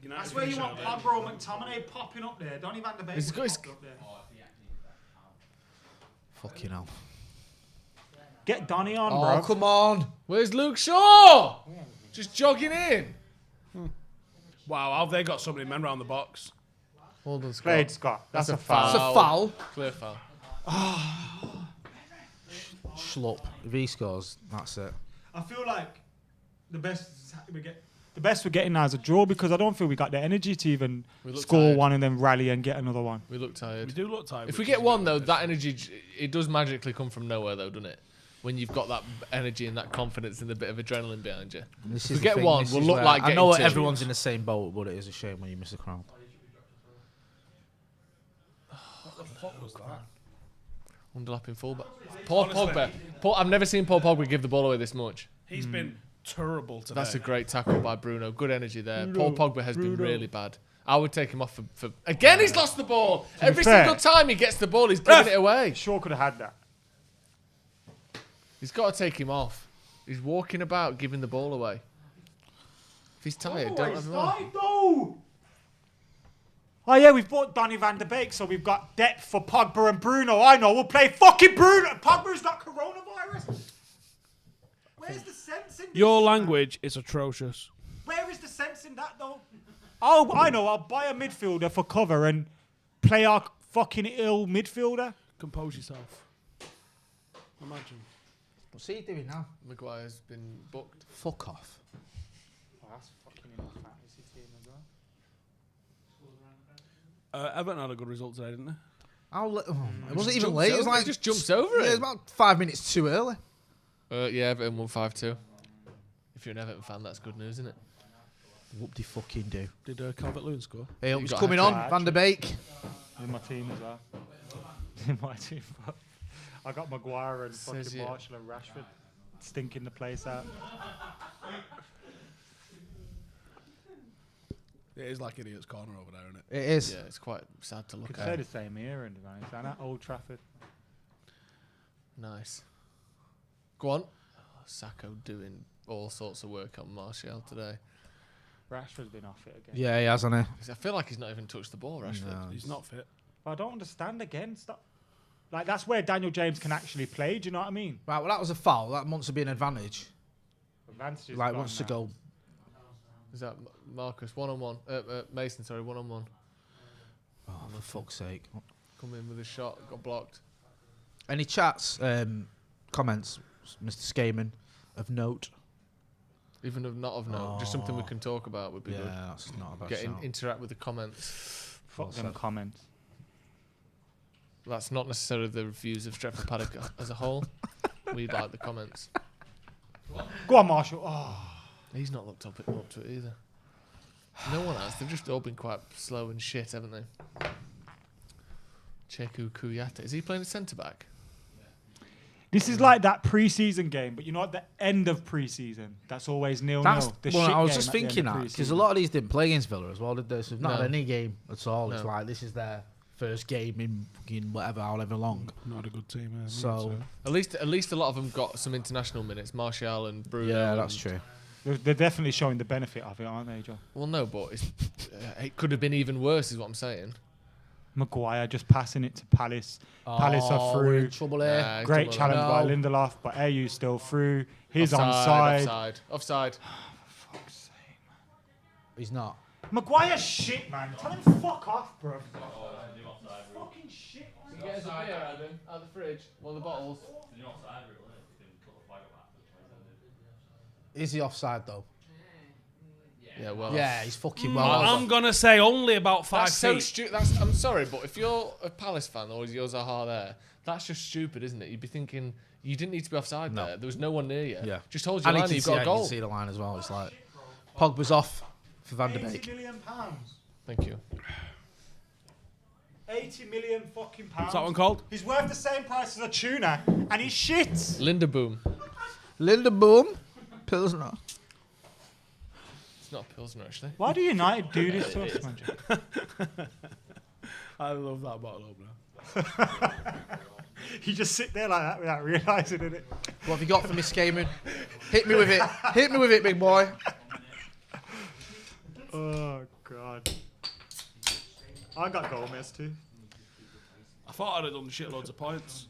United That's where you finish want out Pogba or McTominay popping up there. Donny van de Beek It's was good- popped up there. Fucking hell. Get Donny on, Oh, bro. come on. Where's Luke Shaw? Just jogging in. Wow, how have they got so many men around the box? Well done, Scott. Played, Scott. That's a That's foul. a foul. Clear foul. Schlup. If he scores, that's it. I feel like the best we're getting now is a draw because I don't feel we got the energy to even We look score tired. one and then rally and get another one. We look tired. We do look tired. If we which get is one, a though, bit that energy, it does magically come from nowhere, though, doesn't it? When you've got that energy and that confidence and a bit of adrenaline behind you. This If is we the get thing, one, this we'll is look where- like I know getting two. everyone's in the same boat, but it is a shame when you miss a crowd. What the fuck was that? Underlapping fullback. Paul Pogba. I've never seen Paul Pogba give the ball away this much. He's been terrible today. That's a great tackle by Bruno. Good energy there. Paul Pogba has been really bad. I would take him off for again. He's lost the ball. Every fair, single time he gets the ball, he's giving it away. Sure could have had that. He's got to take him off. He's walking about giving the ball away. If he's tired, don't have him on. Oh yeah, we've bought Donny van de Beek, so we've got depth for Pogba and Bruno. I know, we'll play fucking Bruno. Pogba's got coronavirus. Where's the sense in this? Your language is atrocious. Where is the sense in that though? Oh, I know. I'll buy a midfielder for cover and play our fucking ill midfielder. Compose yourself. Imagine. What's he doing now? Maguire's been booked. Fuck off. Oh, that's fucking in my fantasy team as well. Everton had a good result today, didn't they? It wasn't even late. It was like just jumps over yeah, it. it was about 5 minutes too early. Yeah, Everton won 5-2. If you're an Everton fan, that's good news, isn't it? Whoop de fucking do. Did Calvert-Lewin score? Hey, You it was got coming a on. hat-trick. Van der Beek. In my team as well. In my team. I got Maguire and Says fucking you. Marshall and Rashford stinking the place out. It is like Idiot's Corner over there, isn't it? It is. Yeah, it's quite sad to look Could say at. the same here, and at Old Trafford. Nice. Go on. Sacco doing all sorts of work on Martial today. Rashford's been off it again. Yeah, he has, hasn't he? I feel like he's not even touched the ball, Rashford. No. He's not fit. But I don't understand again. Stop. Like that's where Daniel James can actually play. Do you know what I mean? Right, well, that was a foul. That wants to be an advantage. Advantage is Like, gone wants to now. go. Is that Marcus? One-on-one. Mason, sorry, one-on-one. Oh, for fuck's sake. Come in with a shot, got blocked. Any chats, comments, Mr. Skaman of note. Even if not of note, just something we can talk about would be good. Yeah, that's not a bad shout. Interact with the comments. Fuck them comments. That's not necessarily the reviews of Stretford Paddock as a whole. We like the comments. Go on, Marshall. Oh. He's not looked up to it either. No one has. They've just all been quite slow and shit, haven't they? Cheku Kuyata. Is he playing a centre-back? This is like that pre-season game, but you know at the end of pre-season, that's always 0-0. I was just thinking that, because a lot of these didn't play against Villa as well, did they? So they've not had any game at all. It's like, this is their first game in whatever, however long. Not a good team, so at least a lot of them got some international minutes. Martial and Bruno. Yeah, that's true. They're definitely showing the benefit of it, aren't they, Joe? Well, no, but it could have been even worse, is what I'm saying. Maguire just passing it to Palace. Palace are through. We're in trouble here. Great challenge by Lindelof, but AU's still through. He's onside. Offside. For fuck's sake, man. He's not. Maguire's shit, man. Tell him fuck off, bro. Fucking shit. Can you get us a beer, Adam, out of the fridge? One of the bottles. Is he offside though? Yeah, well. Yeah, he's fucking well. I'm gonna say only about 5 That's feet. so stupid. I'm sorry, but if you're a Palace fan or you're Zaha there, that's just stupid, isn't it? You'd be thinking you didn't need to be offside there. There was no one near you. Yeah. Just hold your line. You've got a goal. You can see the line as well. It's like Pogba's off for Van de Beek. £80 million. Thank you. 80 million fucking pounds. What's that one called? He's worth the same price as a tuna, and he's shit. Linderboom. Linderboom. Pilsner. It's not a Pilsner, actually. Why do United do this to us, man? I love that bottle opener. You just sit there like that without realising it. What have you got for me, Skaman? Hit me with it. Hit me with it, big boy. Oh, God. I got Gomez too. I thought I'd have done shitloads of points.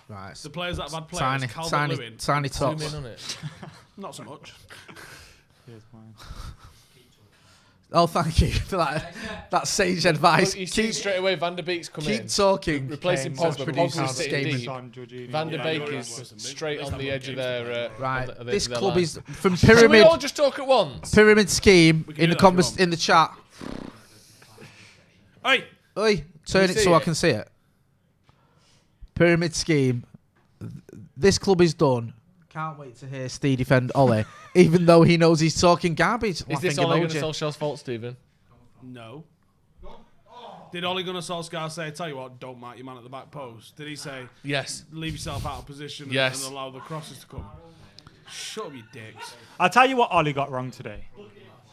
Right. The players that have had players, Calvert-Lewin. Tiny tops. Zoom in on it. Not so much. Here's mine. Oh, thank you for that sage advice. Look, you see straight away Van der Beek's come in. Keep talking. Replacing Pogba. Pogba's sitting deep. Jorginho. Van der Beek is straight on the edge of their right. on the This edge of their club line. is from Should we pyramid. all just talk at once? Pyramid scheme in the chat. Hey. Oi, turn it so I can see it. Pyramid scheme. This club is done. Can't wait to hear Steve defend Ollie, even though he knows he's talking garbage. Is this Ole Gunnar Solskjaer's fault, Stephen? No. Did Ole Gunnar Solskjaer say, tell you what, don't mark your man at the back post? Did he say, yes, leave yourself out of position and allow the crosses to come? Shut up, you dicks. I'll tell you what Ollie got wrong today.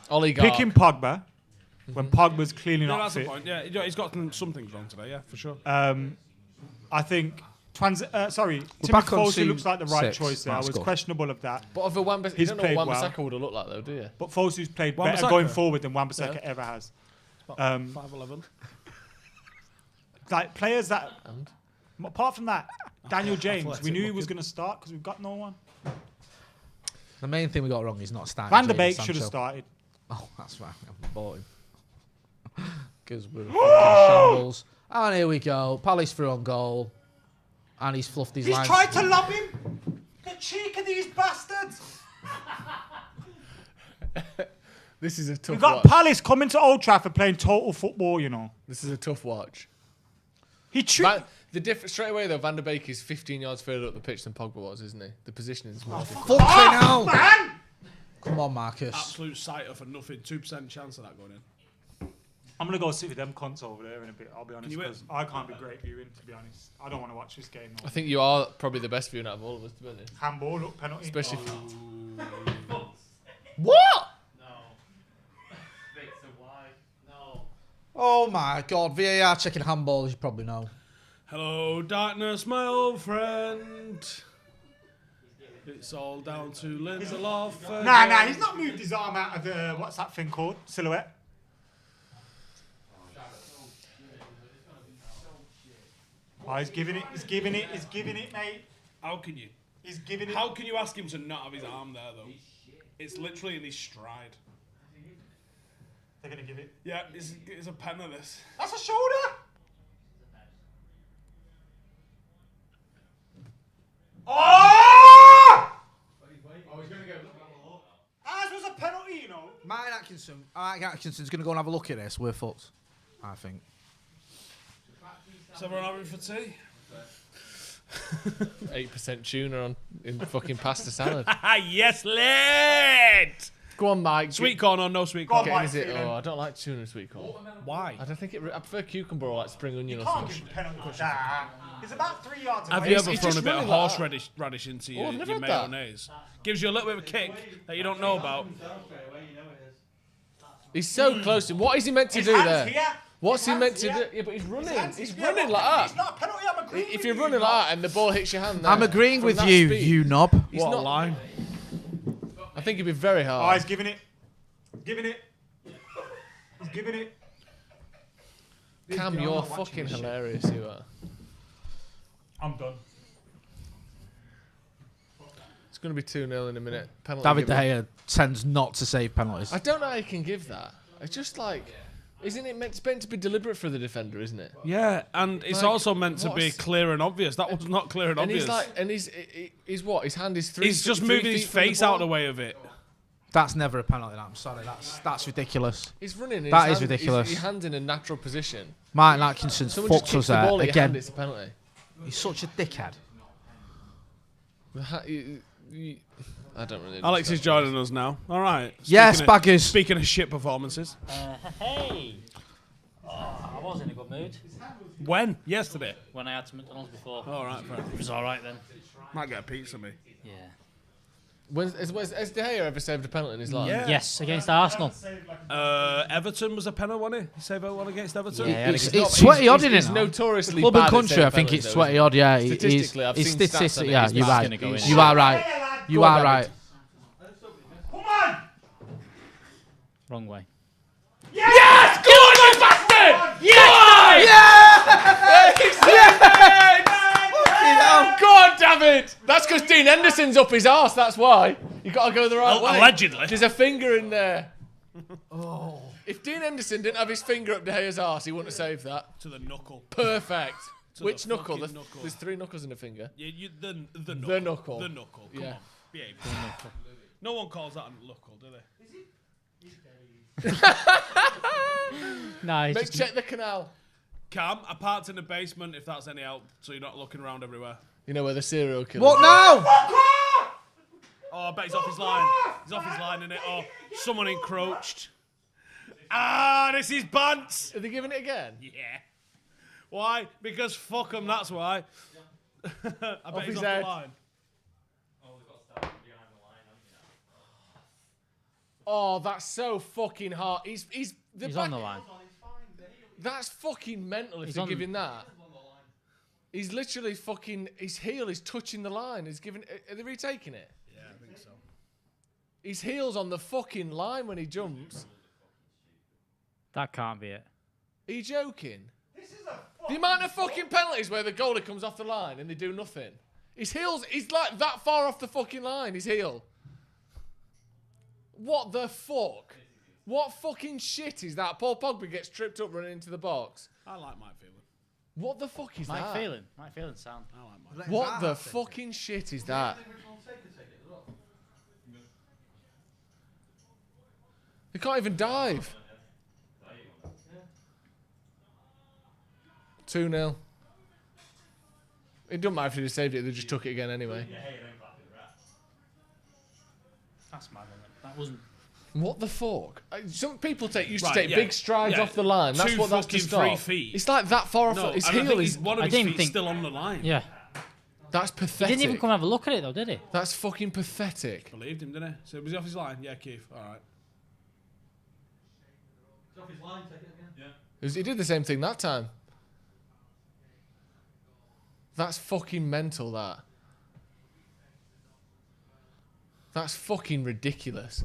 Picking Pogba when Pogba's clearly not that's fit. the point. Yeah, he's got some things wrong today, yeah, for sure. I think Timothy back on Fosu scene looks like the right 6. choice there. I was That's good. questionable of that. But of a Wan-Bissaka, you He's don't know what played Wan-Bissaka well. would have looked like, though, do you? But Fosu's played Wan-Bissaka? better going forward than Wan-Bissaka ever has. 5'11". Like players that, apart from that, Daniel James, we Athletic knew he was looking. going to start because we've got no one. The main thing we got wrong is not starting. Van der Jadon Beek Sancho. should have started. Oh, that's right. I bought him. Because we're fucking shambles. And here we go. Palace through on goal. And he's fluffed his He's lines. tried to lob him. The cheek of these bastards. This is a tough We've got watch. Palace coming to Old Trafford playing total football, you know. This is a tough watch. He the difference straight away though, Van der Beek is 15 yards further up the pitch than Pogba was, isn't he? The position is more different. Fucking hell. Man! Come on, Marcus. Absolute sighter for nothing. 2% chance of that going in. I'm going to go sit with them cunts over there in a bit, I'll be honest, you because I can't be great viewing, to be honest. I don't want to watch this game. I think you are probably the best viewing out of all of us, to be honest. Handball, look, penalty. Especially What? Oh my God! VAR checking handball, as you probably know. Hello, darkness, my old friend. It's all down to Lindelof. Nah, he's not moved his arm out of the, what's that thing called? Silhouette. Oh, he's giving it, mate. How can you? He's giving it. How can you ask him to not have his arm there, though? It's literally in his stride. They're going to give it. Yeah, it's a pen of this. That's a shoulder. Oh! Atkinson's going to go and have a look at this. We're fucked, I think. Is everyone having for tea? 8% tuna in fucking pasta salad. Yes, lad! Go on, Mike. Sweet corn or no sweet corn? I don't like tuna and sweet corn. Why? I don't think it. I prefer cucumber or like spring onion or Can't something. give penalty like that. It's about 3 yards away. Have you ever He's thrown just a bit of running like horseradish into Oh, I've your never had that. mayonnaise? Gives you a little bit of a kick that you don't know about. He's so close to. What is he meant to His do hands there? here. What's he His meant hands to here. do? Yeah, but he's running. hands He's here. running Look, like It's that. not a penalty. I'm agreeing If with you're you, running you like knob. that and the ball hits your hand, there, I'm agreeing from with that you, speed, you knob. He's What not a line. I think he'd be very Oh, hard. he's giving it. Giving it. He's giving it. Cam, I'm you're not watching fucking this shit. hilarious. You are. I'm done. It's going to be 2-0 in a minute. Penalty. David De given. Gea tends not to save penalties. I don't know how you can give that. It's just like, isn't it meant to be deliberate for the defender, isn't it? Yeah, and it's Like, also meant to be what's- clear and obvious. That was not clear and And obvious. he's like, and he's what? His hand is 3 He's just 3 moving his feet from the face out of the ball. way of it. That's never a penalty. I'm sorry. That's ridiculous. He's running. That his is hand- ridiculous. His hand's in a natural position. Martin Atkinson Someone just fucks kicks us the there ball at your hand, again. it's a penalty. He's such a dickhead. I don't really. Alex is joining us now. All right. Yes, Speaking of- baggers. Speaking of shit performances. Hey! Oh, I was in a good mood When? Yesterday. when I had some McDonald's before. All right, fair enough. It was alright then. Might get a pizza, me. Yeah. Has De Gea ever saved a penalty in his life? Yeah. Yes, against Arsenal. Everton was a penalty, wasn't he? He saved one against Everton. Yeah, It's sweaty odd in it. He's notoriously Club bad and at country, saving I think penalties, it's though, sweaty isn't odd. Yeah, Statistically, I've seen stats on it, Yeah, he's you're back. right. Gonna go in. You are right. You Go on, are right. David. Come on! Wrong way. Yes! Go on, you bastard! Yes! Go on, David! That's because Dean Henderson's up his arse, that's why. You got to go the right way. Allegedly. There's a finger in there. Oh. If Dean Henderson didn't have his finger up De Gea's arse, he wouldn't have saved that. To the knuckle. Perfect. To Which the knuckle? fucking knuckle. There's 3 knuckles in a finger. Yeah, the knuckle. The knuckle. The knuckle. Come Yeah. on. Behave. No one calls that a knuckle, do they? No, it's Mate, just check the canal. Cam, I parked in the basement if that's any help, so you're not looking around everywhere. You know where the serial killer What now? Oh, I bet he's off his line. He's off his line, innit? Oh, someone encroached. Ah, this is Bants. Are they giving it again? Yeah. Why? Because fuck him, that's why. I bet he's his off head. the line. Oh, that's so fucking hard. He's on the line. That's fucking mental if He's you're on- giving that. He's literally fucking. His heel is touching the line. He's giving. Are they retaking it? Yeah, I think so. His heel's on the fucking line when he jumps. That can't be it. Are you joking? The amount of fucking penalties where the goalie comes off the line and they do nothing. His heel's. He's like that far off the fucking line. His heel. What the fuck? What fucking shit is that? Paul Pogba gets tripped up running into the box. I like Mike Phelan. What the fuck is that? Mike Phelan sound. I like Mike. What the fucking shit is that? They can't even dive. 2-0. It doesn't matter if they saved it, they just took it again anyway. That's mad, isn't it? That wasn't. What the fuck? Some people used to Right, take yeah. big strides Yeah. off the line. That's 2 what that's to fucking stop. 3 feet. It's like that far off. No, His and I heel think is. one of I his didn't feet think- still on the line. Yeah. That's He pathetic. didn't even come and have a look at it though, did he? That's fucking pathetic. Believed him, didn't he? So was he off his line? Yeah, Keith. All right. He's off his line, take it again. He did the same thing that time. That's fucking mental, that. That's fucking ridiculous.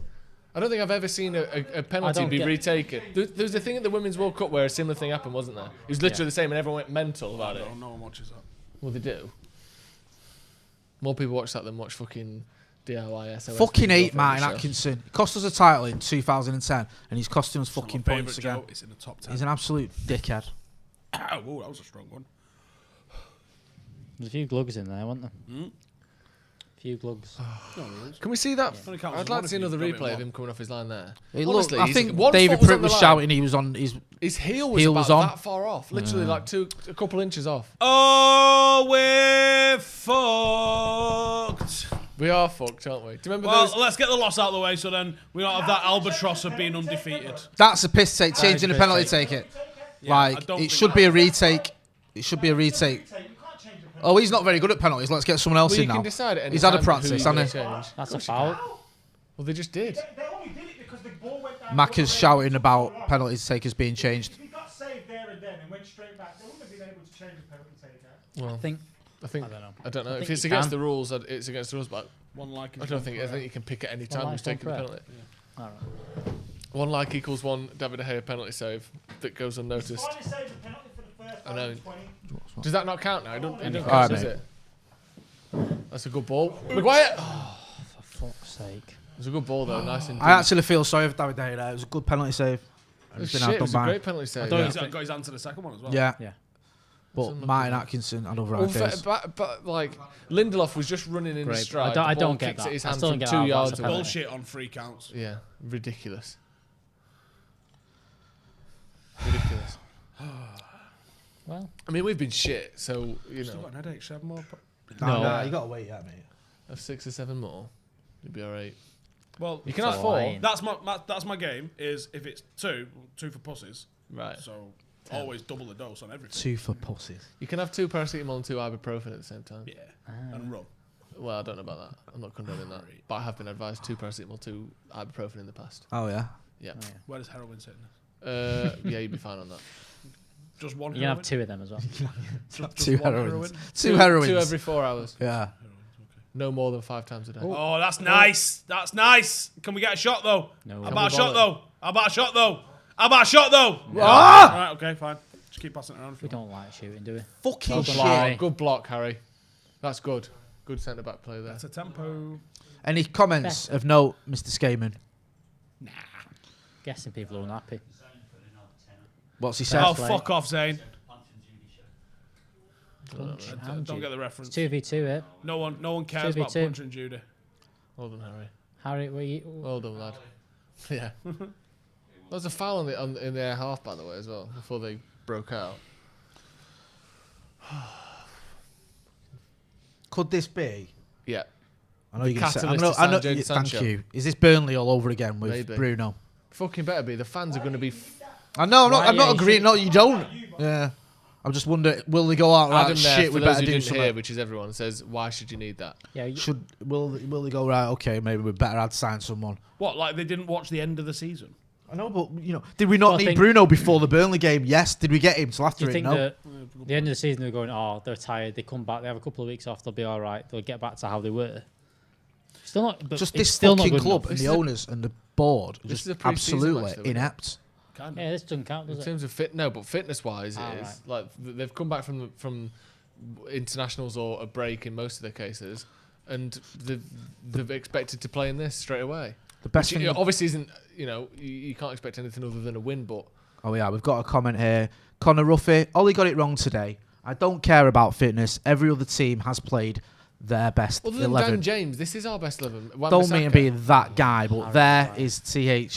I don't think I've ever seen a penalty don't be get- retaken. There was a thing at the Women's World Cup where a similar thing happened, wasn't there? It was literally the same and everyone went mental about it. No one watches that. Well, they do. More people watch that than watch fucking DIY SOS. Fucking People hate go Martin for the show. Atkinson. He cost us a title in 2010, and he's costing us fucking My points favourite again. joke is in the top 10. He's an absolute dickhead. Whoa, that was a strong one. There's a few glugs in there, weren't there? Few glugs. Can we see that? Yeah. I'd like to see another replay of him coming off his line there. Honestly, I think David Pritt was shouting. He was on his heel was about that far off, literally like a couple inches off. Oh, we're fucked. We are fucked, aren't we? Do you remember Well, let's get the loss out of the way, so then we don't have that albatross of being undefeated. That's a piss take. Changing the penalty take it. Like it should be a retake. It should be a retake. Oh, he's not very good at penalties. Let's get someone else in now. You can decide at any He's had a time practice, who hasn't he? That's a foul. Well, they just did. Mac is shouting about penalty takers being changed. If he got saved there and then and went straight back, they wouldn't have been able to change the penalty taker. Well, I don't know. I If think it's you against can. the rules, it's against the rules. But One like. I think you can pick at any time who's taking the penalty. All right. One like equals one David De Gea penalty save that goes unnoticed. I know. Does that not count now? It don't count, does it? That's a good ball. Maguire! Oh, for fuck's sake. It's a good ball, though. Nice and deep. I actually feel sorry for David De Gea. It was a good penalty save. It was a great penalty save. He's got his hand to the second one as well. Yeah. Yeah. But Martin Atkinson had other ideas. But like Lindelof was just running in his stride. I the ball don't get kicks that. at his I hand still from don't get 2 that. yards That's a away. Bullshit on free counts. Yeah, ridiculous. Ridiculous. Well, I mean, we've been shit, so Still got an headache. 7 more. No, you got to wait, mate. Have 6 or 7 more, you'll be all right. Well, you can have 4. That's my game. Is if it's 2 for pussies. Right. So always double the dose on everything. 2 for pussies. You can have 2 paracetamol and 2 ibuprofen at the same time. Yeah. And rum. Well, I don't know about that. I'm not condoning that. But I have been advised 2 paracetamol, 2 ibuprofen in the past. Oh, yeah? Yeah. Where does heroin sit in this? Yeah, you'd be fine on that. Just one. You can have 2 of them as well. Just 2 one heroines. heroin? 2 heroines. 2 every 4 hours. Yeah. No more than 5 times a day. Oh, that's nice. That's nice. Can we get a shot though? No. How about a shot though? How about a shot though? How about a shot though? No. Ah! All right, okay, fine. Just keep passing it around. We don't like shooting, do we? Fucking Good shit. block. Good block, Harry. That's good. Good centre back play there. That's a tempo. Any comments of note, Mr. Skaman? Nah. Guessing people are unhappy. What's he said? Oh, fuck off, Zane. Don't get the reference. 2v2 here. No one cares about Punch and Judy. Well done, Harry. Harry, were you? Well done, lad. Yeah. There was a foul in their half, by the way, as well, before they broke out. Could this be? Yeah. I know you're going to say. Catalyst to Jadon Thank Sancho. you. Is this Burnley all over again with Maybe. Bruno? Fucking better be. The fans are going to be. I know. I'm not agreeing. should- No, you don't. Yeah. I'm just wondering, will they go out right? Adam there, Shit, for we those better who do didn't something. hear, which is everyone, says, why should you need that? Yeah. Will they go right? Okay, maybe we better add sign someone. What? Like they didn't watch the end of the season? I know, but did we not Well, I need think- Bruno before the Burnley game? Yes. Did we get him till Do after you it? think No. that the end of the season they're going, oh, they're tired, they come back, they have a couple of weeks off, they'll be all right, they'll get back to how they were? Still not. But Just it's this still not fucking good club enough. and the owners and the board are This just is a pre-season absolutely match, though, isn't it? inept. Yeah, this doesn't count, does In it? terms of fitness-wise, Ah, it is right. like they've come back from internationals or a break in most of their cases, and they've expected to play in this straight away. The best Which, thing obviously isn't. You can't expect anything other than a win, but Oh yeah, we've got a comment here. Connor Ruffy, Ollie got it wrong today. I don't care about fitness. Every other team has played their best other than 11. Dan James, this is our best 11. Don't mean to be that guy, but there is THERE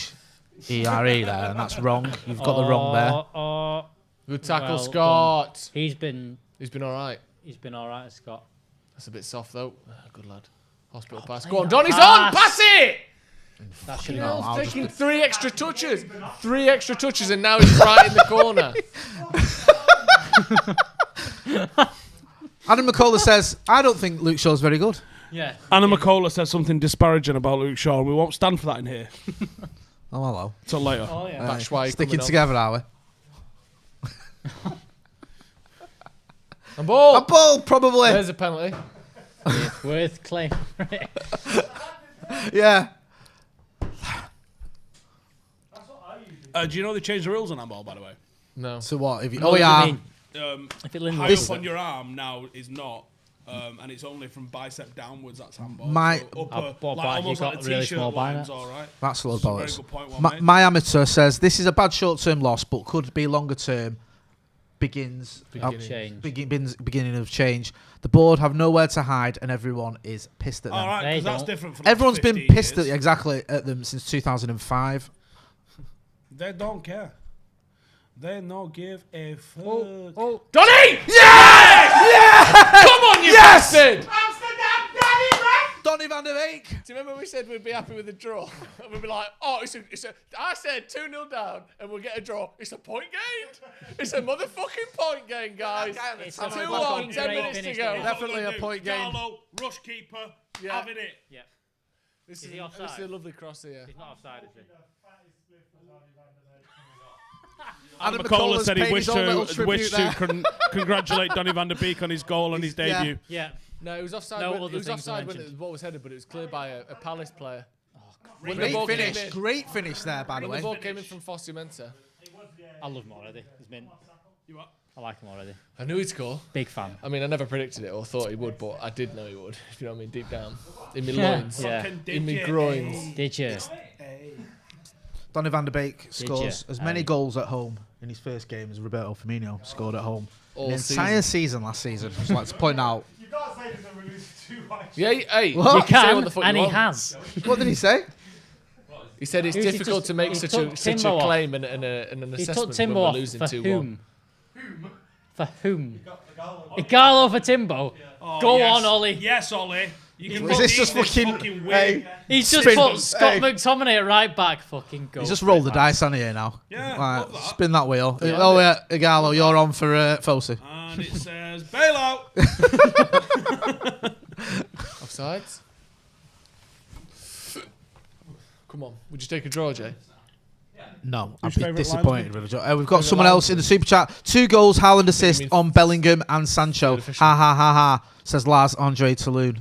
there, and that's wrong. You've got the wrong there. Good tackle, well Scott. done. He's been all right. He's been all right, Scott. That's a bit soft though. Good lad. Hospital pass. play Go on, that Donny's pass. on. Pass it. That should Hell, have taking 3 extra touches. 3 extra touches, and now he's right in the corner. Adam Mckola says, I don't think Luke Shaw's very good. Yeah. Anna Mckola said something disparaging about Luke Shaw, and we won't stand for that in here. Oh, hello. Till later. Oh, yeah. That's why Sticking together, are we? A ball. A ball, probably. There's a penalty. It's worth claiming for it. Yeah. Do you know they changed the rules on handball, by the way? No. So what? If you, No, oh, what do you yeah. mean? If it High lingers. up on your arm now is not, and it's only from bicep downwards. That's handball. My- So upper, What like, about if almost you've like got the really t-shirt small line's bicep? all right. That's a lot of Very bollocks. good point, well made. My amateur says, this is a bad short-term loss, but could be longer-term. begins Beginning of change. The board have nowhere to hide, and everyone is pissed at them. All right, because that's different. For like Everyone's been 15 pissed years. at them since 2005. They don't care. They no give a fuck. Oh, Donny! Yes! Yes! Come on, you bastard! Donny van der Beek. Do you remember we said we'd be happy with a draw? And we'd be like, oh, I said 2-0 down and we'll get a draw. It's a point gained. It's a motherfucking point gain, guys. It's 2-1, 10 minutes to go. Definitely a point game. Gallo, rush keeper, having it. Yeah. This is a lovely cross here. He's not offside, is he? Adam Mckola said he wished to congratulate Donny van der Beek on his goal and his debut. Yeah. No, it was offside. No It other was things offside when mentioned. the ball was headed, but it was cleared by a Palace player. Great finish there, by the When way. the ball came in from Fossey Mensah. I love him already. He's mint. I like him already. I knew he'd score. Big fan. I mean, I never predicted it or thought he would, but I did know he would. If you know what I mean, deep down. In my loins. Yeah. In my groins. Did you? Donny van der Beek Did scores you? as many goals at home in his first game as Roberto Firmino scored at home. All the entire season last season. I'd just like to point out. You can't say this and release too much. Yeah, hey. What? You Say can, what the fuck and you he want. has. What did he say? He said it's Who's he difficult just- to make he such took a Timbo off. claim and an He took assessment when Timbo we're off losing for 2-1. whom? For whom? Igalo for Timbo. Go on, Ollie. Yes, Ollie. You can Is this just fucking win. He's just Spin- put Scott hey. McTominay at right back. Fucking go. He's just for it, rolled the man. dice on here now. Yeah, Right, love that. spin that wheel. Oh yeah, Igalo, you're on for Fosu. And it says bailout. Offsides? Come on. Would you take a draw, Jay? No, I'd Who's be favourite disappointed linesman? with a draw. We've got someone else in the super chat. 2 goals, Haaland assist mean on Bellingham and Sancho. Ha ha ha ha. Says Lars Andre Toulon.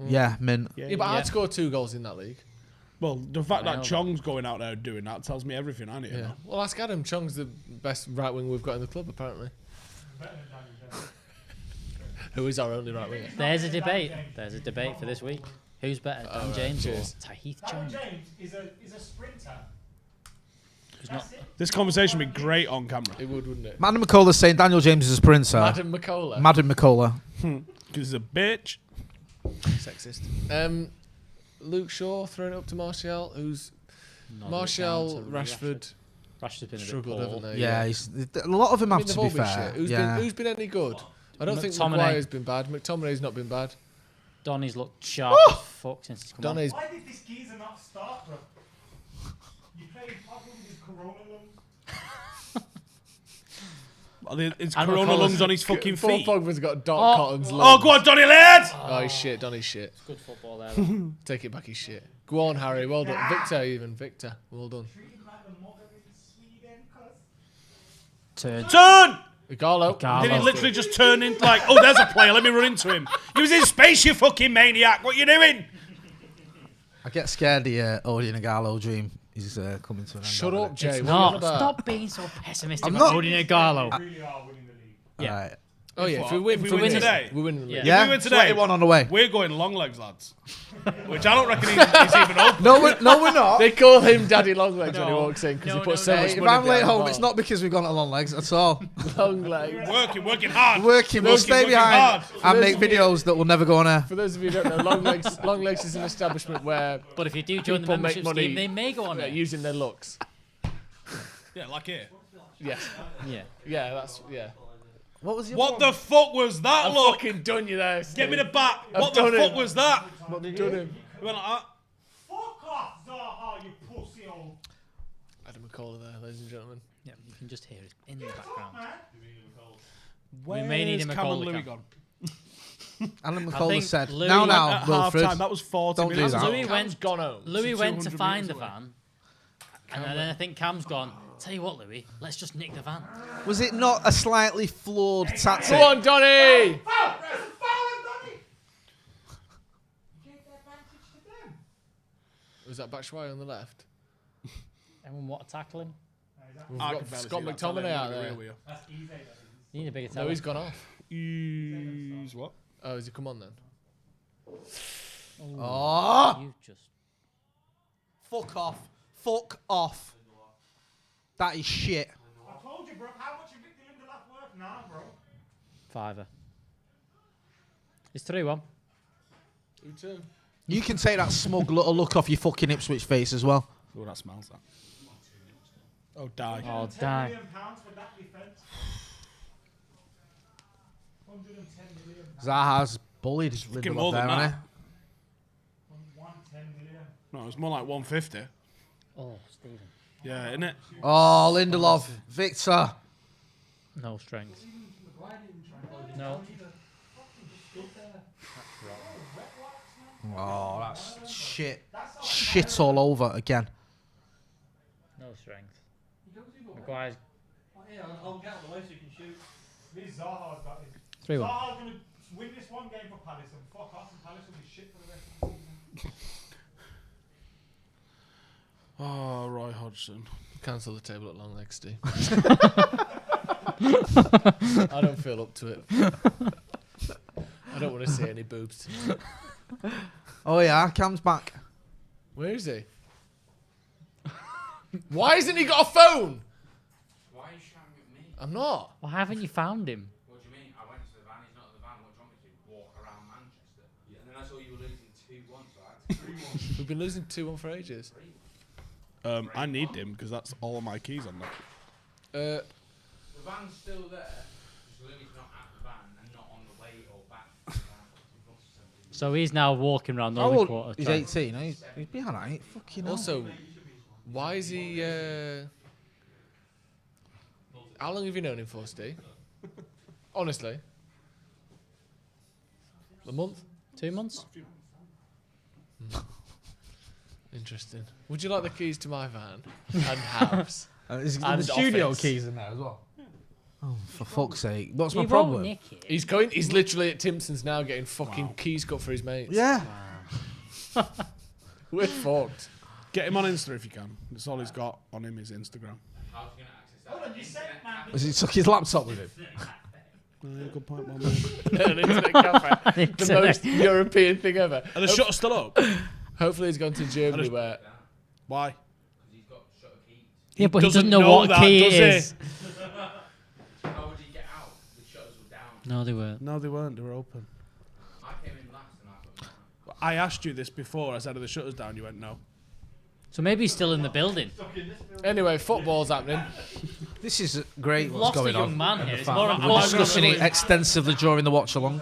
Yeah, mint. Yeah, but I'd score 2 goals in that league. Well, the fact that Chong's going out there doing that tells me everything I need to Yeah. know. Well, ask Adam. Chong's the best right wing we've got in the club, apparently. Who is our only right winger? There's a debate. There's a debate for this week. Who's better, Dan right, James cheers. or Tahith Chong? James is a sprinter. This conversation would be great on camera. It would, wouldn't it? Madam McCullough's saying Daniel James is a sprinter. Madam Mckola. Madam McCullough. Because he's a bitch. Sexist. Luke Shaw throwing it up to Martial, who's Not Martial, down to Rashford. Rashford's been a bit Struggled, poor. haven't they? Yeah, a lot of them I have mean, to they've be all been fair. shit. Who's been any good? I don't think McTominay. Maguire's been bad. McTominay's not been bad. Donny's looked sharp as fuck since he's come on. Donny's Why did this geezer not start, bro? You played Pogba with his corona lungs. It's And corona McCollum's- lungs on his fucking Poor feet. Pogba's got Doc Oh. Cotton's Oh, lungs. go on, Donny lad! Oh, he's shit. Donny's shit. Good football there. Take it back, he's shit. Go on, Harry. Well done. Victor, even. Victor. Well done. Turn. Turn! Igalo. Did he literally just turn into like, oh, there's a player, let me run into him. He was in space, you fucking maniac. What you doing? I get scared the Odin Igalo dream is coming to an end. Shut up, Jay. It's What are you on not. about? Stop being so pessimistic I'm about not- Odin Igalo. Yeah. Right. Oh, yeah. If we win, If we win today? we win the league. Yeah. If we win today, 21 on the way. we're going long legs, lads. Which I don't reckon he's even open. No, we're not. They call him Daddy Longlegs when he No. walks in because No, he puts no, so no. much If money I'm late behind the home, ball. it's not because we've gone to long legs at all. Long legs. Working hard. We'll stay working behind hard. and make videos that will never go on air. For those of you who don't know, Long Legs is an establishment where But if you do join the people make membership money scheme, they may go on there. using their looks. Yeah, like here. Yes. Yeah. Yeah, that's yeah. What was your What the fuck was that I've look? fucking done you there. Get me the bat. I've What the done fuck him. was that? What have you done him? He went like that. Fuck off, Zaha, you pussy hole. Adam Mckola there, ladies and gentlemen. Yeah, you can just hear it in the background. Where's may need a Cam and Mckola Louis cam. gone? Alan I McCullough think said, Louis now, went At Wilfred. half time, that was 40 Don't do minutes. that. Louis Cam's went. gone home. Louis went to 200 find the metres away. van, and then I think Cam's gone. Tell you what, Louis, let's just nick the van. Was it not a slightly flawed tactic? Go on, Donny! Foul! There's a foul on Donny! Gave the advantage to them. Was that Batshuayi on the left? Everyone want to tackle him? We've I got can barely Scott see that. Tell McTominay him out to be there. real with you. You need a bigger No, tackle. he's gone off. He's what? Oh, has he come on then? Oh! You just. Fuck off. Fuck off. That is shit. I told you, bro, how much you Victor Lindelof Fiver. It's 3-1. Who too? You can take that smug little look off your fucking Ipswich face as well. Oh, that smells that. Oh, die. Oh, die. Zaha's bullied Fucking Lindelof more there, than hasn't that. No, it's more like 150. Oh, Stephen. Yeah, isn't it? he? Oh, Lindelof. Victor. No strength. No. Oh, that's shit. Shit all over again. No strength. Maguire's I'll get out the way so you can shoot. This Zaha's got it. 3-1. Zaha's going to win this one game for Palace and fuck off, and Palace will be shit for the rest of the season. Oh, Roy Hodgson. Cancel the table at long legs, Steve. I don't feel up to it. I don't want to see any boobs tonight. Oh yeah, Cam's back. Where is he? Why hasn't he got a phone? Why are you shouting at me? I'm not. Why haven't you found him? What do you mean? I went to the van, he's not at the van. What do you want me to do? Walk around Manchester? Yeah. And then I saw you were losing 2-1, so I had to 3-1. We've been losing 2-1 for ages. I need him because that's all of my keys on that. The van's still there, just Lily's not at the van and not on the way or back. So he's now walking around Northern Quarter. He's 18. He's behind 8. Fucking hell. Also, why is he... How long have you known him for, Steve? Honestly. A month? 2 months? Interesting. Would you like the keys to my van and house? Is and the studio office? keys in there as well? Oh, for fuck's sake. What's my He problem? won't nick it. He's literally at Timpson's now getting fucking keys cut for his mates. Yeah. We're fucked. Get him on Insta if you can. That's all he's got on him is Instagram. Has he took his laptop with him? Good point, man. An internet cafe. The most European thing ever. Are the shutters still up? Hopefully he's gone to Germany where... Why? Yeah, but he doesn't doesn't know what that, key does it is. How would he get out? The shutters were down. No, they weren't. No, they weren't. They were open. I came in last and I got I asked you this before. I said, are the shutters down? You went, no. So maybe he's still in the building. Anyway, football's happening. This is great. We've What's lost a going young on? man in here. the It's fan. more We're important. discussing it extensively during the watch along.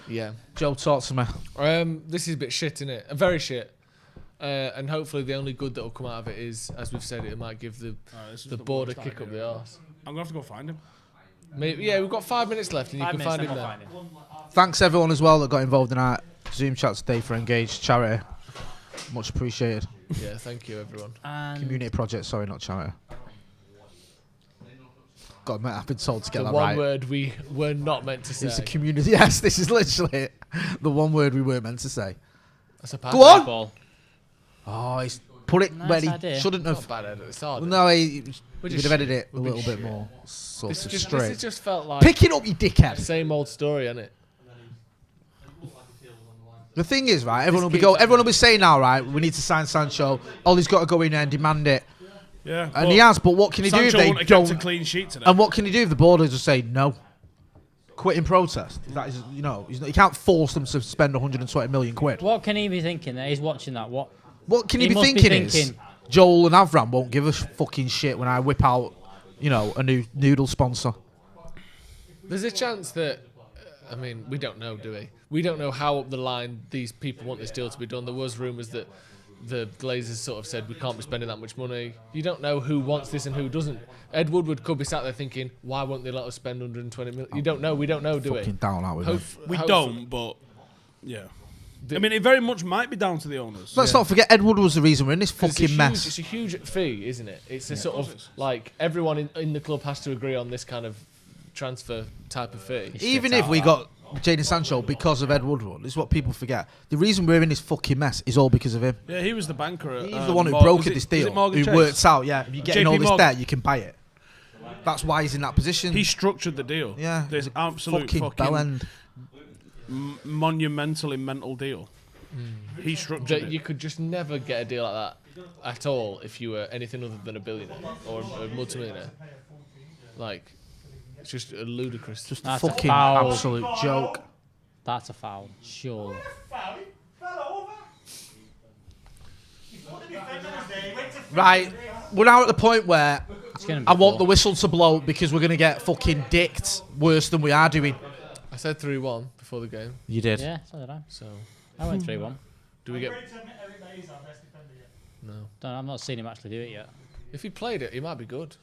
Yeah. Joe, talk to me. This is a bit shit, isn't it? Very shit. And hopefully the only good that will come out of it is, as we've said, it might give the board a kick up the arse. I'm going to have to go find him. Maybe, yeah, we've got 5 minutes left and you can find him there. Thanks everyone as well that got involved in our Zoom chat today for Engage charity. Much appreciated. Yeah, thank you everyone. Community project, sorry, not charity. God, mate, I've been told to get The that one right. word we were not meant to say. It's a community. Yes, this is literally the one word we weren't meant to say. That's a Go on. Ball. Oh, he's put it Nice where he idea. shouldn't have. Not bad edit. It's hard. Well, no, he We're could just have edited it shit. a We're little bit shit. more sort This of just, straight. this just felt like Pick it up, you dickhead. same old story, isn't it? The thing is, right, everyone will be saying now, right, we need to sign Sancho. Ollie's got to go in there and demand it. Yeah. And he has, but what can he do if Sancho they wouldn't have kept don't? a clean sheet today. And what can he do if the board just say no? Quit in protest. That is, you can't force them to spend 120 million quid. What can he be thinking that he's watching that? What What can he be must thinking is Joel and Avram won't give a fucking shit when I whip out, a new noodle sponsor. There's a chance that, I mean, we don't know, do we? We don't know how up the line these people want this deal to be done. There was rumours that the Glazers sort of said we can't be spending that much money. You don't know who wants this and who doesn't. Ed Woodward could be sat there thinking, why won't they let us spend 120 million? You don't know. We don't know, do we? Fucking down out with it. We don't, but yeah. I mean, it very much might be down to the owners. Let's not forget Ed Woodward was the reason we're in this fucking mess. It's a huge fee, isn't it? It's a sort of like everyone in the club has to agree on this kind of transfer type of fee. Even if we got Jadon Sancho because of Ed Woodward, this is what people forget. The reason we're in this fucking mess is all because of him. Yeah, he was the banker. At, He's the one who brokered this deal. Morgan Who Chase? worked out, if you're getting JP all this Morgan. debt, you can buy it. That's why he's in that position. He structured the deal. Yeah, This absolute fucking bellend. monumentally mental deal. He structured it. You could just never get a deal like that at all if you were anything other than a billionaire or a multimillionaire. Like, It's just a ludicrous. Just a That's a fucking foul. absolute joke. That's a foul, surely. Right, we're now at the point where gonna be I want four. the whistle to blow because we're going to get fucking dicked worse than we are doing. I said 3-1 before the game. You did. Yeah, so did I. So I went 3-1. do we get? No. I've not seen him actually do it yet. If he played it, he might be good.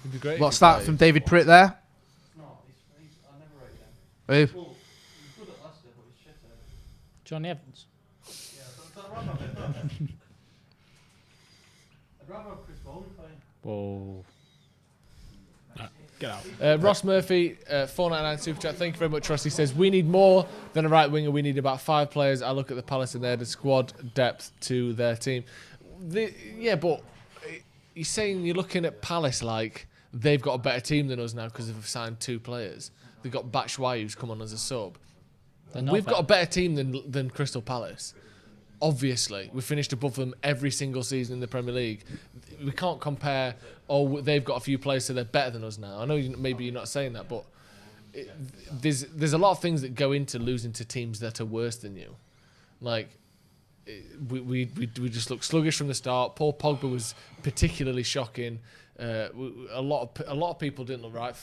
It'd be great. What's if he that played. from David Pritt there? Who? Johnny Evans. Whoa. Get out. Ross Murphy, $4.99 super chat. Thank you very much, Ross. He says we need more than a right winger. We need about 5 players. I look at the Palace and they had a squad depth to their team. Yeah, but you're saying you're looking at Palace like they've got a better team than us now because they've signed 2 players. They've got Batshuayi who's come on as a sub. We've got a better team than Crystal Palace. Obviously, we finished above them every single season in the Premier League. We can't compare, they've got a few players so they're better than us now. I know maybe you're not saying that, but there's a lot of things that go into losing to teams that are worse than you. Like, we just looked sluggish from the start. Paul Pogba was particularly shocking. A lot of people didn't look right.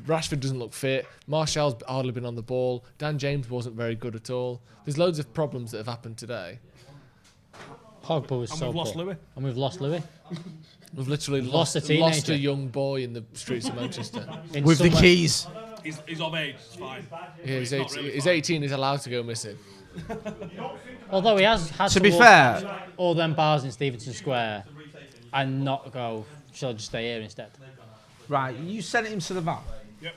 Rashford doesn't look fit. Martial's hardly been on the ball. Dan James wasn't very good at all. There's loads of problems that have happened today. Pogba was so we've lost poor. Louis. And we've lost Louis. We've literally Lost a lost teenager. a young boy in the streets of Manchester. With the keys. He's of age. It's fine. Yeah, he's It's not 18. really He's fine. 18. He's allowed to go missing. Although he has had To be walk fair- all them bars in Stevenson Square and not go, shall I just stay here instead? Right, you sent him to the van. Yep.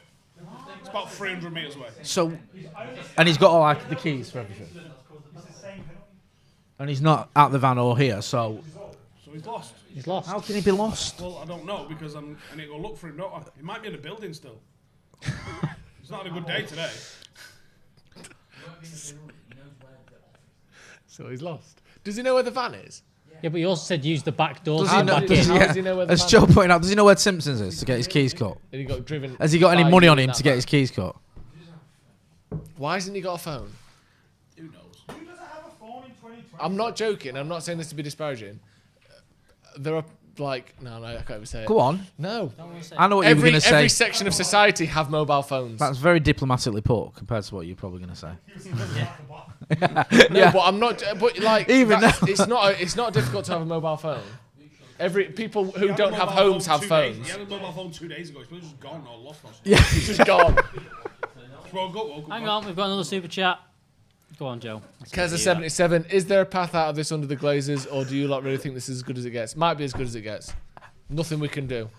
It's about 300 metres away. So, and he's got all like the keys for everything. And he's not at the van or here, so So he's lost. He's lost. how can he be lost? Well, I don't know because I need to go look for him. No, he might be in the building still. He's not had a good day today. So he's lost. Does he know where the van is? Yeah, but he also said use the back door Does to he get know? back Does in. he, How does he know where the as van Joe is? pointed out, does he know where Simpsons is to get his keys cut? And he got driven. Has he got any 5 money on years him in to that get van. his keys cut? Why hasn't he got a phone? Who knows? Who doesn't have a phone in 2020? I'm not joking. I'm not saying this to be disparaging. There are no, I can't even say it. Go on. No. I know what you were going to say. Every section of society have mobile phones. That's very diplomatically put compared to what you're probably going to say. No, but I'm not. But like, Even it's not difficult to have a mobile phone. People who He had a don't have mobile homes phone have 2 phones. days- He had a mobile phone 2 days ago. He's probably just gone or lost or something. Yeah. It's just gone. Woke up. Hang on, we've got another super chat. Go on, Joe. Keza77, is there a path out of this under the Glazers, or do you lot really think this is as good as it gets? Might be as good as it gets. Nothing we can do.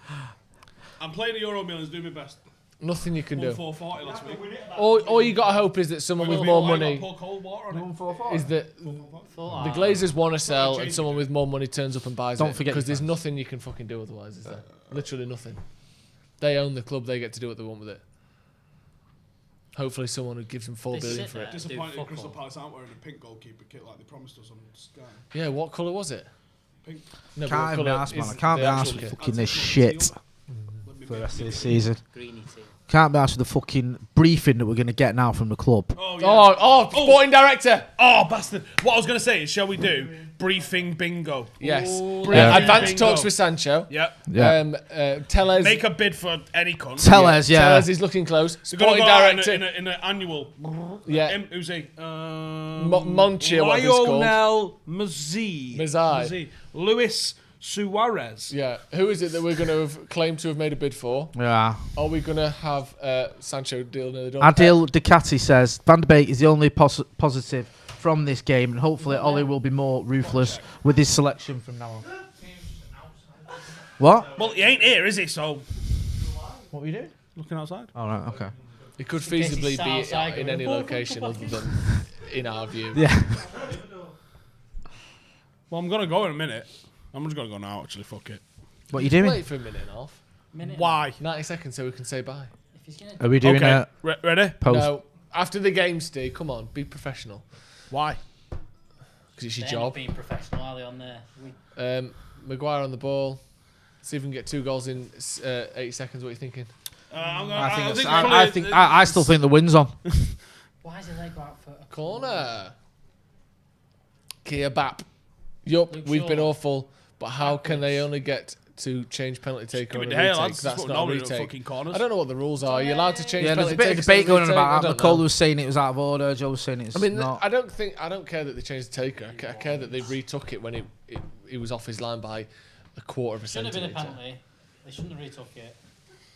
I'm playing the Euro Millions, doing my best. Nothing you can Won do. 440 last week. All you got to hope is that someone with more money Pour cold water on it. is that the Glazers want to sell and someone with more money turns up and buys Don't it. forget Because your there's nothing you can fucking do otherwise, is there? Literally nothing. They own the club, they get to do what they want with it. Hopefully someone who gives them $4 billion for it. Disappointed Crystal Palace aren't wearing a pink goalkeeper kit like they promised us on Sky. Yeah, what colour was it? Pink. No, but Can't what even colour ask, man. is I can't be the asked actual with kit? fucking this shit for the rest of the season. Greeny team. Can't be asked with the fucking briefing that we're going to get now from the club. Oh, yeah. Sporting director! Oh, bastard. What I was going to say is, shall we do briefing bingo? Yes. Yeah. Advanced Bingo. talks with Sancho. Yep. Yeah. Tellez. Make a bid for any cunt. Tellez, yeah. Tellez is looking close. They're going to Sporting go out director. in an annual. Yeah. Who's he? Monchi, what it's called. Lionel Messi. Luis Suarez. Yeah. Who is it that we're going to have claimed to have made a bid for? Yeah. Are we going to have Sancho deal near the door? Adil Ducati says Van de Beek is the only positive from this game, and hopefully Ollie will be more ruthless with his selection from now on. What? Well, he ain't here, is he? So. What were you doing? Looking outside. All right, okay. It could case he's feasibly sat be outside in any going, location other than in our view. Yeah. Well, I'm going to go in a minute. I'm just going to go now, actually. Fuck it. What are you doing? Wait for a minute and a half. Why? 90 seconds so we can say bye. Are we doing Okay. a Ready? post? No. After the game, Steve, come on, be professional. Why? Because it's your They're not job. being professional, are they, on there? Maguire on the ball. See if we can get 2 goals in 80 seconds. What are you thinking? I still think the win's on. Why is his leg out for a Corner. Kia Bap. Yup, we've been awful, but how can they only get to change penalty taker on a retake? That's not a retake. I don't know what the rules are. You're allowed to change penalty taker. There's a bit of debate going on about that. Mckola was saying it was out of order. Joe was saying it's not. I don't care that they changed the taker. I care that they retook it when it was off his line by a quarter of a centimetre. Shouldn't have been a penalty. They shouldn't have retook it.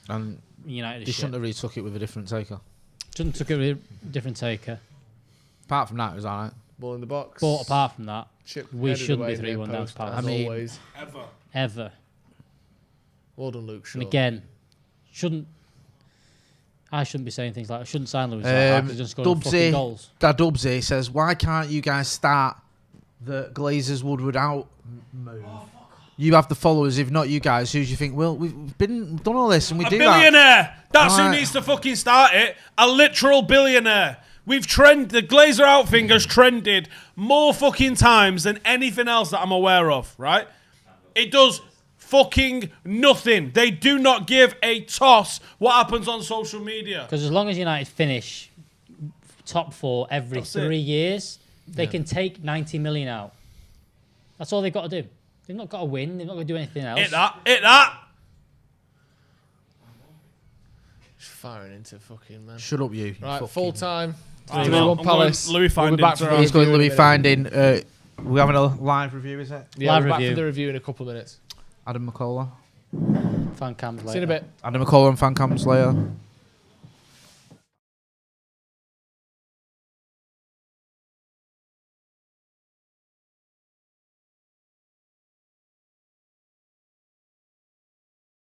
And United they shouldn't have retook it with a different taker. Shouldn't have took it with a different taker. Apart from that, it was alright. Ball in the box. But apart from that, we shouldn't be 3-1 down to Palace. I mean, always. Ever. Well done, Luke Shaw. And again, I shouldn't be saying things like I shouldn't sign Lewis. Dubsy says, why can't you guys start the Glazers Woodward out move? You have the followers, if not you guys. Who do you think? Well, we've done all this and we do that. A billionaire. That's who needs to fucking start it. A literal billionaire. The Glazer out thing has trended more fucking times than anything else that I'm aware of, right? It does fucking nothing. They do not give a toss what happens on social media. Because as long as United finish top 4 every 3 years, they can take 90 million out. That's all they've got to do. They've not got to win. They've not got to do anything else. Hit that. Just firing into fucking, man. Shut up, you. Right, full time. 3-1 Palace. Louis Finding. He's going Louis Finding. We're having a live review, is it? Yeah, live we're review. back for the review in a couple of minutes. Adam Mckola. Fan cams later. See you in a bit. Adam Mckola and fan cams later.